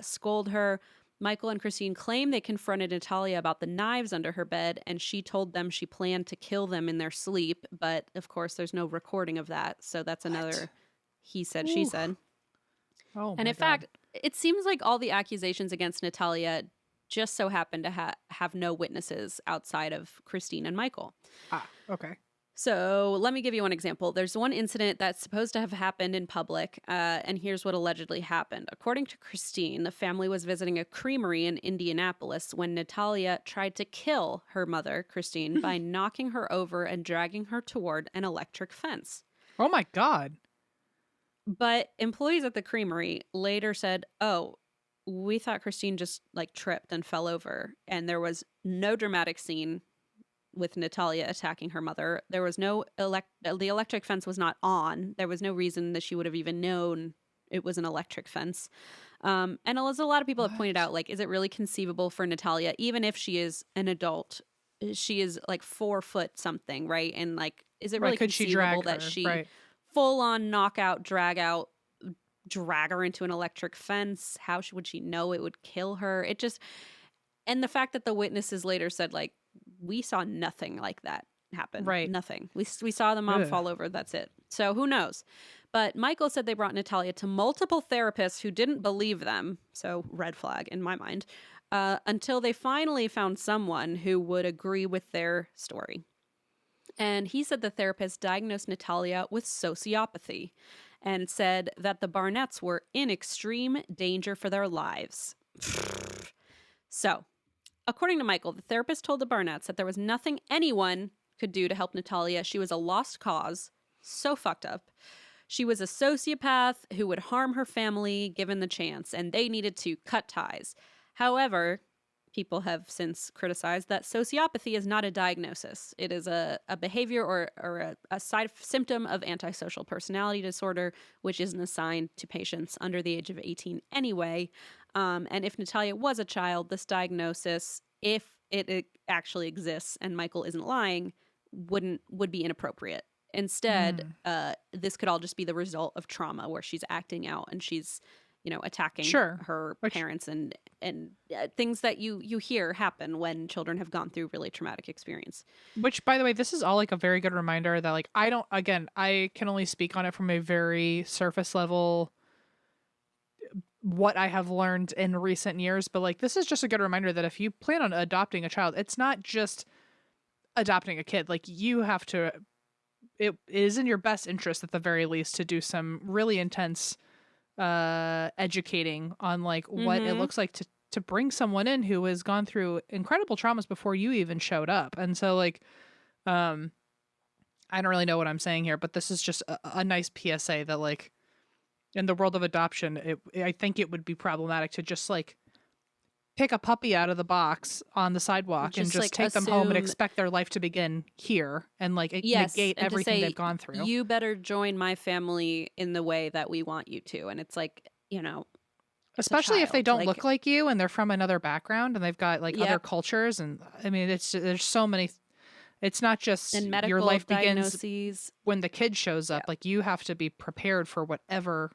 A: scold her. Michael and Christine claim they confronted Natalia about the knives under her bed, and she told them she planned to kill them in their sleep. But, of course, there's no recording of that, so that's another he said, she said.
B: Oh,
A: and in fact, it seems like all the accusations against Natalia just so happen to have no witnesses outside of Christine and Michael.
B: Okay.
A: So let me give you one example. There's one incident that's supposed to have happened in public, and here's what allegedly happened. According to Christine, the family was visiting a creamery in Indianapolis when Natalia tried to kill her mother, Christine, by knocking her over and dragging her toward an electric fence.
B: Oh, my God.
A: But employees at the creamery later said, oh, we thought Christine just tripped and fell over, and there was no dramatic scene with Natalia attacking her mother. There was no the electric fence was not on. There was no reason that she would have even known it was an electric fence. And as a lot of people have pointed out, is it really conceivable for Natalia, even if she is an adult, she is 4 foot something, right? And is it really conceivable that she full on knockout, drag her into an electric fence? How would she know it would kill her? It just, and the fact that the witnesses later said we saw nothing like that happen.
B: Right.
A: Nothing. We saw the mom fall over. That's it. So who knows? But Michael said they brought Natalia to multiple therapists who didn't believe them. So red flag in my mind. Until they finally found someone who would agree with their story. And he said the therapist diagnosed Natalia with sociopathy and said that the Barnetts were in extreme danger for their lives. So, according to Michael, the therapist told the Barnetts that there was nothing anyone could do to help Natalia. She was a lost cause. So fucked up. She was a sociopath who would harm her family given the chance, and they needed to cut ties. However, people have since criticized that sociopathy is not a diagnosis. It is a behavior or a side symptom of antisocial personality disorder, which isn't assigned to patients under the age of 18 anyway. And if Natalia was a child, this diagnosis, if it actually exists and Michael isn't lying, would be inappropriate. Instead, this could all just be the result of trauma where she's acting out and she's, attacking her parents and things that you hear happen when children have gone through really traumatic experience.
B: Which, by the way, this is all a very good reminder that I can only speak on it from a very surface level, what I have learned in recent years. But this is just a good reminder that if you plan on adopting a child, it's not just adopting a kid. You have to, it is in your best interest at the very least to do some really intense educating on what it looks like to bring someone in who has gone through incredible traumas before you even showed up. And so like, I don't really know what I'm saying here, but this is just a nice PSA that like in the world of adoption, I think it would be problematic to just like pick a puppy out of the box on the sidewalk and just
A: like,
B: take them home and expect their life to begin here and like negate everything they've gone through.
A: You better join my family in the way that we want you to. And it's like, you know,
B: especially if they don't look like you and they're from another background and they've got like other cultures. And I mean, there's so many, it's not just your life begins when the kid shows up. Like you have to be prepared for whatever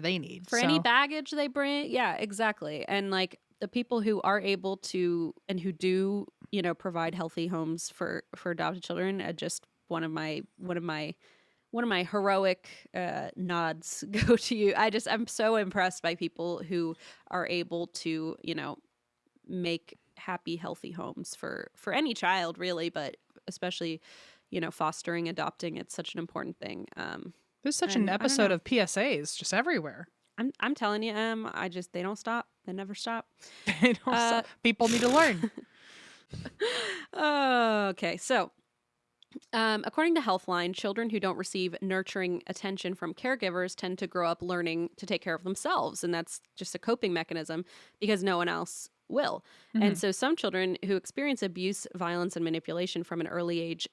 B: they need.
A: For any baggage they bring. Yeah, exactly. And like the people who are able to and who do, you know, provide healthy homes for adopted children, just one of my heroic nods go to you. I'm so impressed by people who are able to, you know, make happy, healthy homes for any child really, but especially, you know, fostering, adopting. It's such an important thing.
B: There's such an episode of PSAs just everywhere.
A: I'm telling you, they don't stop. They never stop.
B: They don't stop. People need to learn.
A: Okay, so according to Healthline, children who don't receive nurturing attention from caregivers tend to grow up learning to take care of themselves, and that's just a coping mechanism because no one else will. And so some children who experience abuse, violence, and manipulation from an early age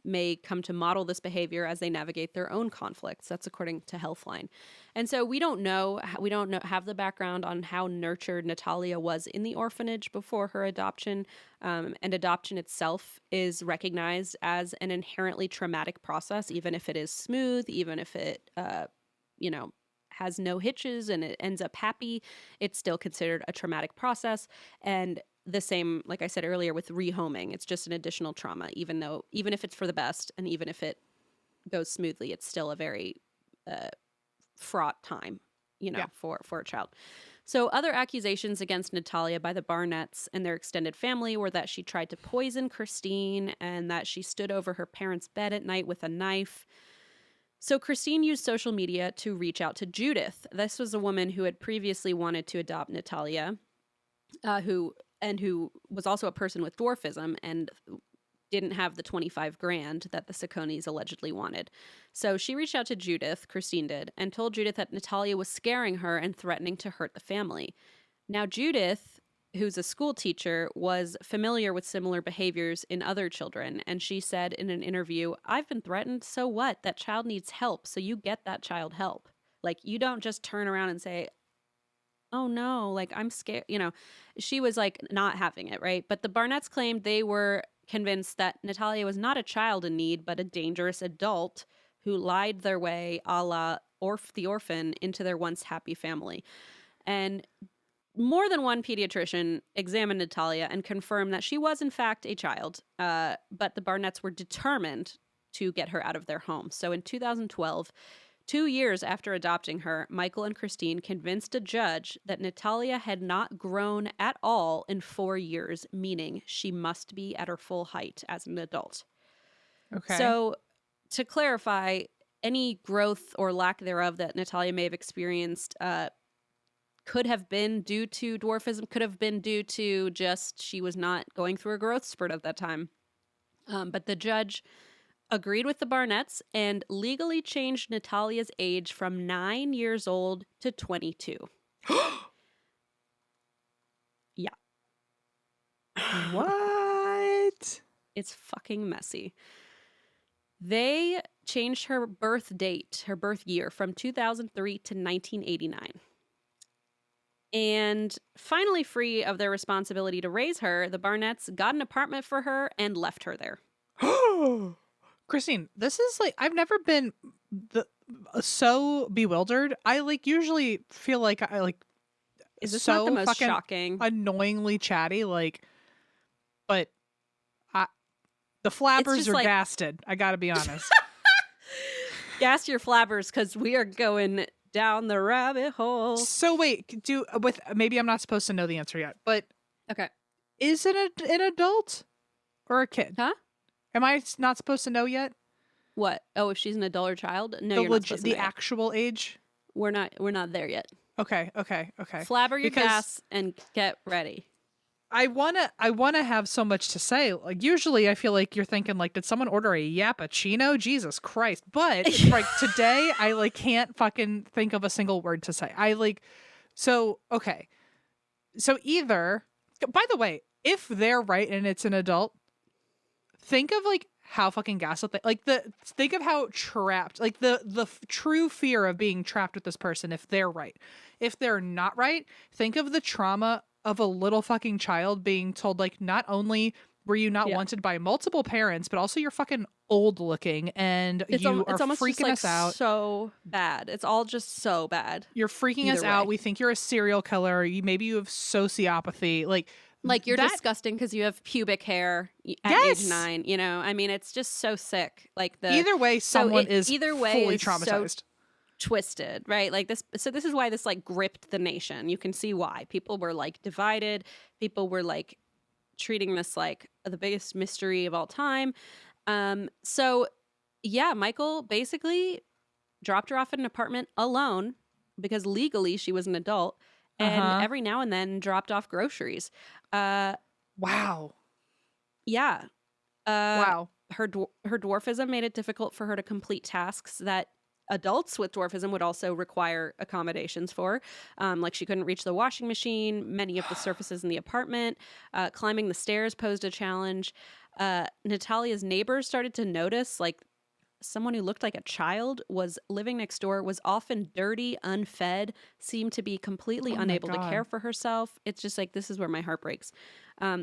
A: may come to model this behavior as they navigate their own conflicts. That's according to Healthline. And so we don't have the background on how nurtured Natalia was in the orphanage before her adoption. And adoption itself is recognized as an inherently traumatic process, even if it is smooth, even if it, you know, has no hitches and it ends up happy, it's still considered a traumatic process. And the same, like I said earlier, with rehoming, it's just an additional trauma, even if it's for the best and even if it goes smoothly, it's still a very fraught time, you know, for a child. So other accusations against Natalia by the Barnetts and their extended family were that she tried to poison Christine and that she stood over her parents' bed at night with a knife. So Christine used social media to reach out to Judith. This was a woman who had previously wanted to adopt Natalia, who was also a person with dwarfism and didn't have the $25,000 that the Sacconis allegedly wanted. So she reached out to Judith, Christine did, and told Judith that Natalia was scaring her and threatening to hurt the family. Now Judith, who's a school teacher, was familiar with similar behaviors in other children, and she said in an interview, "I've been threatened, so what? That child needs help, so you get that child help. Like, you don't just turn around and say, oh no, like I'm scared," you know. She was like not having it, right? But the Barnetts claimed they were convinced that Natalia was not a child in need, but a dangerous adult who lied their way a la the orphan into their once happy family. And more than one pediatrician examined Natalia and confirmed that she was in fact a child, but the Barnetts were determined to get her out of their home. So in 2012, 2 years after adopting her, Michael and Christine convinced a judge that Natalia had not grown at all in 4 years, meaning she must be at her full height as an adult.
B: Okay.
A: So to clarify, any growth or lack thereof that Natalia may have experienced could have been due to dwarfism, could have been due to just she was not going through a growth spurt at that time. But the judge agreed with the Barnetts and legally changed Natalia's age from 9 years old to 22. Yeah.
B: What?
A: It's fucking messy. They changed her birth date, her birth year, from 2003 to 1989. And finally free of their responsibility to raise her, the Barnetts got an apartment for her and left her there.
B: Christine, this is like, I've never been so bewildered. I like usually feel like I like,
A: is this
B: so
A: not the most
B: fucking
A: shocking,
B: annoyingly chatty, like, but the flabbers are
A: like,
B: gasted. I gotta be honest.
A: Gas your flabbers, because we are going down the rabbit hole.
B: So wait, maybe I'm not supposed to know the answer yet, but
A: okay,
B: is it an adult or a kid?
A: Huh?
B: Am I not supposed to know yet?
A: What? Oh, if she's an adult or child? No, you're not supposed to know
B: the actual age.
A: We're not there yet.
B: Okay.
A: Flabber your gas and get ready.
B: I wanna have so much to say. Like usually I feel like you're thinking like, did someone order a Yappuccino? Jesus Christ. But like today I like can't fucking think of a single word to say. Okay. So either, by the way, if they're right and it's an adult, think of like how fucking gaslit think of how trapped, like the true fear of being trapped with this person if they're right. If they're not right, think of the trauma of a little fucking child being told like, not only were you not wanted by multiple parents, but also you're fucking old looking and it's almost freaking just, like, us out.
A: So bad. It's all just so bad.
B: You're freaking us out. We think you're a serial killer. Maybe you have sociopathy. Like
A: you're disgusting because you have pubic hair at age 9. You know, I mean, it's just so sick. Like
B: either way, someone is fully traumatized.
A: So twisted, right? Like this. So this is why this like gripped the nation. You can see why people were like divided. People were like treating this like the biggest mystery of all time. So yeah, Michael basically dropped her off at an apartment alone because legally she was an adult, and every now and then dropped off groceries.
B: Wow.
A: Yeah.
B: Wow.
A: Her dwarfism made it difficult for her to complete tasks that adults with dwarfism would also require accommodations for. Like she couldn't reach the washing machine, many of the surfaces in the apartment. Climbing the stairs posed a challenge. Natalia's neighbors started to notice like someone who looked like a child was living next door, was often dirty, unfed, seemed to be completely unable to care for herself. It's just like, this is where my heart breaks.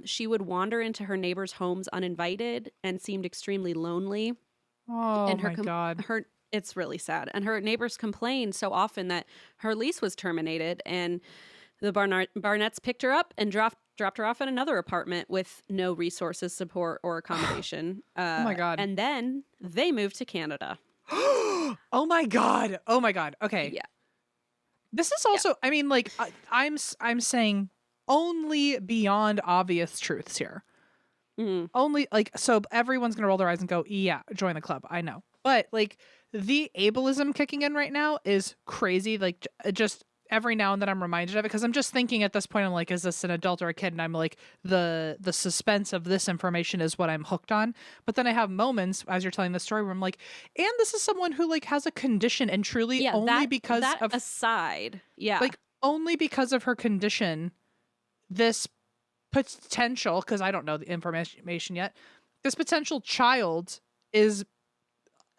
A: She would wander into her neighbors' homes uninvited and seemed extremely lonely.
B: Oh,
A: and
B: my God.
A: It's really sad. And her neighbors complained so often that her lease was terminated, and the Barnetts picked her up and dropped her off at another apartment with no resources, support, or accommodation.
B: Oh my God.
A: And then they moved to Canada.
B: Oh my God. Okay.
A: Yeah.
B: This is also, I mean, like, I'm saying only beyond obvious truths here. Only, like, so everyone's going to roll their eyes and go, yeah, join the club. I know. But, like, the ableism kicking in right now is crazy. Like, just every now and then I'm reminded of it because I'm just thinking at this point, I'm like, is this an adult or a kid? And I'm like, the suspense of this information is what I'm hooked on. But then I have moments as you're telling the story where I'm like, and this is someone who like has a condition and truly only because of
A: aside. Yeah.
B: Like only because of her condition, this potential, because I don't know the information yet, this potential child is,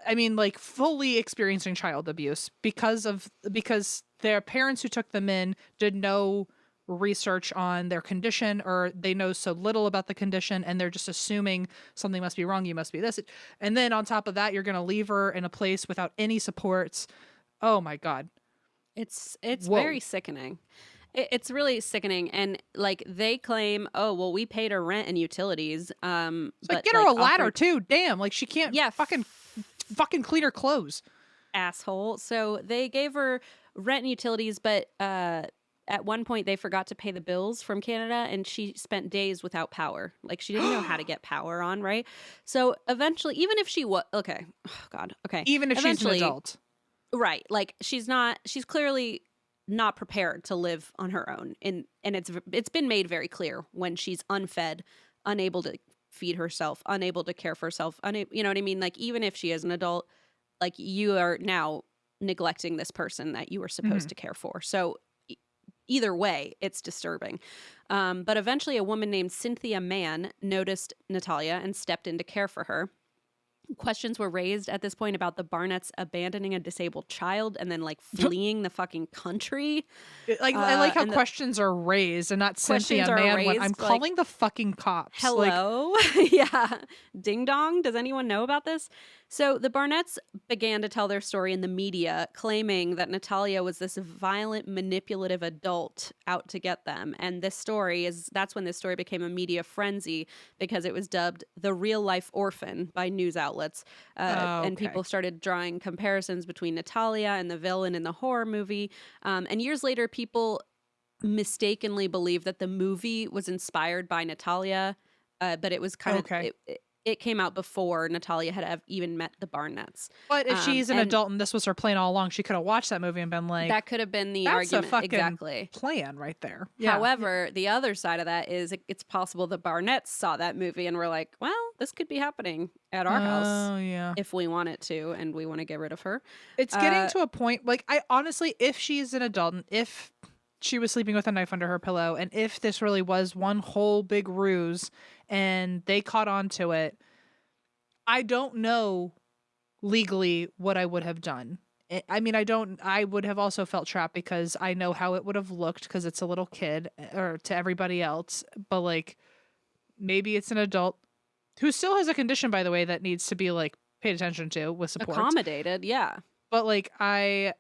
B: I mean, like fully experiencing child abuse because their parents who took them in did no research on their condition, or they know so little about the condition and they're just assuming something must be wrong. You must be this. And then on top of that, you're going to leave her in a place without any supports. Oh my God.
A: It's very sickening. It's really sickening. And like they claim, oh, well, we paid her rent and utilities.
B: But like, get her a ladder too. Damn. Like she can't fucking clean her clothes.
A: Asshole. So they gave her rent and utilities, but at one point they forgot to pay the bills from Canada and she spent days without power. Like she didn't know how to get power on, right? So eventually, even if she was even if she's an adult, right? Like she's clearly not prepared to live on her own, and it's been made very clear when she's unfed, unable to feed herself, unable to care for herself, you know what I mean? Like even if she is an adult, like you are now neglecting this person that you were supposed to care for. So either way, it's disturbing. But eventually a woman named Cynthia Mann noticed Natalia and stepped in to care for her. Questions were raised at this point about the Barnetts abandoning a disabled child and then like fleeing the fucking country.
B: Like I like how questions are raised and not Cynthia Mann when I'm calling the fucking cops.
A: Hello? Like, yeah. Ding dong. Does anyone know about this? So the Barnetts began to tell their story in the media, claiming that Natalia was this violent, manipulative adult out to get them. And that's when this story became a media frenzy because it was dubbed the real life orphan by news outlets. And people started drawing comparisons between Natalia and the villain in the horror movie. And years later, people mistakenly believed that the movie was inspired by Natalia, but it was kind of... it came out before Natalia had even met the Barnetts.
B: But if she's an adult and this was her plan all along, she could have watched that movie and been like,
A: that could have been the
B: that's
A: argument.
B: a fucking
A: exactly.
B: plan right there.
A: Yeah. However, the other side of that is it's possible the Barnetts saw that movie and were like, well, this could be happening at our house if we want it to and we want to get rid of her.
B: It's getting to a point, like, I honestly, if she's an adult and if she was sleeping with a knife under her pillow and if this really was one whole big ruse and they caught on to it, I don't know legally what I would have done. I mean, I would have also felt trapped because I know how it would have looked because it's a little kid or to everybody else. But like, maybe it's an adult who still has a condition, by the way, that needs to be like paid attention to with support.
A: Accommodated. Yeah.
B: But like, I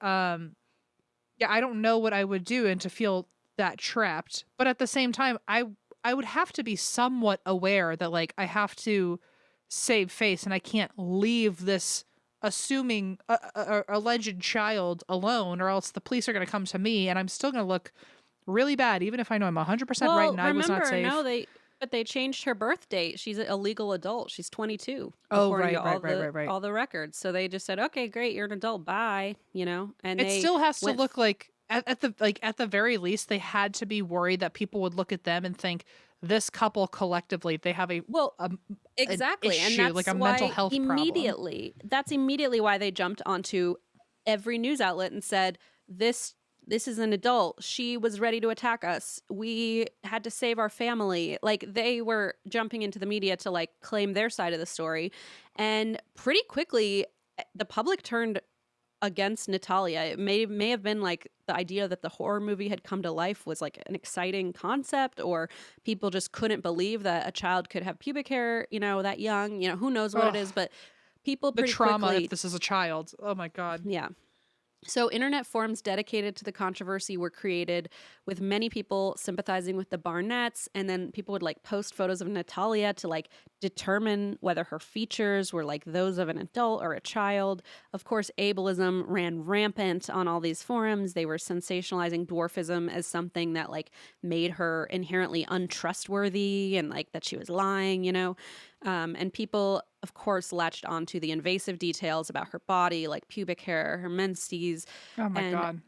B: don't know what I would do and to feel that trapped. But at the same time, I would have to be somewhat aware that like, I have to save face and I can't leave this assuming a alleged child alone or else the police are going to come to me and I'm still going to look really bad even if I know I'm 100% right and I was not safe.
A: But they changed her birth date. She's a legal adult. She's 22.
B: Oh,
A: right.
B: All
A: the records. So they just said, "Okay, great, you're an adult. Bye." And
B: it still has to look like at the very least they had to be worried that people would look at them and think this couple collectively they have
A: exactly
B: an issue,
A: and that's
B: like a
A: why
B: mental health
A: problem. That's immediately why they jumped onto every news outlet and said this is an adult. She was ready to attack us. We had to save our family. Like they were jumping into the media to like claim their side of the story, and pretty quickly the public turned against Natalia. It may have been like the idea that the horror movie had come to life was like an exciting concept, or people just couldn't believe that a child could have pubic hair, that young, who knows what it is, but people pretty
B: the trauma
A: quickly,
B: if this is a child. Oh my God.
A: Yeah. So internet forums dedicated to the controversy were created with many people sympathizing with the Barnetts, and then people would like post photos of Natalia to like determine whether her features were like those of an adult or a child. Of course, ableism ran rampant on all these forums. They were sensationalizing dwarfism as something that like made her inherently untrustworthy and like that she was lying, and people, of course, latched onto the invasive details about her body, like pubic hair, her menses.
B: Oh my God.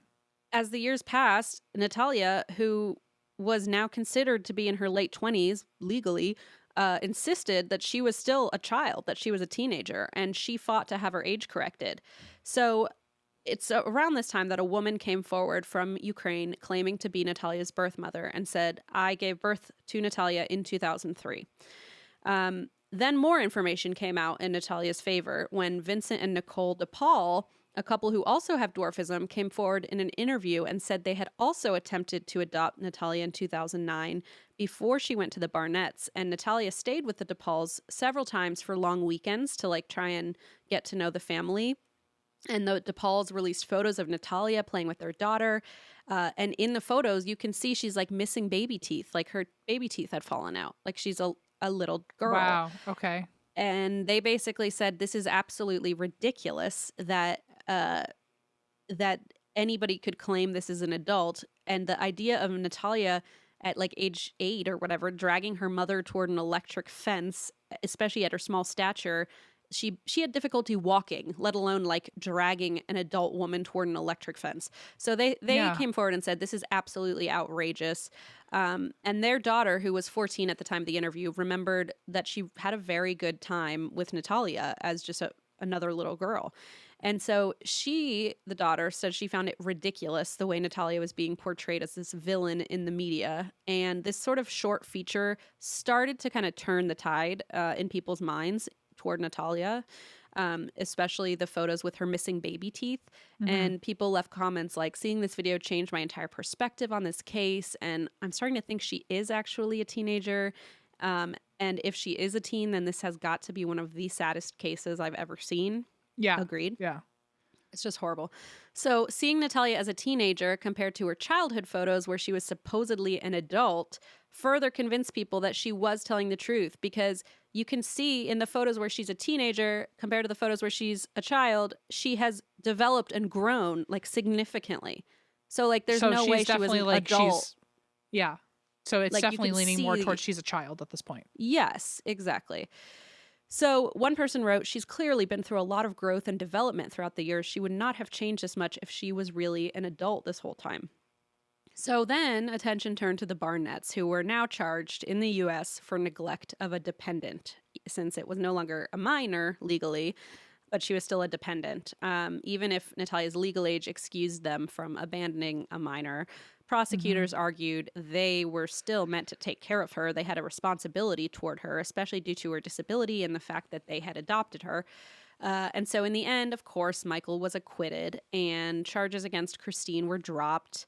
A: As the years passed, Natalia, who was now considered to be in her late 20s legally, insisted that she was still a child, that she was a teenager, and she fought to have her age corrected. So it's around this time that a woman came forward from Ukraine claiming to be Natalia's birth mother and said, "I gave birth to Natalia in 2003. Then more information came out in Natalia's favor when Vincent and Nicole DePaul, a couple who also have dwarfism, came forward in an interview and said they had also attempted to adopt Natalia in 2009 before she went to the Barnetts. And Natalia stayed with the DePauls several times for long weekends to like try and get to know the family. And the DePauls released photos of Natalia playing with their daughter. And in the photos, you can see she's like missing baby teeth, like her baby teeth had fallen out, like she's a little girl.
B: Wow. Okay.
A: And they basically said this is absolutely ridiculous that that anybody could claim this is an adult. And the idea of Natalia at like age 8 or whatever dragging her mother toward an electric fence, especially at her small stature, she had difficulty walking, let alone like dragging an adult woman toward an electric fence. So they came forward and said this is absolutely outrageous. And their daughter, who was 14 at the time of the interview, remembered that she had a very good time with Natalia as just another little girl. And so the daughter, said she found it ridiculous the way Natalia was being portrayed as this villain in the media. And this sort of short feature started to kind of turn the tide in people's minds toward Natalia, especially the photos with her missing baby teeth. Mm-hmm. And people left comments like, seeing this video changed my entire perspective on this case. And I'm starting to think she is actually a teenager. And if she is a teen, then this has got to be one of the saddest cases I've ever seen.
B: Yeah.
A: Agreed.
B: Yeah.
A: It's just horrible. So seeing Natalia as a teenager compared to her childhood photos where she was supposedly an adult further convinced people that she was telling the truth, because you can see in the photos where she's a teenager compared to the photos where she's a child, she has developed and grown like significantly. So like there's no way she was an adult.
B: So it's
A: like,
B: definitely leaning more towards she's a child at this point.
A: Yes, exactly. So one person wrote, she's clearly been through a lot of growth and development throughout the years. She would not have changed as much if she was really an adult this whole time. So then attention turned to the Barnetts, who were now charged in the U.S. for neglect of a dependent, since it was no longer a minor legally, but she was still a dependent. Even if Natalia's legal age excused them from abandoning a minor, prosecutors argued they were still meant to take care of her. They had a responsibility toward her, especially due to her disability and the fact that they had adopted her. And so in the end, of course, Michael was acquitted and charges against Christine were dropped.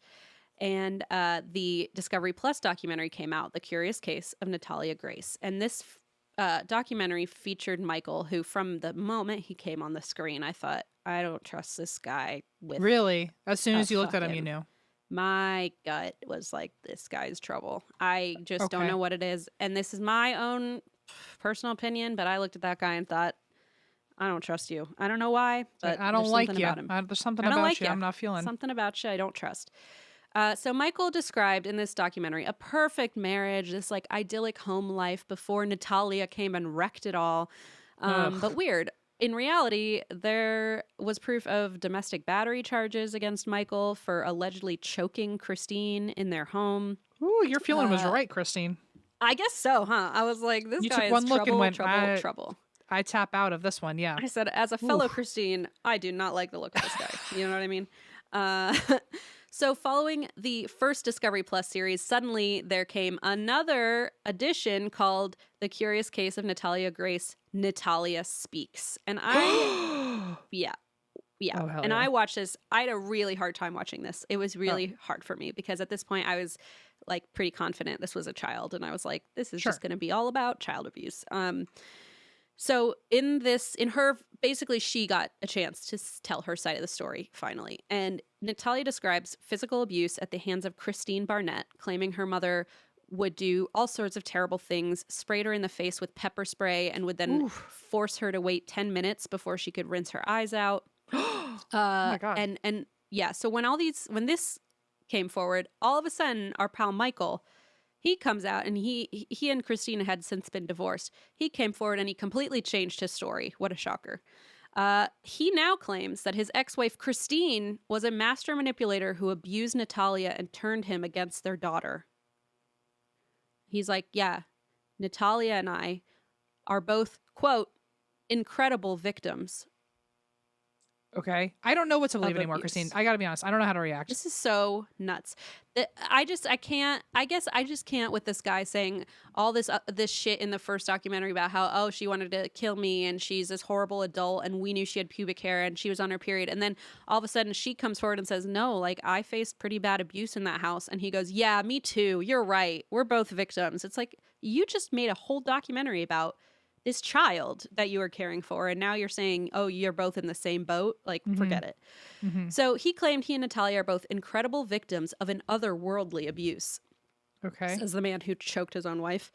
A: And the Discovery Plus documentary came out, The Curious Case of Natalia Grace. And this documentary featured Michael, who from the moment he came on the screen, I thought, I don't trust this guy with...
B: Really? As soon as you looked at him, you knew?
A: My gut was like, this guy's trouble. I just don't know what it is. And this is my own personal opinion, but I looked at that guy and thought, I don't trust you. I don't know why, but
B: I don't like you.
A: about him.
B: There's something about you I'm not feeling.
A: Something about you I don't trust. So Michael described in this documentary a perfect marriage, this like idyllic home life before Natalia came and wrecked it all. But weird. In reality, there was proof of domestic battery charges against Michael for allegedly choking Christine in their home.
B: Ooh, your feeling was right, Christine.
A: I guess so, huh? I was like, this guy is
B: one look
A: trouble,
B: and went,
A: trouble.
B: I tap out of this one, yeah.
A: I said, as a fellow Christine, I do not like the look of this guy. You know what I mean? So following the first Discovery Plus series, suddenly there came another edition called The Curious Case of Natalia Grace, Natalia Speaks. And I, I watched this. I had a really hard time watching this. It was really hard for me because at this point I was like pretty confident this was a child. And I was like, this is just going to be all about child abuse. So basically she got a chance to tell her side of the story finally. And Natalia describes physical abuse at the hands of Christine Barnett, claiming her mother would do all sorts of terrible things, sprayed her in the face with pepper spray, and would then force her to wait 10 minutes before she could rinse her eyes out.
B: Oh my God.
A: And yeah, so when this came forward, all of a sudden our pal Michael, he comes out, and he and Christina had since been divorced. He came forward and he completely changed his story. What a shocker. He now claims that his ex-wife Christine was a master manipulator who abused Natalia and turned him against their daughter. He's like, yeah, Natalia and I are both, quote, incredible victims.
B: Okay. I don't know what to believe anymore,
A: abuse.
B: Christine. I gotta be honest. I don't know how to react.
A: This is so nuts. I just can't with this guy saying all this shit in the first documentary about how, she wanted to kill me and she's this horrible adult and we knew she had pubic hair and she was on her period. And then all of a sudden she comes forward and says, no, like I faced pretty bad abuse in that house. And he goes, yeah, me too. You're right. We're both victims. It's like, you just made a whole documentary about this child that you were caring for, and now you're saying, oh, you're both in the same boat? Like, forget it. So he claimed he and Natalia are both incredible victims of an otherworldly abuse.
B: Okay.
A: Says the man who choked his own wife.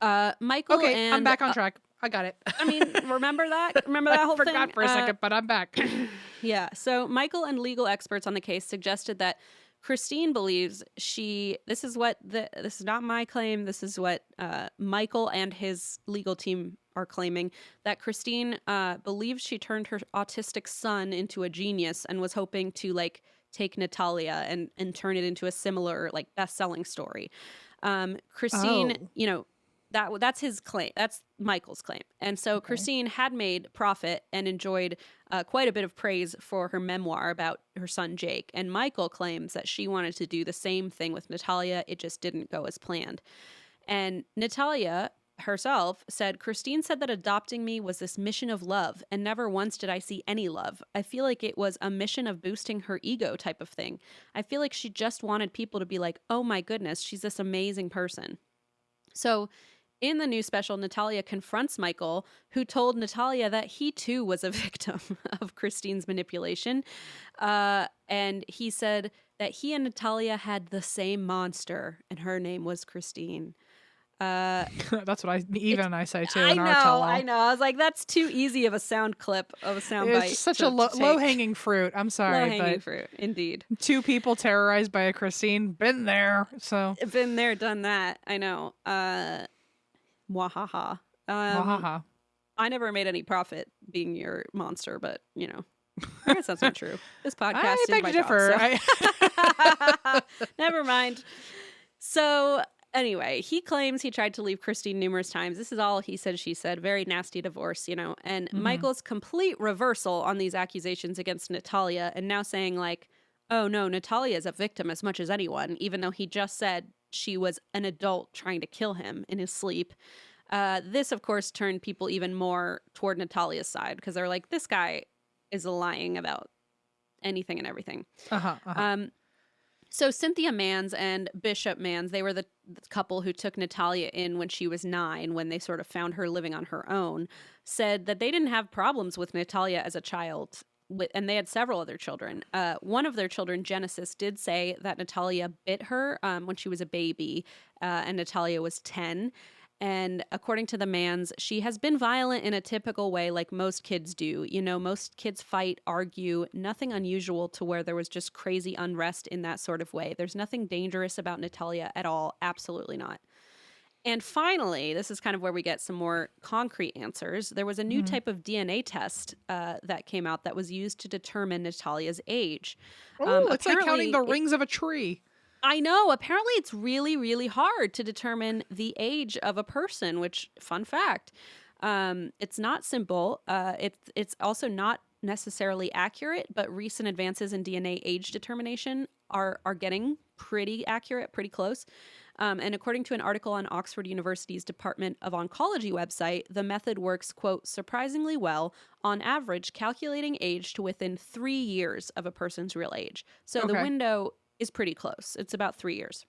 A: Michael and...
B: I'm back on track. I got it.
A: I mean, remember that? Remember that whole thing?
B: I forgot for a second, but I'm back.
A: Yeah. So Michael and legal experts on the case suggested that Christine believes this is not my claim. This is what Michael and his legal team are claiming, that Christine believes she turned her autistic son into a genius and was hoping to like take Natalia and turn it into a similar like best-selling story. Christine, that's his claim. That's Michael's claim. And so Christine had made profit and enjoyed quite a bit of praise for her memoir about her son, Jake. And Michael claims that she wanted to do the same thing with Natalia. It just didn't go as planned. And Natalia herself said, Christine said that adopting me was this mission of love, and never once did I see any love. I feel like it was a mission of boosting her ego type of thing. I feel like she just wanted people to be like, oh my goodness, she's this amazing person. So in the new special, Natalia confronts Michael, who told Natalia that he too was a victim of Christine's manipulation. And he said that he and Natalia had the same monster, and her name was Christine.
B: That's what Eva and I say too.
A: I
B: in our tell-all.
A: I know. I was like, that's too easy of a sound clip of a sound bite.
B: It's such a low-hanging fruit. I'm sorry,
A: low-hanging fruit, indeed.
B: Two people terrorized by a Christine. Been there. So
A: been there, done that. I know. Mwahaha.
B: Mwahaha.
A: I never made any profit being your monster, but you know, I guess that's not true. This podcast is my job. So. Never mind. So anyway, he claims he tried to leave Christine numerous times. This is all he said, she said. Very nasty divorce, you know. And Michael's complete reversal on these accusations against Natalia, and now saying like, oh no, Natalia is a victim as much as anyone, even though he just said she was an adult trying to kill him in his sleep. This, of course, turned people even more toward Natalia's side because they're like, this guy is lying about anything and everything. So Cynthia Mans and Bishop Mans, they were the couple who took Natalia in when she was 9, when they sort of found her living on her own, said that they didn't have problems with Natalia as a child, and they had several other children. One of their children, Genesis, did say that Natalia bit her when she was a baby, and Natalia was 10. And according to the Mans, she has been violent in a typical way like most kids do. You know, most kids fight, argue, nothing unusual to where there was just crazy unrest in that sort of way. There's nothing dangerous about Natalia at all. Absolutely not. And finally, this is kind of where we get some more concrete answers. There was a new type of DNA test that came out that was used to determine Natalia's age.
B: Oh, it's like counting the rings of a tree.
A: I know. Apparently, it's really, really hard to determine the age of a person, which, fun fact, it's not simple. It's also not necessarily accurate, but recent advances in DNA age determination are getting pretty accurate, pretty close. And according to an article on Oxford University's Department of Oncology website, the method works, quote, surprisingly well, on average, calculating age to within 3 years of a person's real age. So the window is pretty close. It's about 3 years.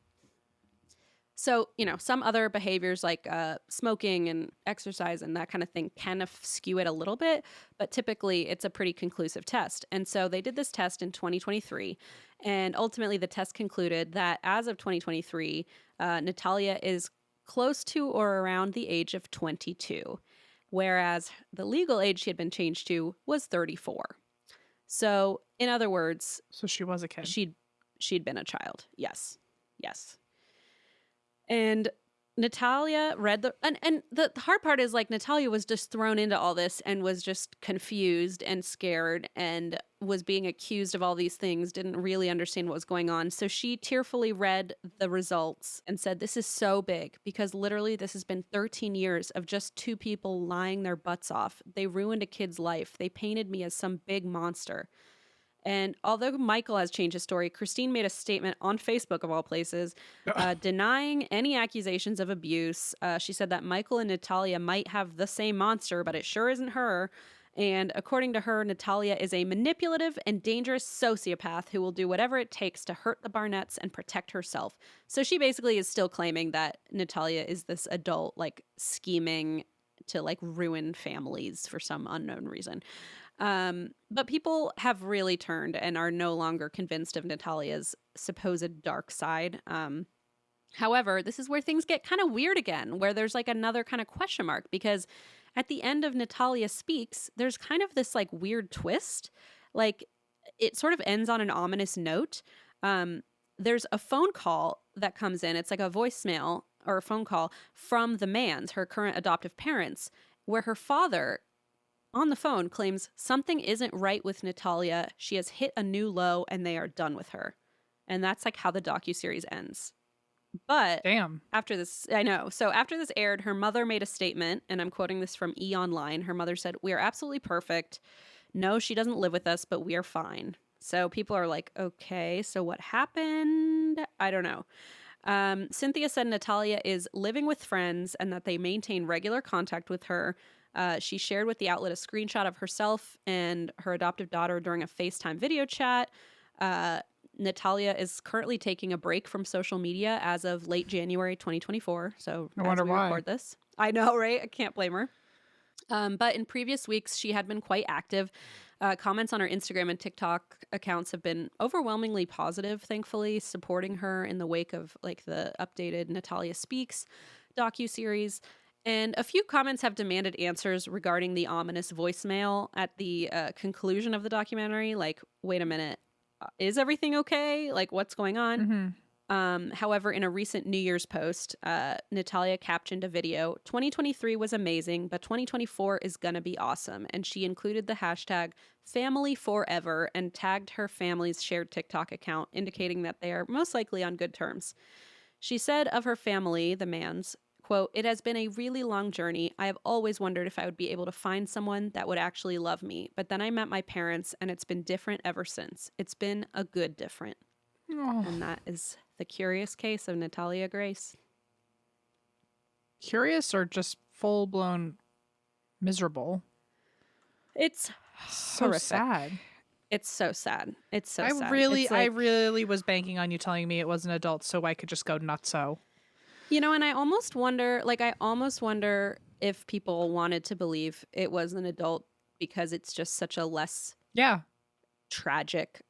A: So, you know, some other behaviors like smoking and exercise and that kind of thing kind of skew it a little bit, but typically it's a pretty conclusive test. And so they did this test in 2023, and ultimately the test concluded that as of 2023, Natalia is close to or around the age of 22, whereas the legal age she had been changed to was 34. So, in other words...
B: So she was a kid.
A: She'd been a child. Yes. And Natalia read and the hard part is like Natalia was just thrown into all this and was just confused and scared and was being accused of all these things, didn't really understand what was going on. So she tearfully read the results and said, this is so big because literally this has been 13 years of just 2 people lying their butts off. They ruined a kid's life. They painted me as some big monster. And although Michael has changed his story, Christine made a statement on Facebook, of all places, denying any accusations of abuse. She said that Michael and Natalia might have the same monster, but it sure isn't her. And according to her, Natalia is a manipulative and dangerous sociopath who will do whatever it takes to hurt the Barnetts and protect herself. So she basically is still claiming that Natalia is this adult, like, scheming to, like, ruin families for some unknown reason. But people have really turned and are no longer convinced of Natalia's supposed dark side. However, this is where things get kind of weird again, where there's like another kind of question mark, because at the end of Natalia Speaks, there's kind of this like weird twist. Like it sort of ends on an ominous note. There's a phone call that comes in. It's like a voicemail or a phone call from the Mans, her current adoptive parents, where her father on the phone claims something isn't right with Natalia. She has hit a new low and they are done with her. And that's like how the docuseries ends. But after this, I know. So after this aired, her mother made a statement, and I'm quoting this from E! Online. Her mother said, "We are absolutely perfect. No, she doesn't live with us, but we are fine." So people are like, okay, so what happened? I don't know. Cynthia said Natalia is living with friends and that they maintain regular contact with her. She shared with the outlet a screenshot of herself and her adoptive daughter during a FaceTime video chat. Natalia is currently taking a break from social media as of late January 2024. So
B: I wonder why.
A: Record this. I know, right? I can't blame her. But in previous weeks, she had been quite active. Comments on her Instagram and TikTok accounts have been overwhelmingly positive, thankfully, supporting her in the wake of like the updated Natalia Speaks docuseries. And a few comments have demanded answers regarding the ominous voicemail at the conclusion of the documentary. Like, wait a minute, is everything okay? Like, what's going on? However, in a recent New Year's post, Natalia captioned a video, 2023 was amazing, but 2024 is going to be awesome. And she included the hashtag #FamilyForever and tagged her family's shared TikTok account, indicating that they are most likely on good terms. She said of her family, the Manns, quote, "It has been a really long journey. I have always wondered if I would be able to find someone that would actually love me. But then I met my parents, and it's been different ever since. It's been a good different."
B: Oh.
A: And that is the curious case of Natalia Grace.
B: Curious or just full-blown miserable?
A: It's
B: So
A: horrific.
B: sad.
A: It's so sad. It's so
B: I
A: sad.
B: really,
A: It's
B: I
A: like,
B: really was banking on you telling me it was an adult so I could just go nutso.
A: you know, and I almost wonder if people wanted to believe it was an adult because it's just such a less tragic,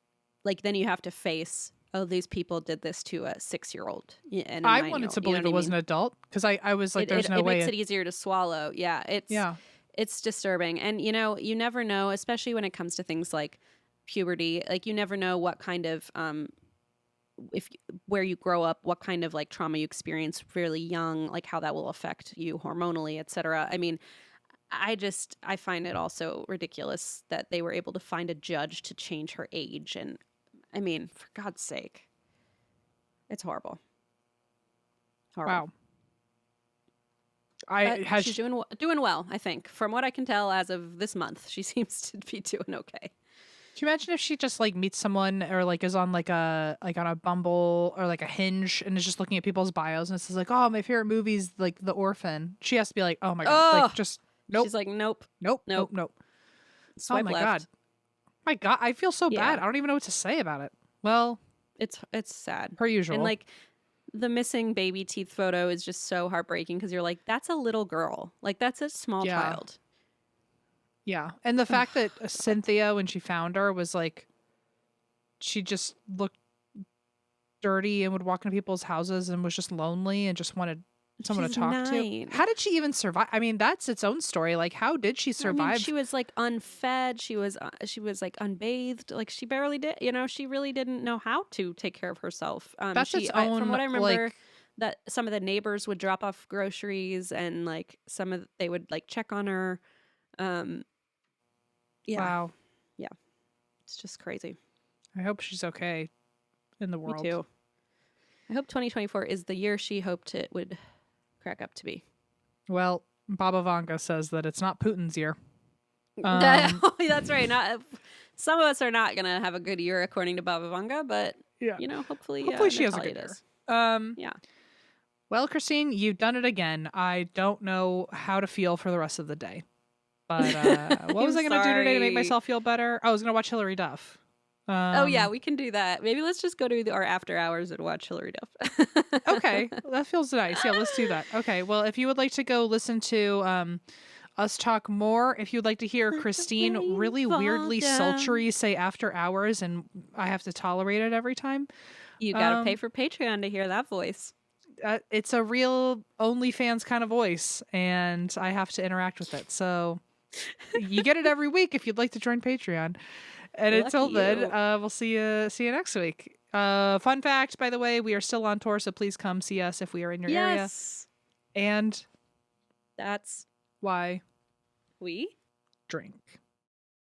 A: like then you have to face, oh, these people did this to a 6-year-old. And
B: I wanted to believe it was an adult because I was like, there's no way.
A: It makes it easier to swallow. Yeah. It's disturbing. And, you know, you never know, especially when it comes to things like puberty, like you never know what kind of, where you grow up, what kind of like trauma you experience really young, like how that will affect you hormonally, et cetera. I mean, I find it also ridiculous that they were able to find a judge to change her age. And I mean, for God's sake, it's horrible.
B: Wow.
A: She's doing well, I think. From what I can tell as of this month, she seems to be doing okay.
B: Can you imagine if she just like meets someone or like is on like on a Bumble or like a Hinge and is just looking at people's bios and it says like, oh, my favorite movie's like The Orphan. She has to be like, oh my God, like just nope.
A: She's like, nope.
B: Oh
A: Swipe
B: my
A: left.
B: God. My God, I feel so
A: Yeah.
B: bad. I don't even know what to say about it. Well,
A: It's sad.
B: per usual.
A: And like the missing baby teeth photo is just so heartbreaking because you're like, that's a little girl. Like that's a small child.
B: Yeah. And the fact that Cynthia, when she found her, was like, she just looked dirty and would walk into people's houses and was just lonely and just wanted someone
A: She's
B: to talk
A: 9.
B: to. How did she even survive? I mean, that's its own story. Like, how did she survive?
A: I mean, she was like unfed. She was like unbathed. Like she barely did. You know, she really didn't know how to take care of herself.
B: That's its own.
A: From what I remember,
B: like,
A: that some of the neighbors would drop off groceries and like they would like check on her. Yeah.
B: Wow.
A: Yeah. It's just crazy.
B: I hope she's okay in the world.
A: Me too. I hope 2024 is the year she hoped it would crack up to be.
B: Well, Baba Vanga says that it's not Putin's year.
A: That's right. Some of us are not going to have a good year according to Baba Vanga, but you know, hopefully
B: she has a good year.
A: Yeah.
B: Well, Christine, you've done it again. I don't know how to feel for the rest of the day. But what was I going to do today to make myself feel better? I was going to watch Hillary Duff.
A: Oh, yeah, we can do that. Maybe let's just go to our after hours and watch Hillary Duff.
B: Okay, that feels nice. Yeah, let's do that. Okay, well, if you would like to go listen to us talk more, if you'd like to hear Christine really weirdly sultry say after hours and I have to tolerate it every time.
A: You got to pay for Patreon to hear that voice.
B: It's a real OnlyFans kind of voice, and I have to interact with it. So you get it every week if you'd like to join Patreon. And until then, we'll see you next week. Fun fact, by the way, we are still on tour, so please come see us if we are in your area. And
A: that's
B: why
A: we
B: drink.